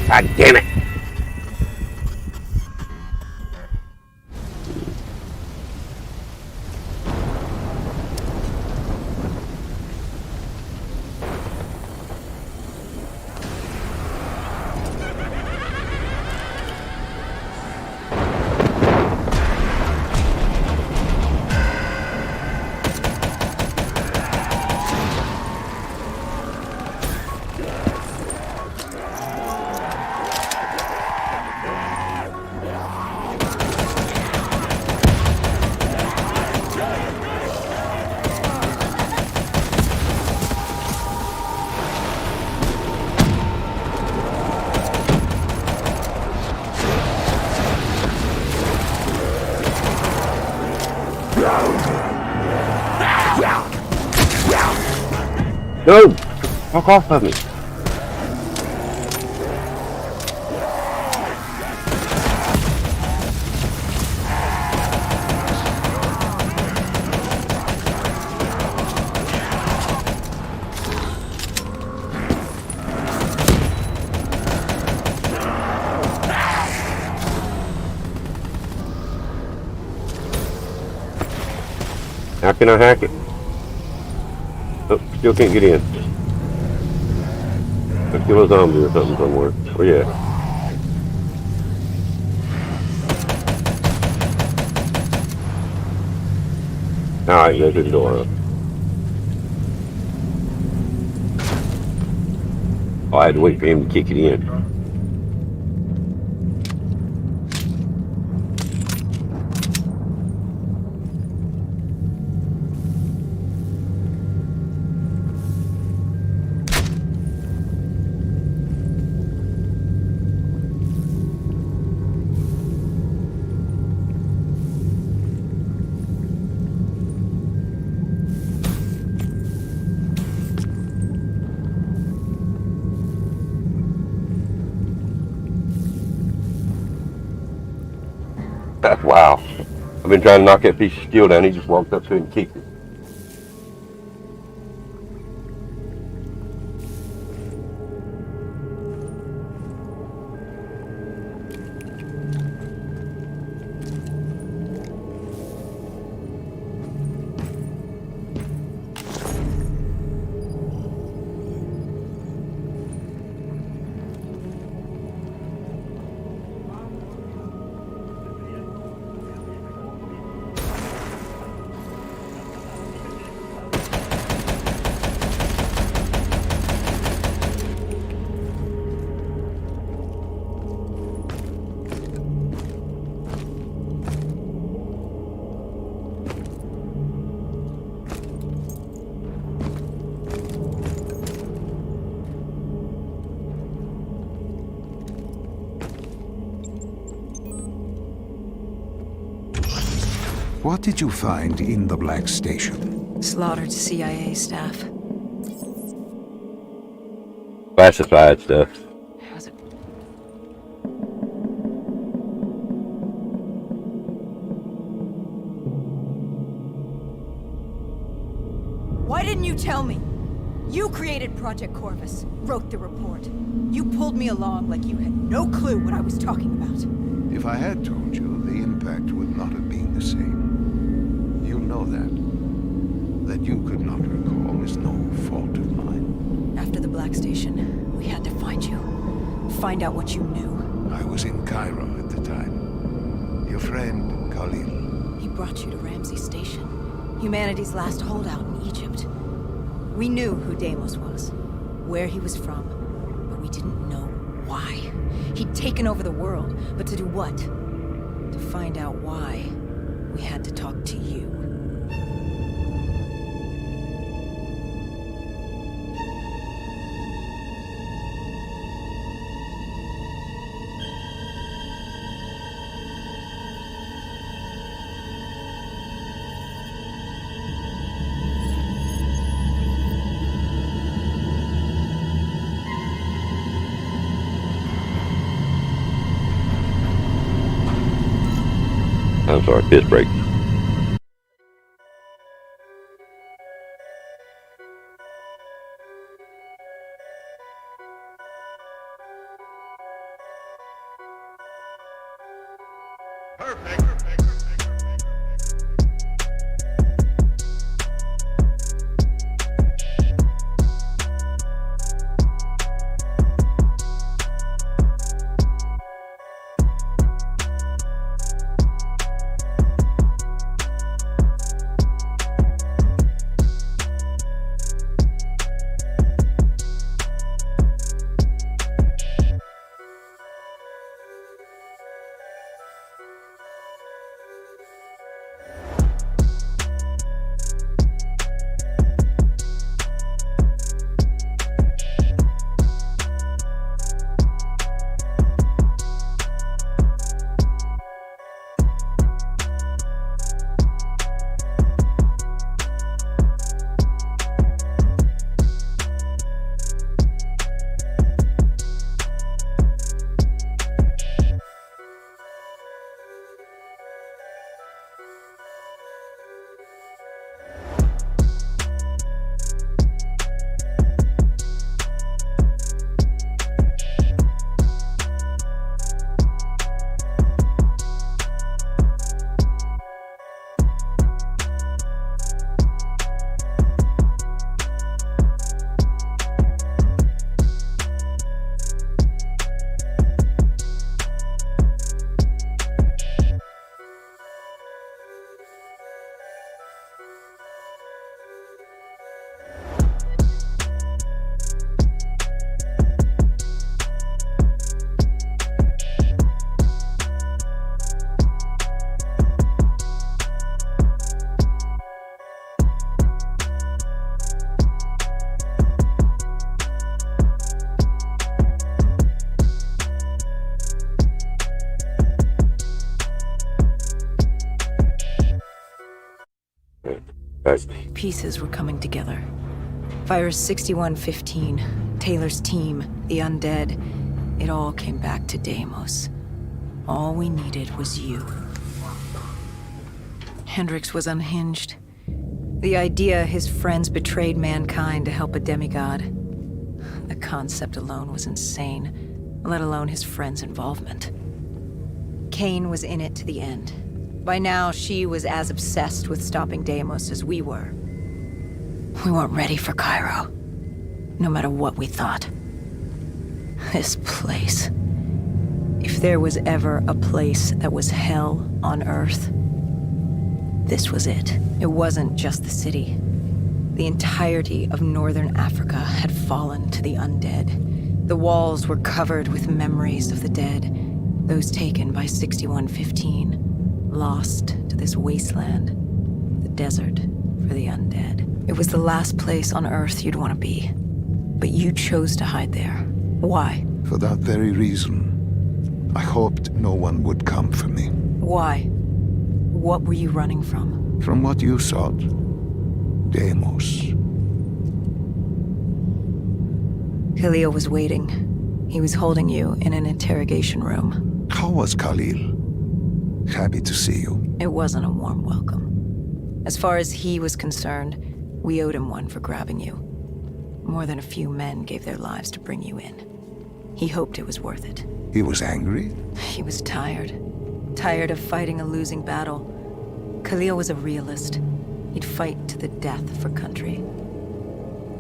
God damn it! No! Fuck off of me. How can I hack it? Oh, still can't get in. Let's kill a zombie or something somewhere. Where you at? Alright, go to the door up. Oh, I had to wait for him to kick it in. Wow. I've been trying to knock that piece of steel down. He just walked up to it and kicked it. What did you find in the Black Station? Slaughtered CIA staff. Classified stuff. Was it? Why didn't you tell me? You created Project Corvus, wrote the report. You pulled me along like you had no clue what I was talking about. If I had told you, the impact would not have been the same. You know that. That you could not recall is no fault of mine. After the Black Station, we had to find you. Find out what you knew. I was in Cairo at the time. Your friend, Khalil. He brought you to Ramsey Station, humanity's last holdout in Egypt. We knew who Deimos was, where he was from, but we didn't know why. He'd taken over the world, but to do what? To find out why, we had to talk to you. I'm sorry, piss break. Pieces were coming together. Virus 6115, Taylor's team, the undead. It all came back to Deimos. All we needed was you. Hendrix was unhinged. The idea his friends betrayed mankind to help a demigod. The concept alone was insane, let alone his friends' involvement. Kane was in it to the end. By now, she was as obsessed with stopping Deimos as we were. We weren't ready for Cairo, no matter what we thought. This place. If there was ever a place that was hell on Earth, this was it. It wasn't just the city. The entirety of northern Africa had fallen to the undead. The walls were covered with memories of the dead, those taken by 6115, lost to this wasteland, the desert for the undead. It was the last place on Earth you'd want to be. But you chose to hide there. Why? For that very reason. I hoped no one would come for me. Why? What were you running from? From what you sought, Deimos. KIYO was waiting. He was holding you in an interrogation room. How was Khalil? Happy to see you. It wasn't a warm welcome. As far as he was concerned, we owed him one for grabbing you. More than a few men gave their lives to bring you in. He hoped it was worth it. He was angry? He was tired. Tired of fighting a losing battle. Khalil was a realist. He'd fight to the death for country.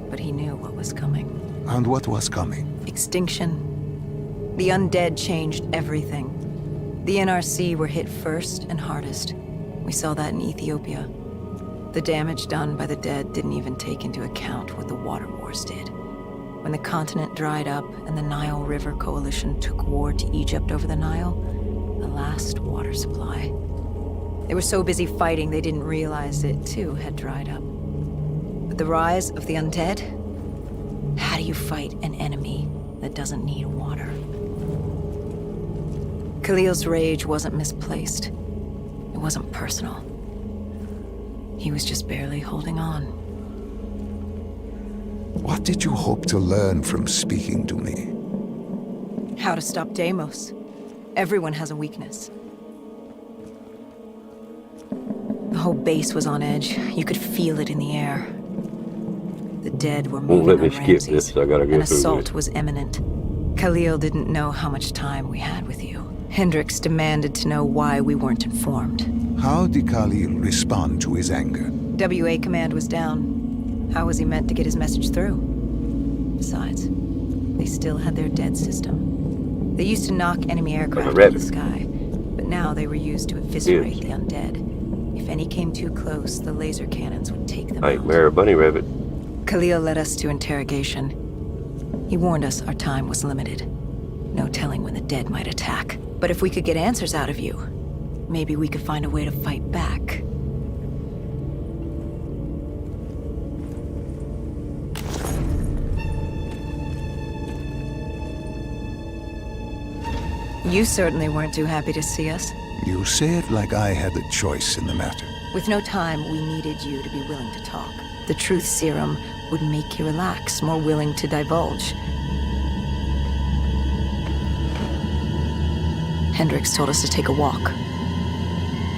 But he knew what was coming. And what was coming? Extinction. The undead changed everything. The NRC were hit first and hardest. We saw that in Ethiopia. The damage done by the dead didn't even take into account what the water wars did. When the continent dried up and the Nile River Coalition took war to Egypt over the Nile, the last water supply. They were so busy fighting they didn't realize it too had dried up. But the rise of the undead? How do you fight an enemy that doesn't need water? Khalil's rage wasn't misplaced. It wasn't personal. He was just barely holding on. What did you hope to learn from speaking to me? How to stop Deimos. Everyone has a weakness. The whole base was on edge. You could feel it in the air. The dead were moving Won't let me on skip Ramses. this. I gotta go An through assault this. was imminent. Khalil didn't know how much time we had with you. Hendricks demanded to know why we weren't informed. How did Khalil respond to his anger? WA command was down. How was he meant to get his message through? Besides, they still had their dead system. They used to knock enemy aircraft out of the sky, but now they were used to eviscerate the undead. If any came too close, the laser cannons would take them out. Nightmare bunny rabbit. Khalil led us to interrogation. He warned us our time was limited. No telling when the dead might attack. But if we could get answers out of you, maybe we could find a way to fight back. You certainly weren't too happy to see us. You say it like I had a choice in the matter. With no time, we needed you to be willing to talk. The truth serum would make you relax, more willing to divulge. Hendricks told us to take a walk.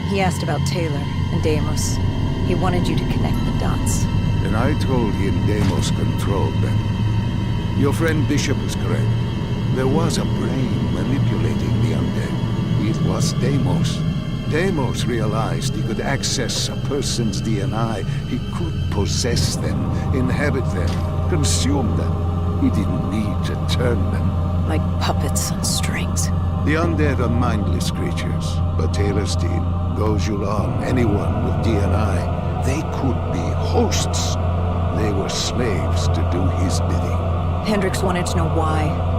He asked about Taylor and Deimos. He wanted you to connect the dots. And I told him Deimos controlled them. Your friend Bishop was correct. There was a brain manipulating the undead. It was Deimos. Deimos realized he could access a person's DNA. He could possess them, inhabit them, consume them. He didn't need to turn them. Like puppets on strings. The undead are mindless creatures, but Taylor's team, Gojulan, anyone with DNA, they could be hosts. They were slaves to do his bidding. Hendricks wanted to know why.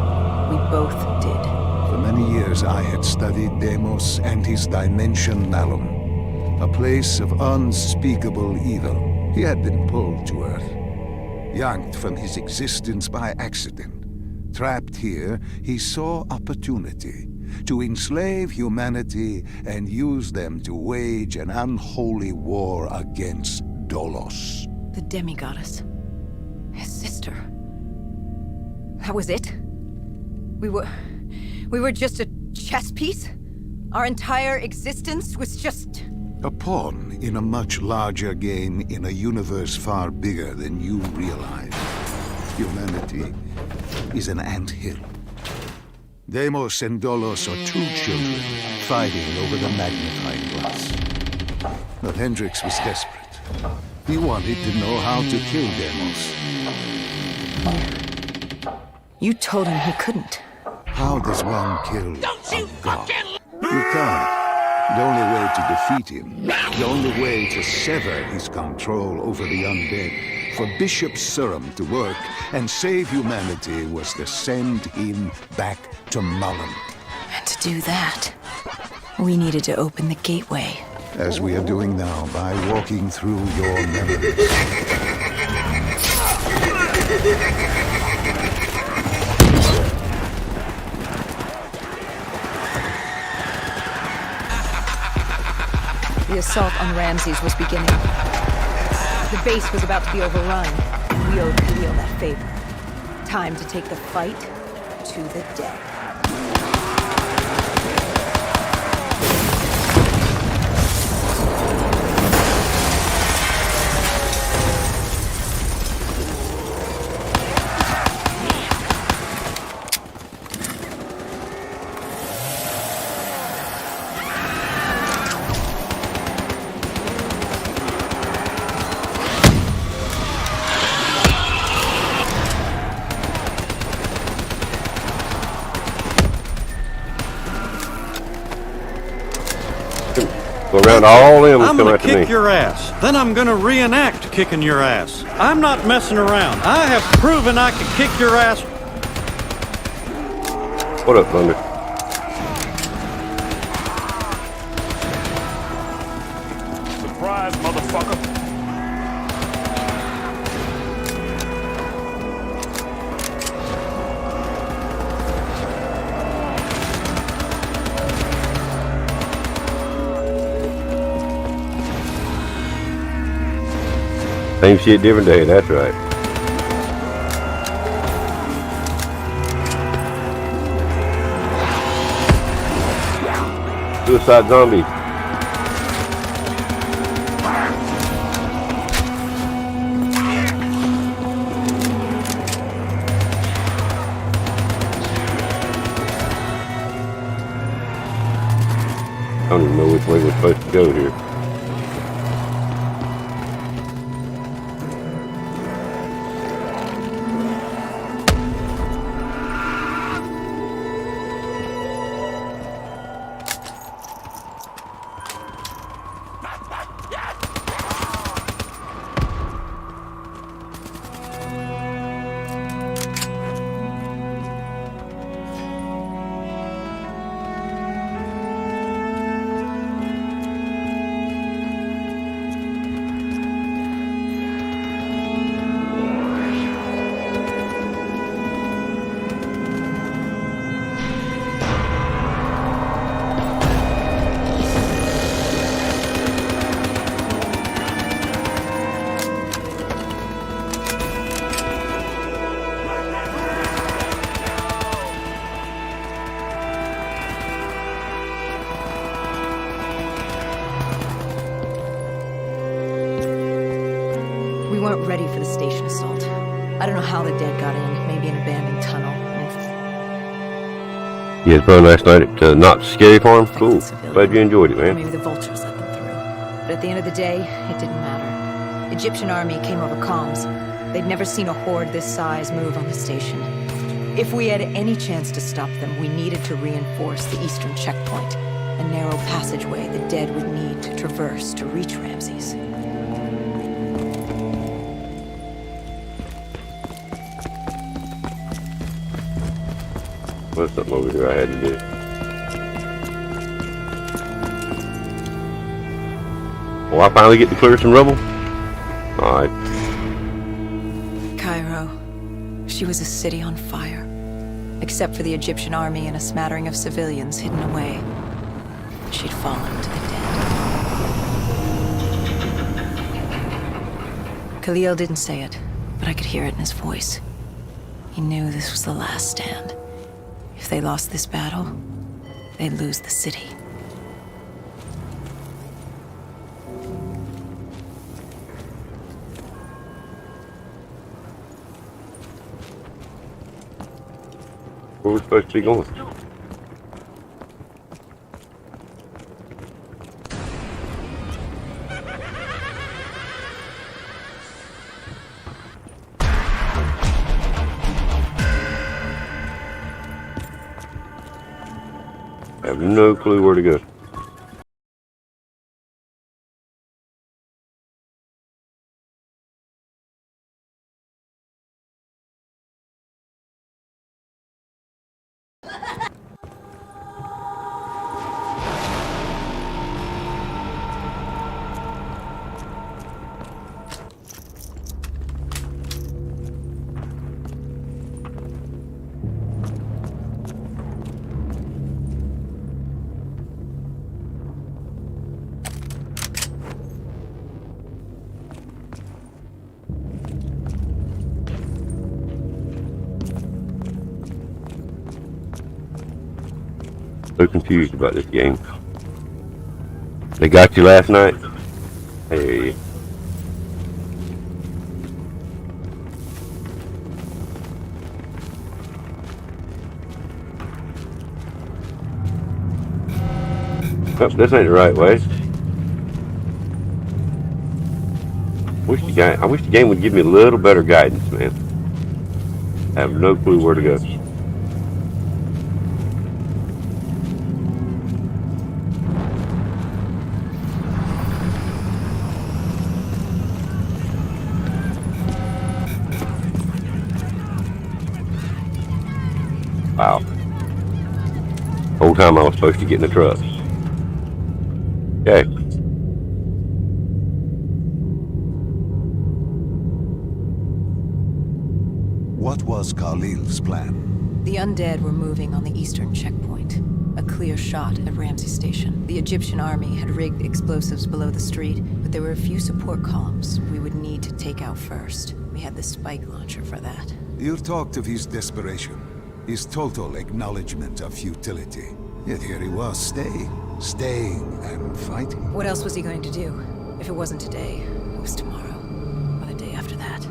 We both did. For many years I had studied Deimos and his dimension Nalum, a place of unspeakable evil. He had been pulled to Earth, yanked from his existence by accident. Trapped here, he saw opportunity to enslave humanity and use them to wage an unholy war against Dolos. The demigoddess. His sister. That was it? We were just a chess piece? Our entire existence was just... A pawn in a much larger game in a universe far bigger than you realize. Humanity is an anthill. Deimos and Dolos are two children fighting over the magnifying glass. But Hendricks was desperate. He wanted to know how to kill Deimos. You told him he couldn't. How does one kill a god? You can't. The only way to defeat him, the only way to sever his control over the undead, for Bishop Serum to work and save humanity, was to send him back to Mullen. And to do that, we needed to open the gateway. As we are doing now by walking through your memories. The assault on Ramses was beginning. The base was about to be overrun. We owed KIYO that favor. Time to take the fight to the dead. Go around all them and I'm come gonna after me. kick your ass. Then I'm gonna reenact kicking your ass. I'm not messing around. I have proven I can kick your ass. What up, Thunder? Surprise, motherfucker. Same shit, different day, that's right. Suicide zombie. I don't even know which way we're supposed to go here. We weren't ready for the station assault. I don't know how the dead got in. Maybe an abandoned tunnel. You had fun last night at Not Scary Farm? Cool. Glad you enjoyed it, man. Maybe the vultures let them through. But at the end of the day, it didn't matter. Egyptian army came over comms. They'd never seen a horde this size move on the station. If we had any chance to stop them, we needed to reinforce the eastern checkpoint, a narrow passageway the dead would need to traverse to reach Ramses. There's something over here I had to do. Well, I finally get to clear some rubble? Alright. Cairo. She was a city on fire. Except for the Egyptian army and a smattering of civilians hidden away. She'd fallen to the dead. Khalil didn't say it, but I could hear it in his voice. He knew this was the last stand. If they lost this battle, they'd lose the city. Where are we supposed to be going? I have no clue where to go. so confused about this game. They got you last night? Hey. Oh, this ain't the right way. I wish the game would give me a little better guidance, man. I have no clue where to go. Wow. Whole time I was supposed to get in the truck. Okay. What was Khalil's plan? The undead were moving on the eastern checkpoint. A clear shot at Ramsey Station. The Egyptian army had rigged explosives below the street, but there were a few support columns we would need to take out first. We had the spike launcher for that. You talked of his desperation, his total acknowledgement of futility. Yet here he was, staying and fighting. What else was he going to do? If it wasn't today, it was tomorrow, or the day after that.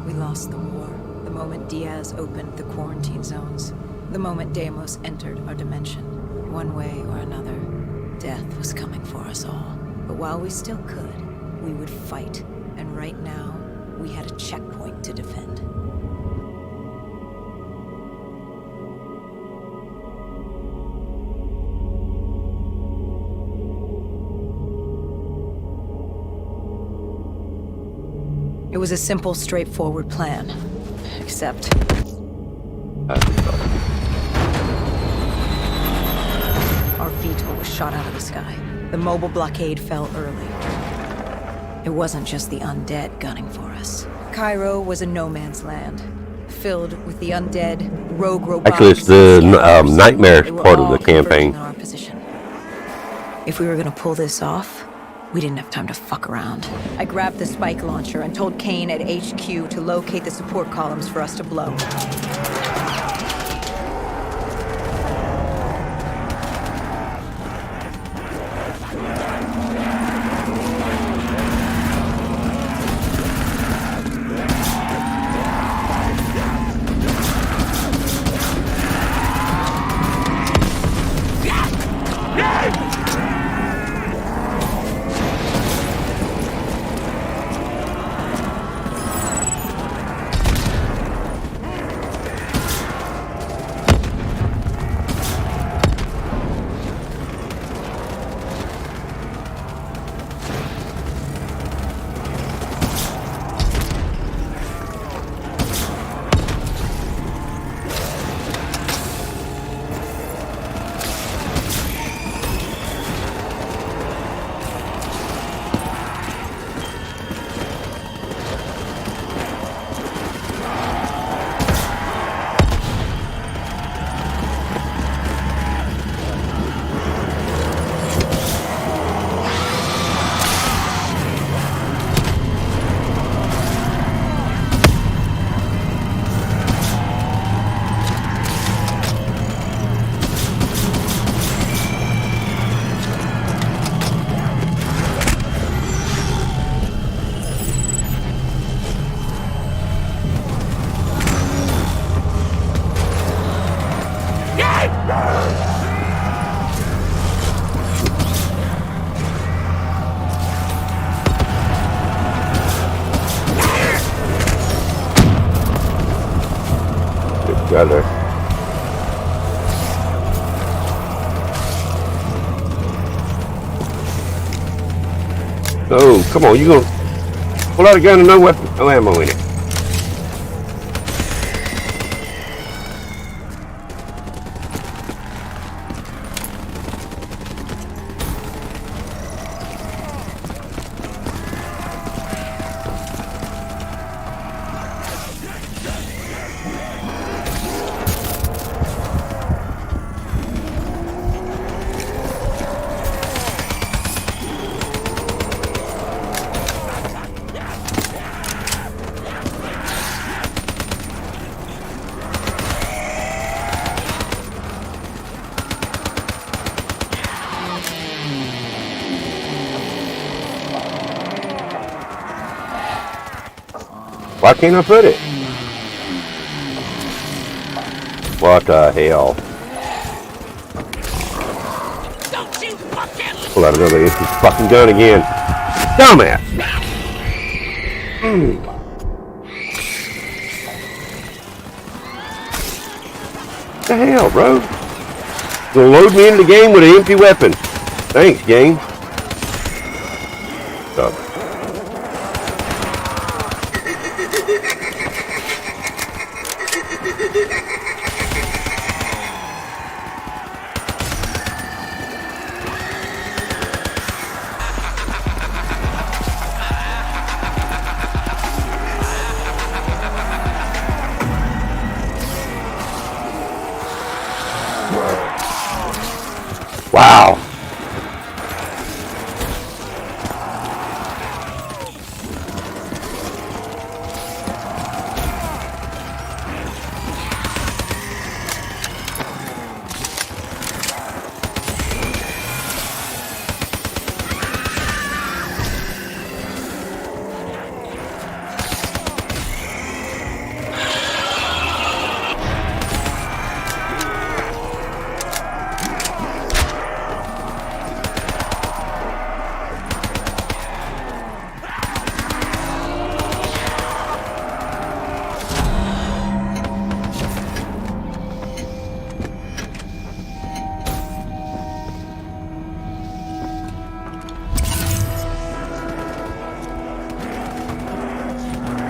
We lost the war. The moment Diaz opened the quarantine zones. The moment Deimos entered our dimension. One way or another, death was coming for us all. But while we still could, we would fight. And right now, we had a checkpoint to defend. It was a simple, straightforward plan. Except... our VTOL was shot out of the sky. The mobile blockade fell early. It wasn't just the undead gunning for us. KIYO was a no man's land, filled with the undead, rogue robots. Actually, it's the nightmare part of the campaign. Our position. If we were gonna pull this off, we didn't have time to fuck around. I grabbed the spike launcher and told Kane at HQ to locate the support columns for us to blow. Got there. Oh, come on, you gonna pull out a gun and no weapon, no ammo in it. Why can't I put it? What the hell? Pull out another empty fucking gun again. Dumbass! What the hell, bro? Gonna load me into the game with an empty weapon. Thanks, game. Stop. Wow.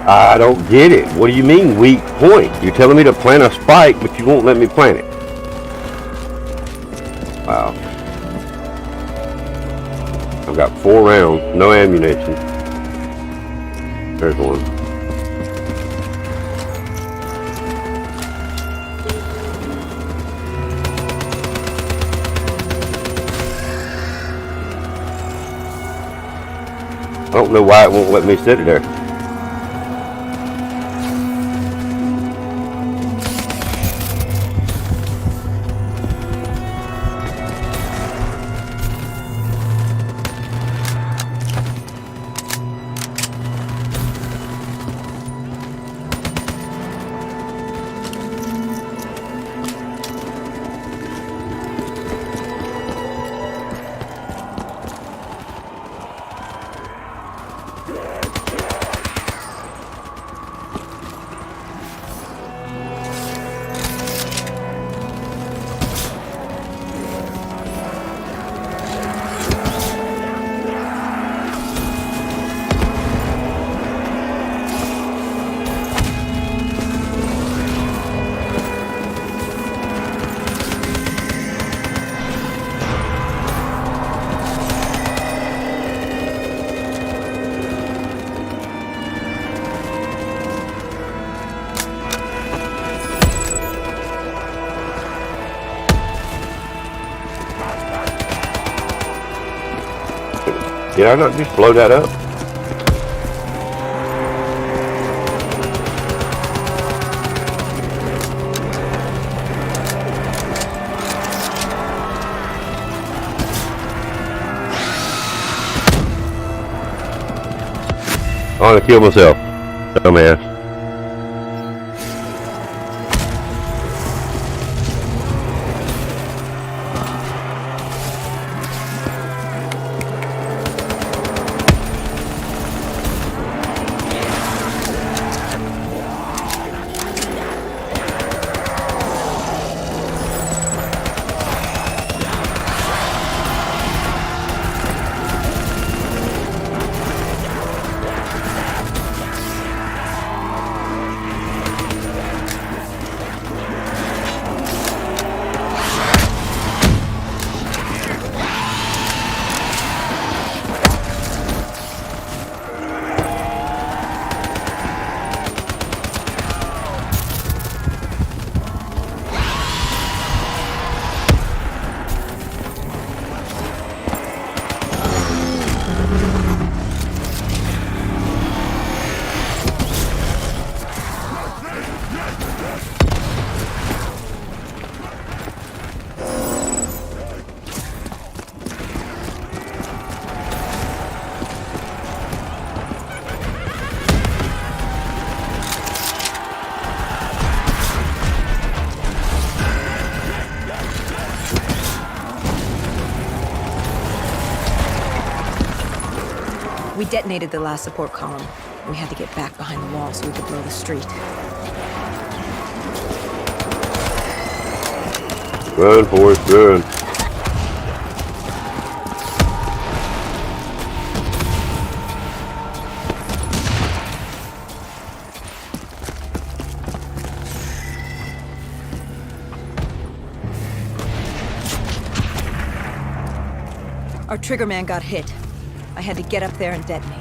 I don't get it. What do you mean weak point? You're telling me to plant a spike, but you won't let me plant it. Wow. I've got 4 rounds, no ammunition. There's one. I don't know why it won't let me sit there. Did I not just blow that up? I want to kill myself, dumbass. We detonated the last support column. We had to get back behind the wall so we could blow the street. Run, Forrest, run. Our triggerman got hit. I had to get up there and detonate.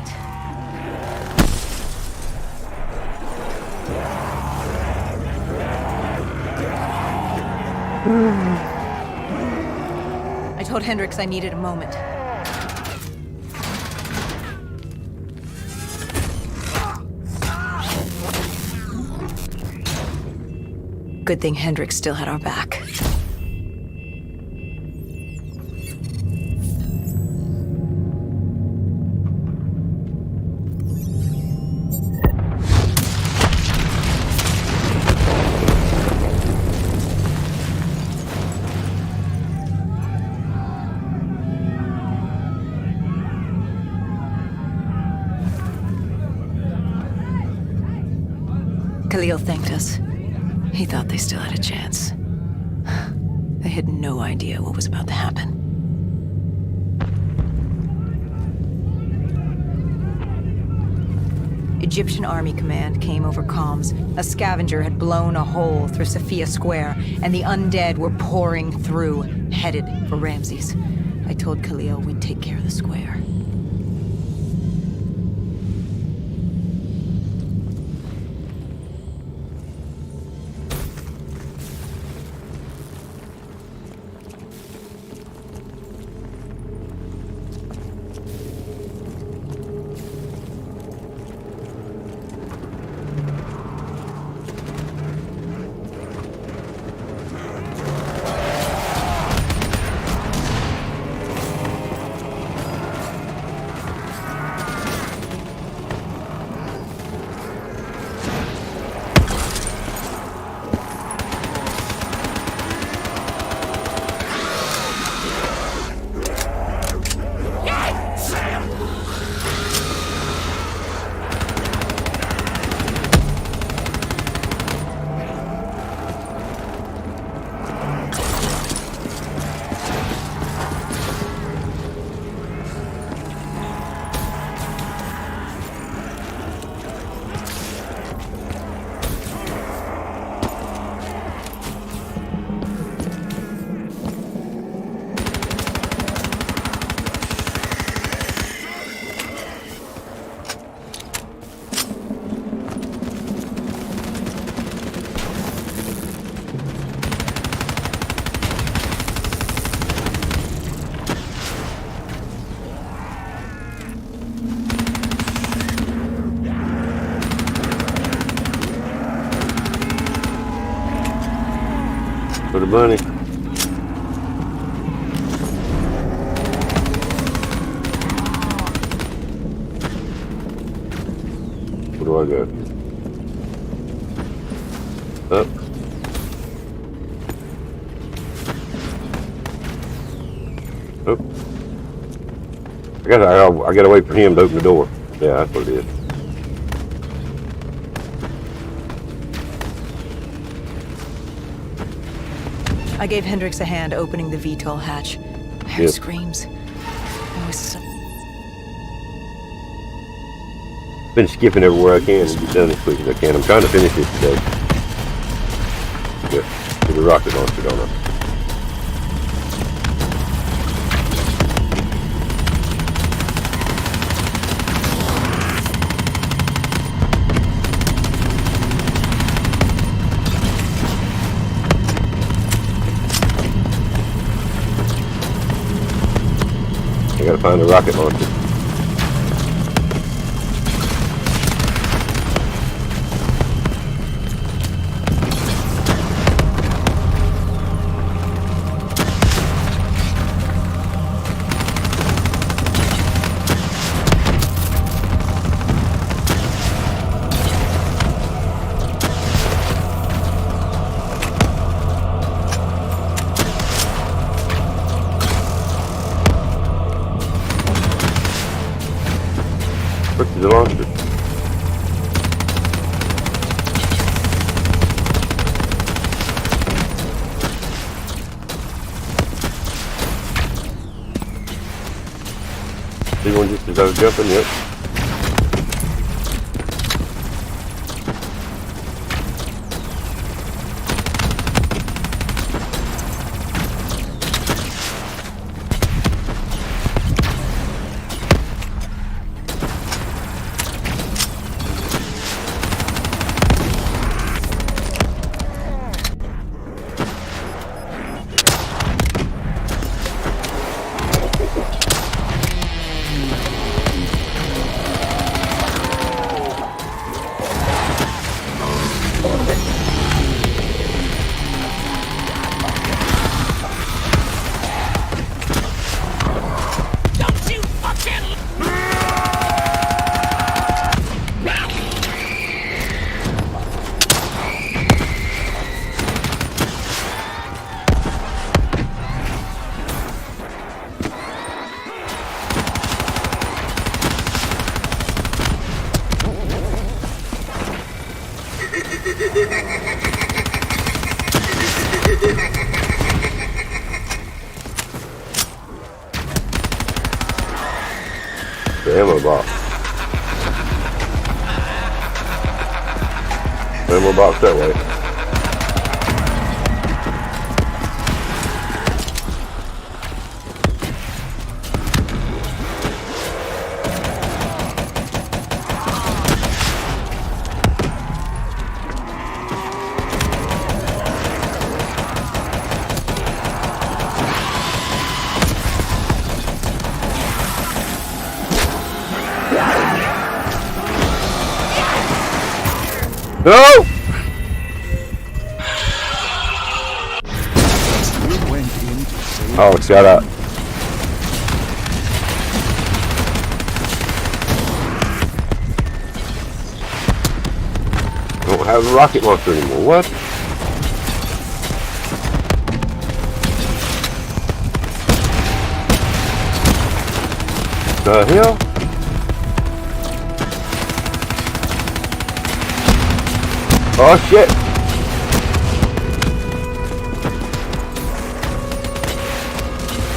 I told Hendricks I needed a moment. Good thing Hendricks still had our back. Khalil thanked us. He thought they still had a chance. They had no idea what was about to happen. Egyptian Army Command came over comms. A scavenger had blown a hole through Sophia Square, and the undead were pouring through, headed for Ramses. I told Khalil we'd take care of the square. For the money. Where do I go? Up. Oh. I gotta wait for him to open the door. Yeah, that's what it is. I gave Hendricks a hand opening the VTOL hatch. I heard screams. It was so... Been skipping everywhere I can and get done as quick as I can. I'm trying to finish this today. Good. Get a rocket launcher, don't I? I gotta find a rocket launcher. Frick is the launcher? See one just as I was jumping, yep. The ammo box. Ammo box that way. No! Oh, shut up. I don't have a rocket launcher anymore. What? The hell? Oh shit!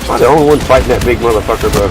Am I the only one fighting that big motherfucker, bro?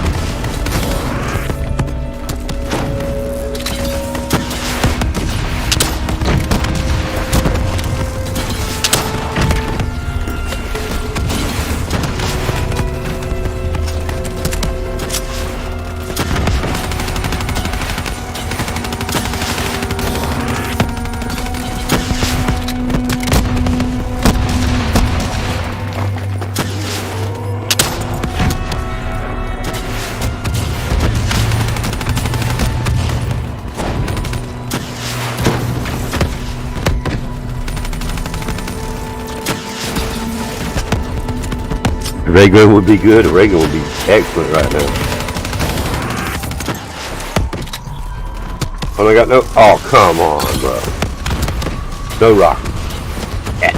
A ray gun would be good. A ray gun would be excellent right now. Oh, I got no. Oh, come on, bro. No rocket. Yeah.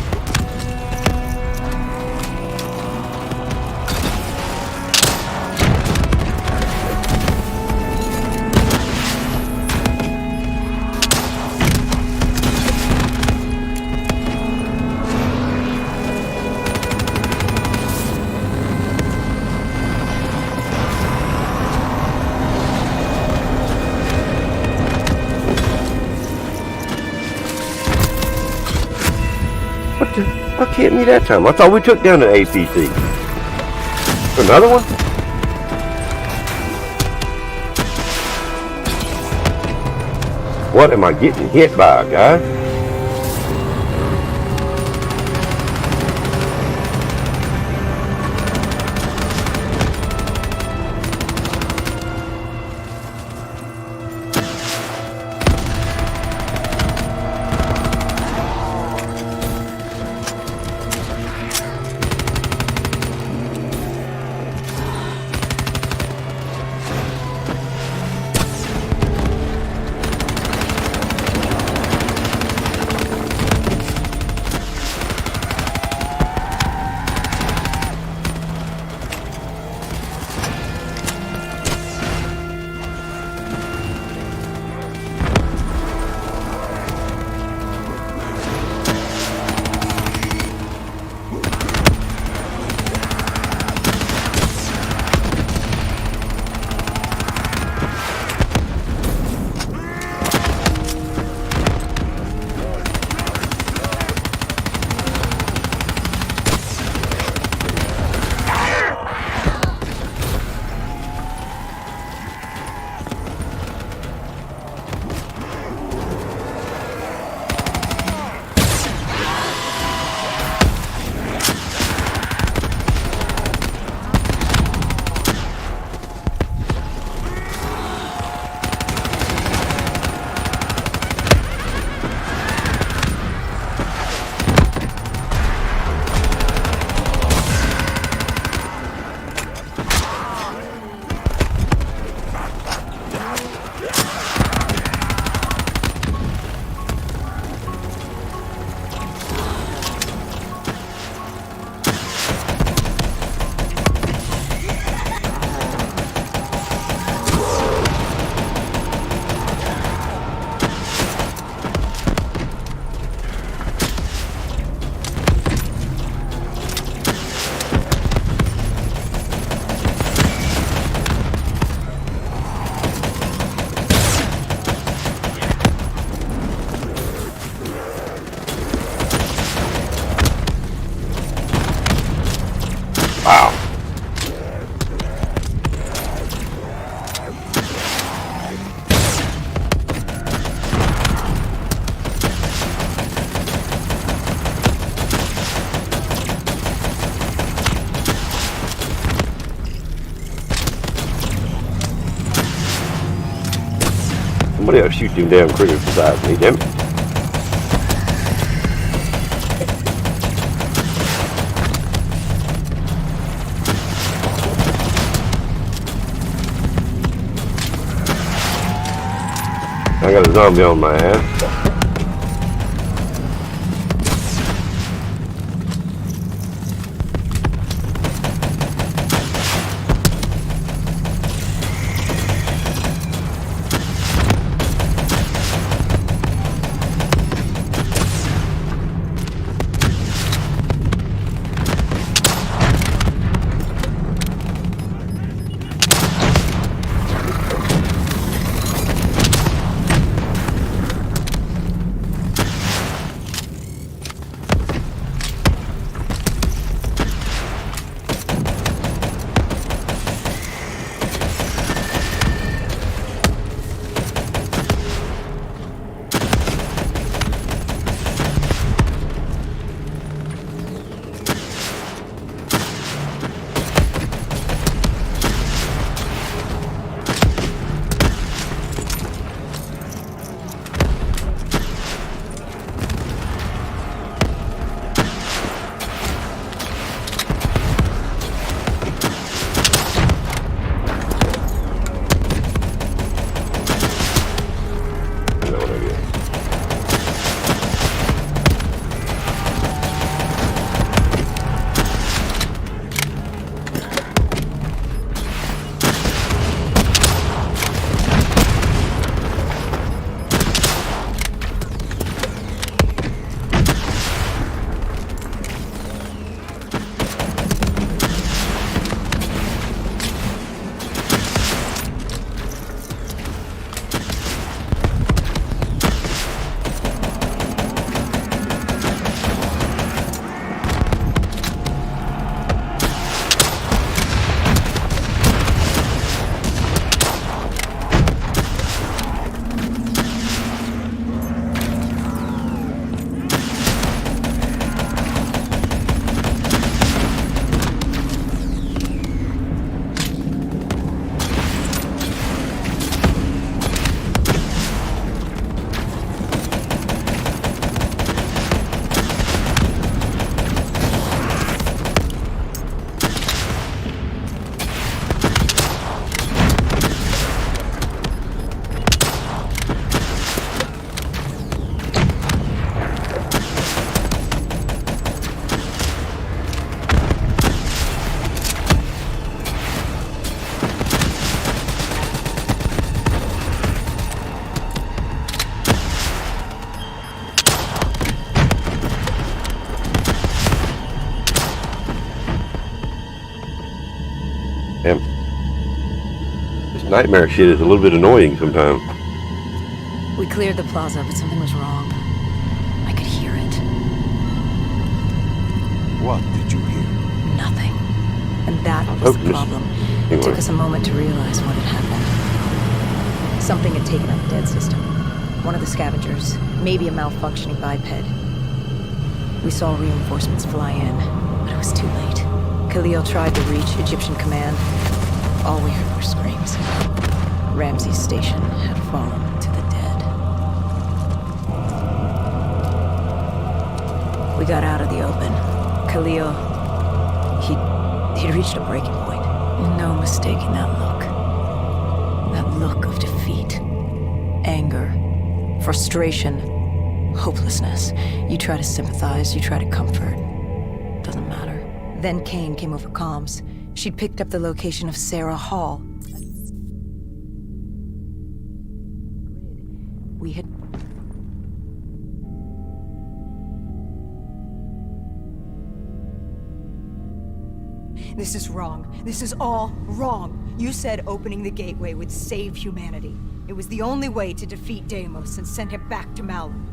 What hit me that time? I thought we took down the APC. Another one? What am I getting hit by, guys? Somebody else shoot them damn critters beside me, damn it. I got a zombie on my ass. Damn. This nightmare shit is a little bit annoying sometimes. We cleared the plaza, but something was wrong. I could hear it. What did you hear? Nothing. And that was the problem. It took us a moment to realize what had happened. Something had taken out the dead system. One of the scavengers, maybe a malfunctioning biped. We saw reinforcements fly in, but it was too late. KIYO tried to reach Egyptian command. All we heard were screams. Ramsey's station had fallen to the dead. We got out of the open. KIYO, he'd reached a breaking point. No mistaking that look. That look of defeat. Anger. Frustration. Hopelessness. You try to sympathize, you try to comfort. Doesn't matter. Then Kane came over comms. She'd picked up the location of Sarah Hall. We had... This is wrong. This is all wrong. You said opening the gateway would save humanity. It was the only way to defeat Deimos and send him back to Malum.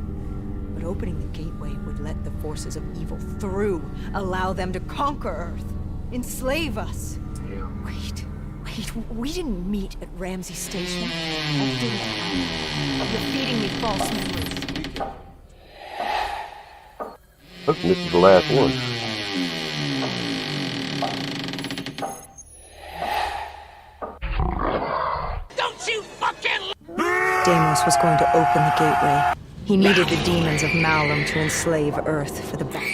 But opening the gateway would let the forces of evil through, allow them to conquer Earth, enslave us. Wait, we didn't meet at Ramsey Station. That didn't happen. You're feeding me false memories. Look, this is the last one. Don't you fucking... Deimos was going to open the gateway. He needed the demons of Malum to enslave Earth for the battle.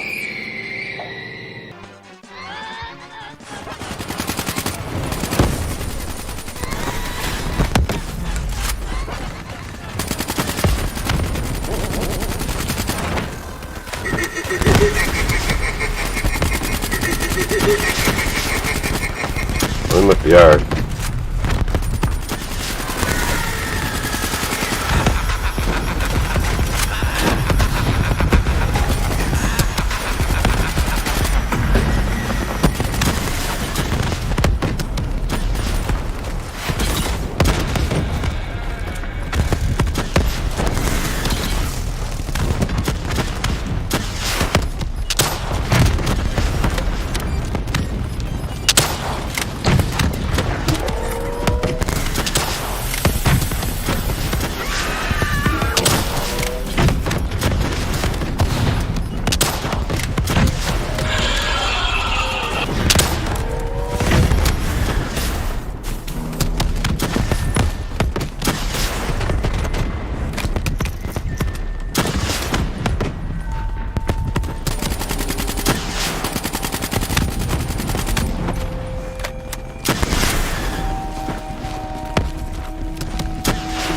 I'm at the yard.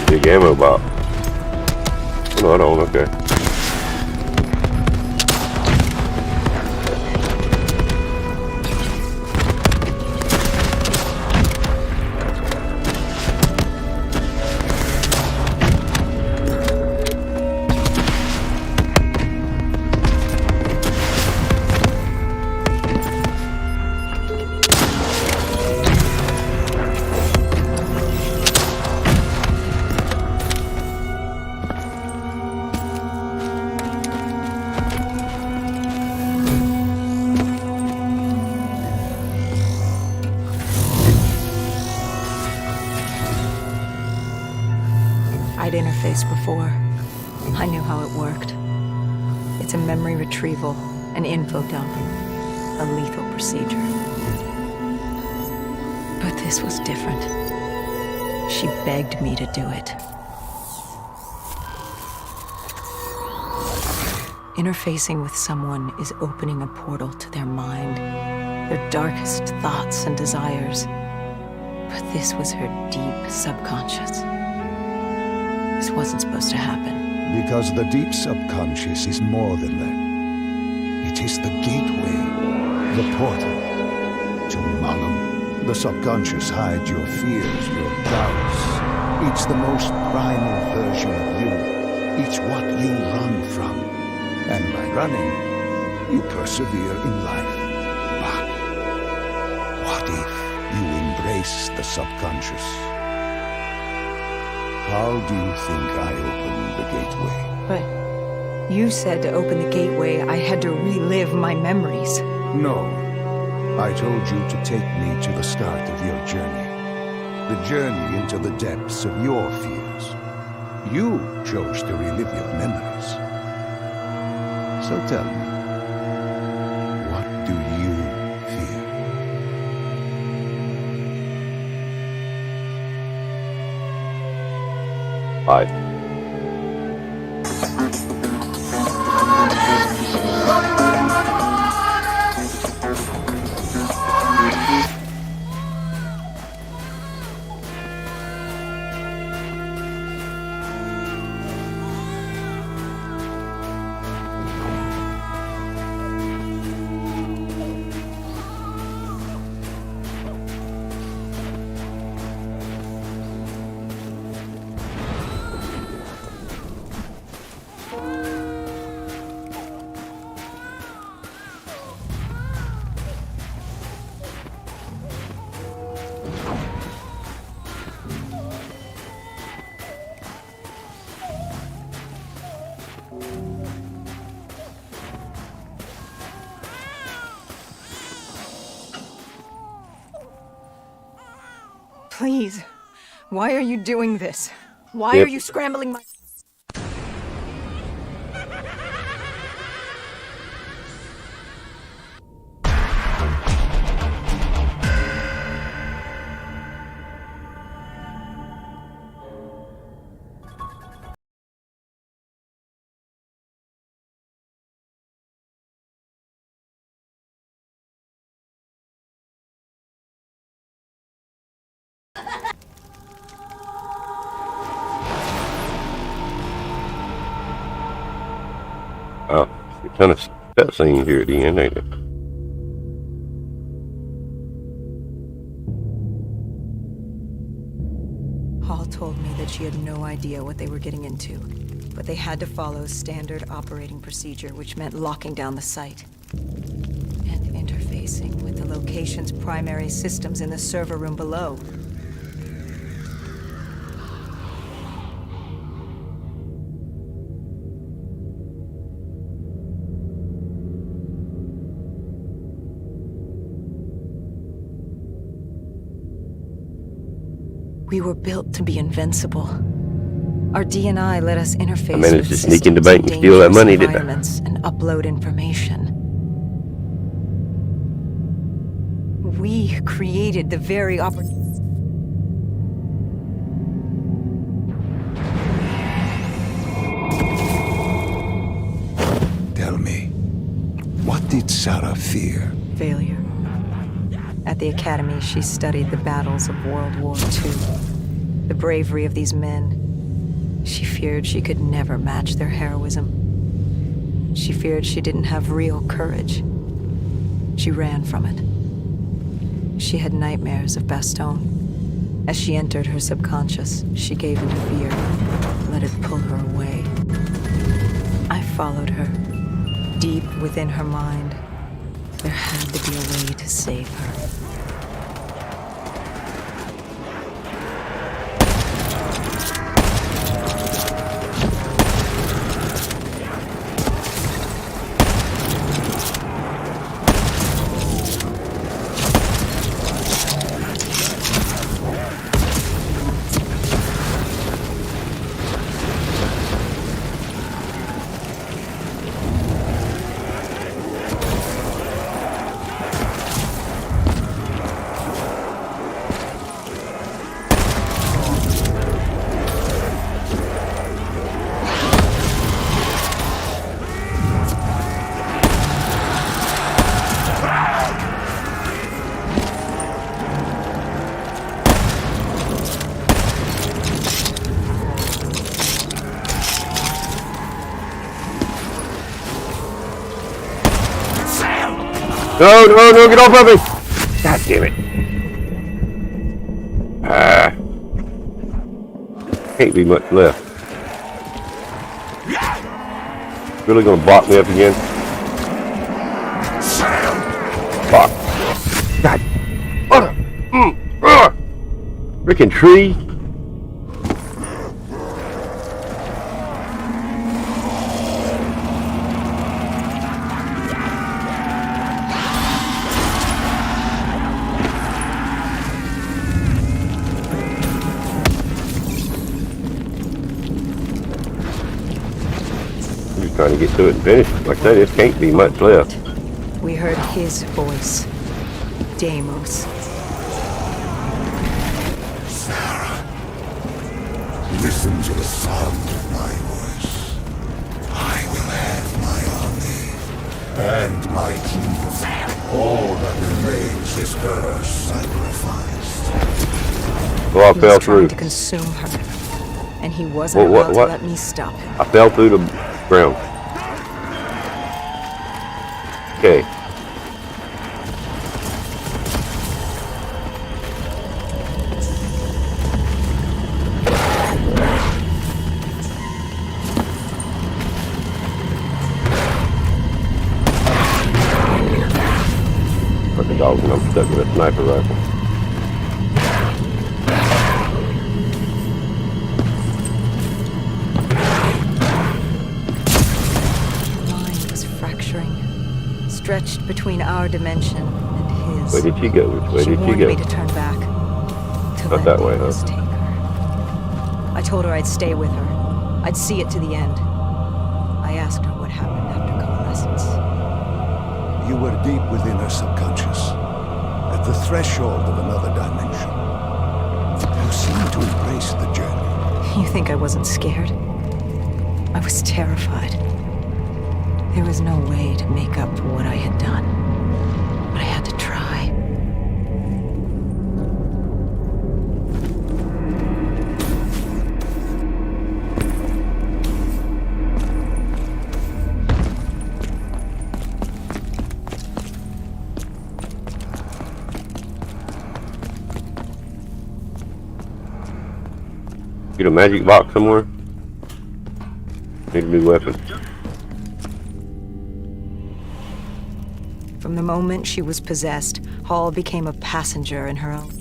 Big ammo box. No, I don't. Okay. I'd interfaced before. I knew how it worked. It's a memory retrieval, an info dump, a lethal procedure. But this was different. She begged me to do it. Interfacing with someone is opening a portal to their mind, their darkest thoughts and desires. But this was her deep subconscious. This wasn't supposed to happen. Because the deep subconscious is more than that. It is the gateway, the portal to Malum. The subconscious hides your fears, your doubts. It's the most primal version of you. It's what you run from. And by running, you persevere in life. But what if you embrace the subconscious? How do you think I opened the gateway? But you said to open the gateway, I had to relive my memories. No. I told you to take me to the start of your journey. The journey into the depths of your fears. You chose to relive your memories. So tell me, what do you fear? Hi. Please, why are you doing this? Why are you scrambling my... Oh, a ton of cutscenes here at the end, ain't it? Hall told me that she had no idea what they were getting into, but they had to follow standard operating procedure, which meant locking down the site and interfacing with the location's primary systems in the server room below. We were built to be invincible. Our DNI let us interface I managed with to sneak into systems the bank in and steal that dangerous money, didn't I? environments and upload information. We created the very opportunity. Tell me, what did Sarah fear? Failure. At the academy, she studied the battles of World War II. The bravery of these men. She feared she could never match their heroism. She feared she didn't have real courage. She ran from it. She had nightmares of Bastogne. As she entered her subconscious, she gave into fear, let it pull her away. I followed her. Deep within her mind, there had to be a way to save her. No, no, no, get off of me! God damn it. Can't be much left. Really gonna block me up again? Fuck. God. Freaking tree. Trying to get to it and finish it. Like I said, there can't be much left. We heard his voice. Deimos. Sarah, listen to the sound of my voice. I will have my army and my kingdom. All that remains is her sacrificed. Well, I He fell was trying through. to consume her, and he wasn't What? about to let me stop him. I fell through the ground. Okay. Fucking dogs, and I'm stuck with a sniper rifle. Stretched between our dimension and his. Where did she go? Which way She did she warned go? me to turn back. To Not let that way, Deimos huh? take her. I told her I'd stay with her. I'd see it to the end. I asked her what happened after coalescence. You were deep within her subconscious, at the threshold of another dimension. You seemed to embrace the journey. You think I wasn't scared? I was terrified. There was no way to make up for what I had done. But I had to try. Get a magic box somewhere. Need a new weapon. From the moment she was possessed, Hall became a passenger in her own.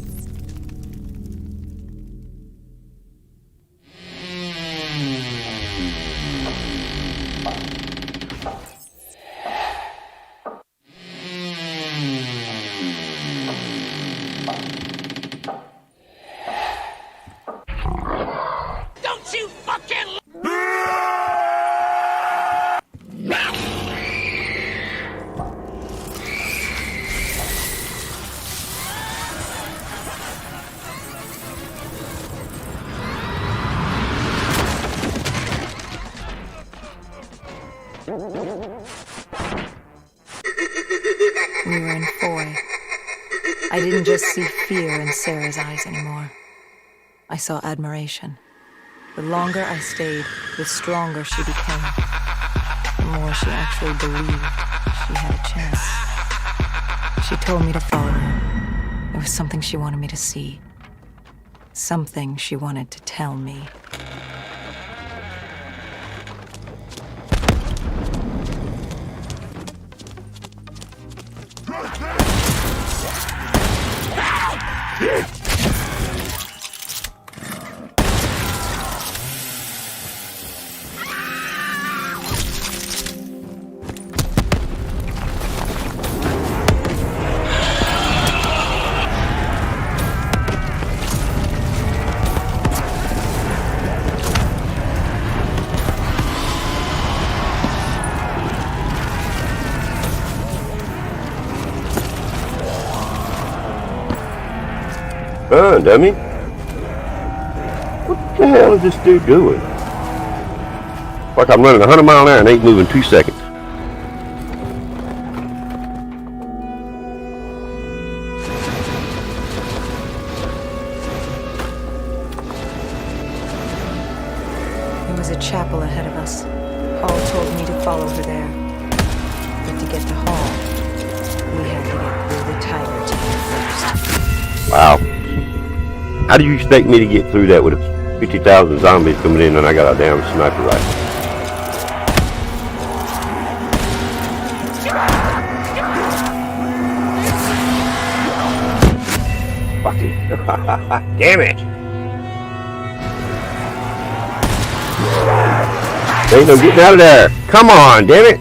We were in Foy. I didn't just see fear in Sarah's eyes anymore. I saw admiration. The longer I stayed, the stronger she became. The more she actually believed she had a chance. She told me to follow her. There was something she wanted me to see. Something she wanted to tell me. Dummy. What the hell is this dude doing? Like I'm running 100 miles an hour and ain't moving 2 seconds. There was a chapel ahead of us. Hall told me to follow her there. But to get to Hall, we had to get through the tiger team first. Wow. How do you expect me to get through that with 50,000 zombies coming in and I got a damn sniper rifle? Fucking. Damn it! There ain't no getting out of there. Come on, damn it!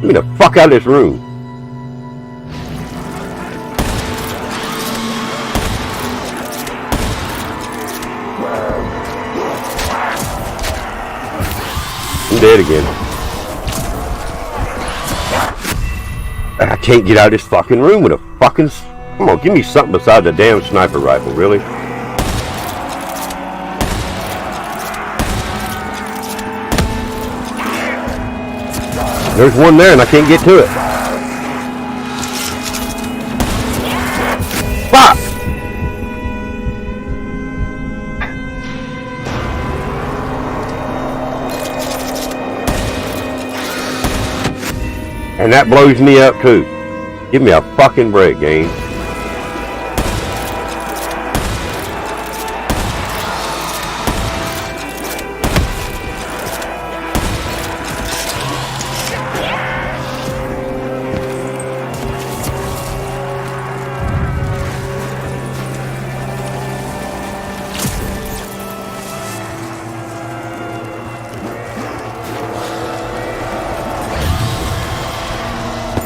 Get me the fuck out of this room. I'm dead again. I can't get out of this fucking room with a fucking... Come on, give me something besides the damn sniper rifle, really? There's one there and I can't get to it. Fuck! And that blows me up too. Give me a fucking break, game.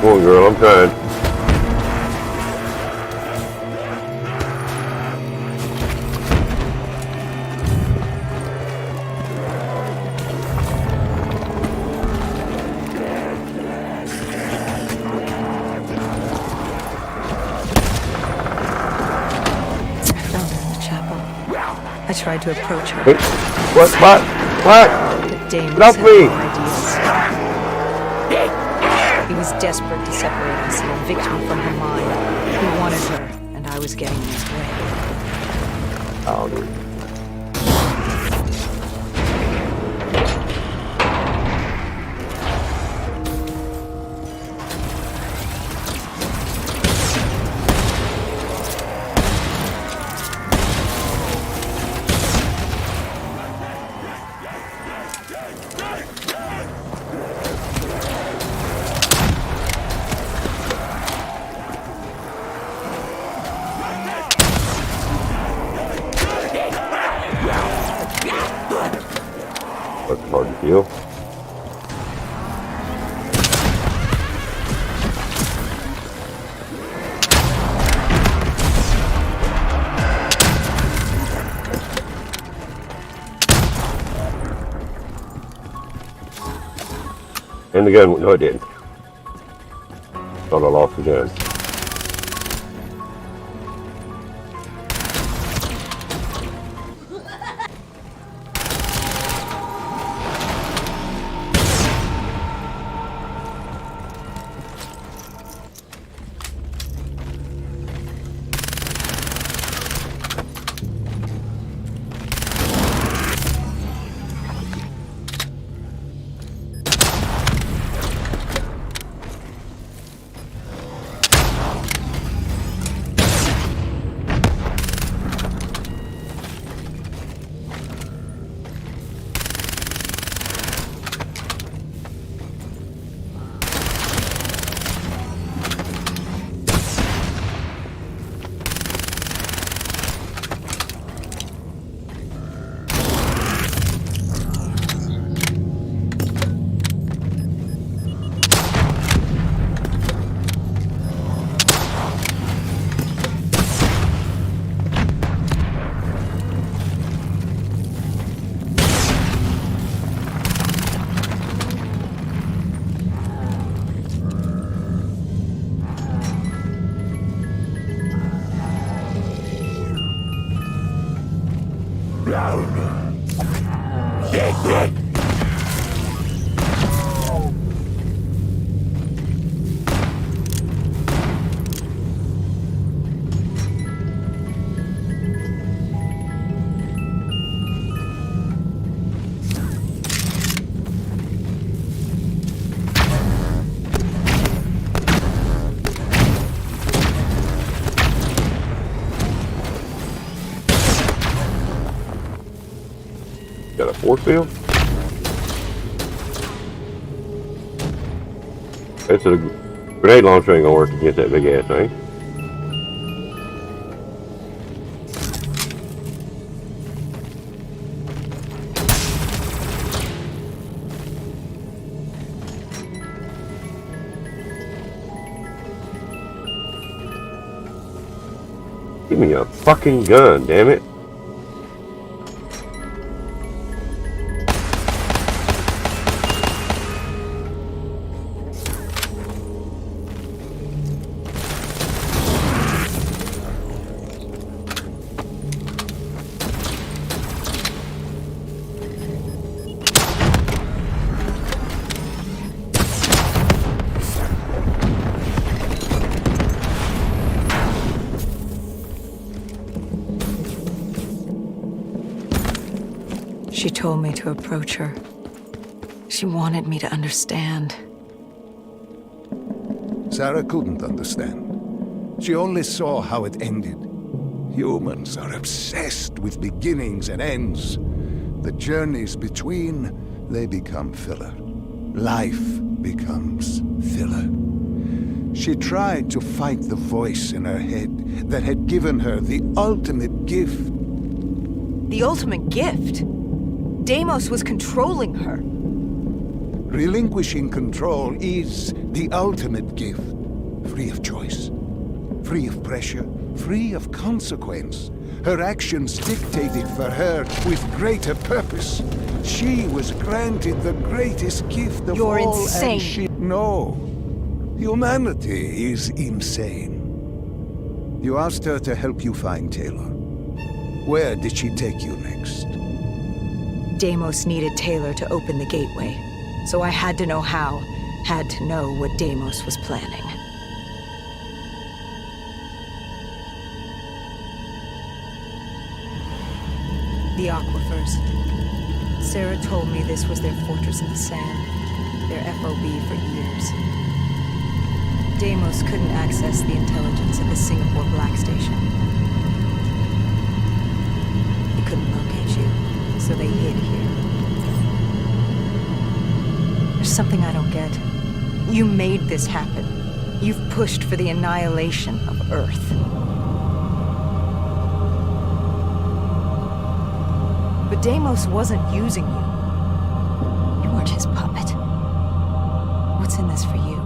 Come on, girl, I'm trying. I found her in the chapel. I tried to approach her. What? But Damon Get off had me! no ideas. He was desperate to separate us and evict me from her mind. He wanted her, and I was getting in his way. Oh, dude. That's hard to kill. And the gun, no it didn't. Thought I lost the gun. Got a force field? It's a grenade launcher ain't gonna work against that big ass thing. Give me a fucking gun, damn it. She told me to approach her. She wanted me to understand. Sarah couldn't understand. She only saw how it ended. Humans are obsessed with beginnings and ends. The journeys between, they become filler. Life becomes filler. She tried to fight the voice in her head that had given her the ultimate gift. The ultimate gift? Deimos was controlling her. Relinquishing control is the ultimate gift. Free of choice, free of pressure, free of consequence. Her actions dictated for her with greater purpose. She was granted the greatest gift of You're all. insane. No. Humanity is insane. You asked her to help you find Taylor. Where did she take you next? Deimos needed Taylor to open the gateway, so I had to know how, had to know what Deimos was planning. The aquifers. Sarah told me this was their fortress in the sand, their FOB for years. Deimos couldn't access the intelligence at the Singapore Black Station. He couldn't locate you, so they hid here. There's something I don't get. You made this happen. You've pushed for the annihilation of Earth. But Deimos wasn't using you. in this for you.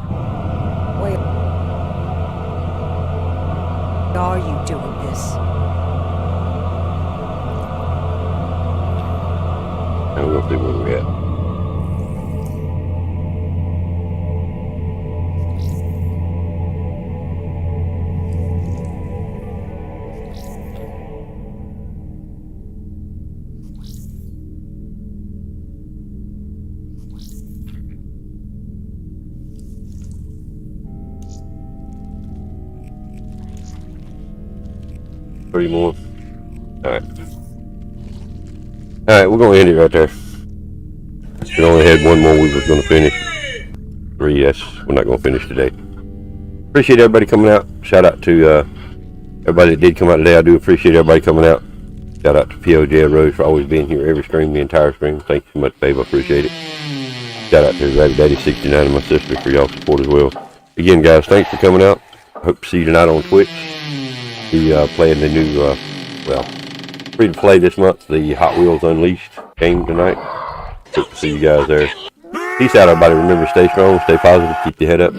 Why are you doing this? And we're gonna see where we're at. Three more. Alright. Alright, we're gonna end it right there. We only had one more we was gonna finish. 3, yes, we're not gonna finish today. Appreciate everybody coming out. Shout out to everybody that did come out today. I do appreciate everybody coming out. Shout out to Poj-Arose for always being here every stream, the entire stream. Thank you so much, babe. I appreciate it. Shout out to RABBITDADDY69 and my sister for y'all support as well. Again, guys, thanks for coming out. Hope to see you tonight on Twitch. Be playing the new, well, free to play this month, the Hot Wheels Unleashed game tonight. Hope to see you guys there. Peace out, everybody. Remember, stay strong, stay positive, keep your head up.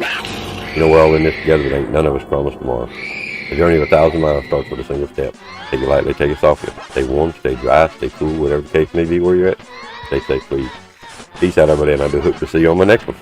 You know, we're all in this together, but ain't none of us promised tomorrow. The journey of 1,000 miles starts with a single step. Take it lightly, take it softly. Stay warm, stay dry, stay cool, whatever the case may be where you're at. Stay safe, please. Peace out, everybody, and I do hope to see you on my next one.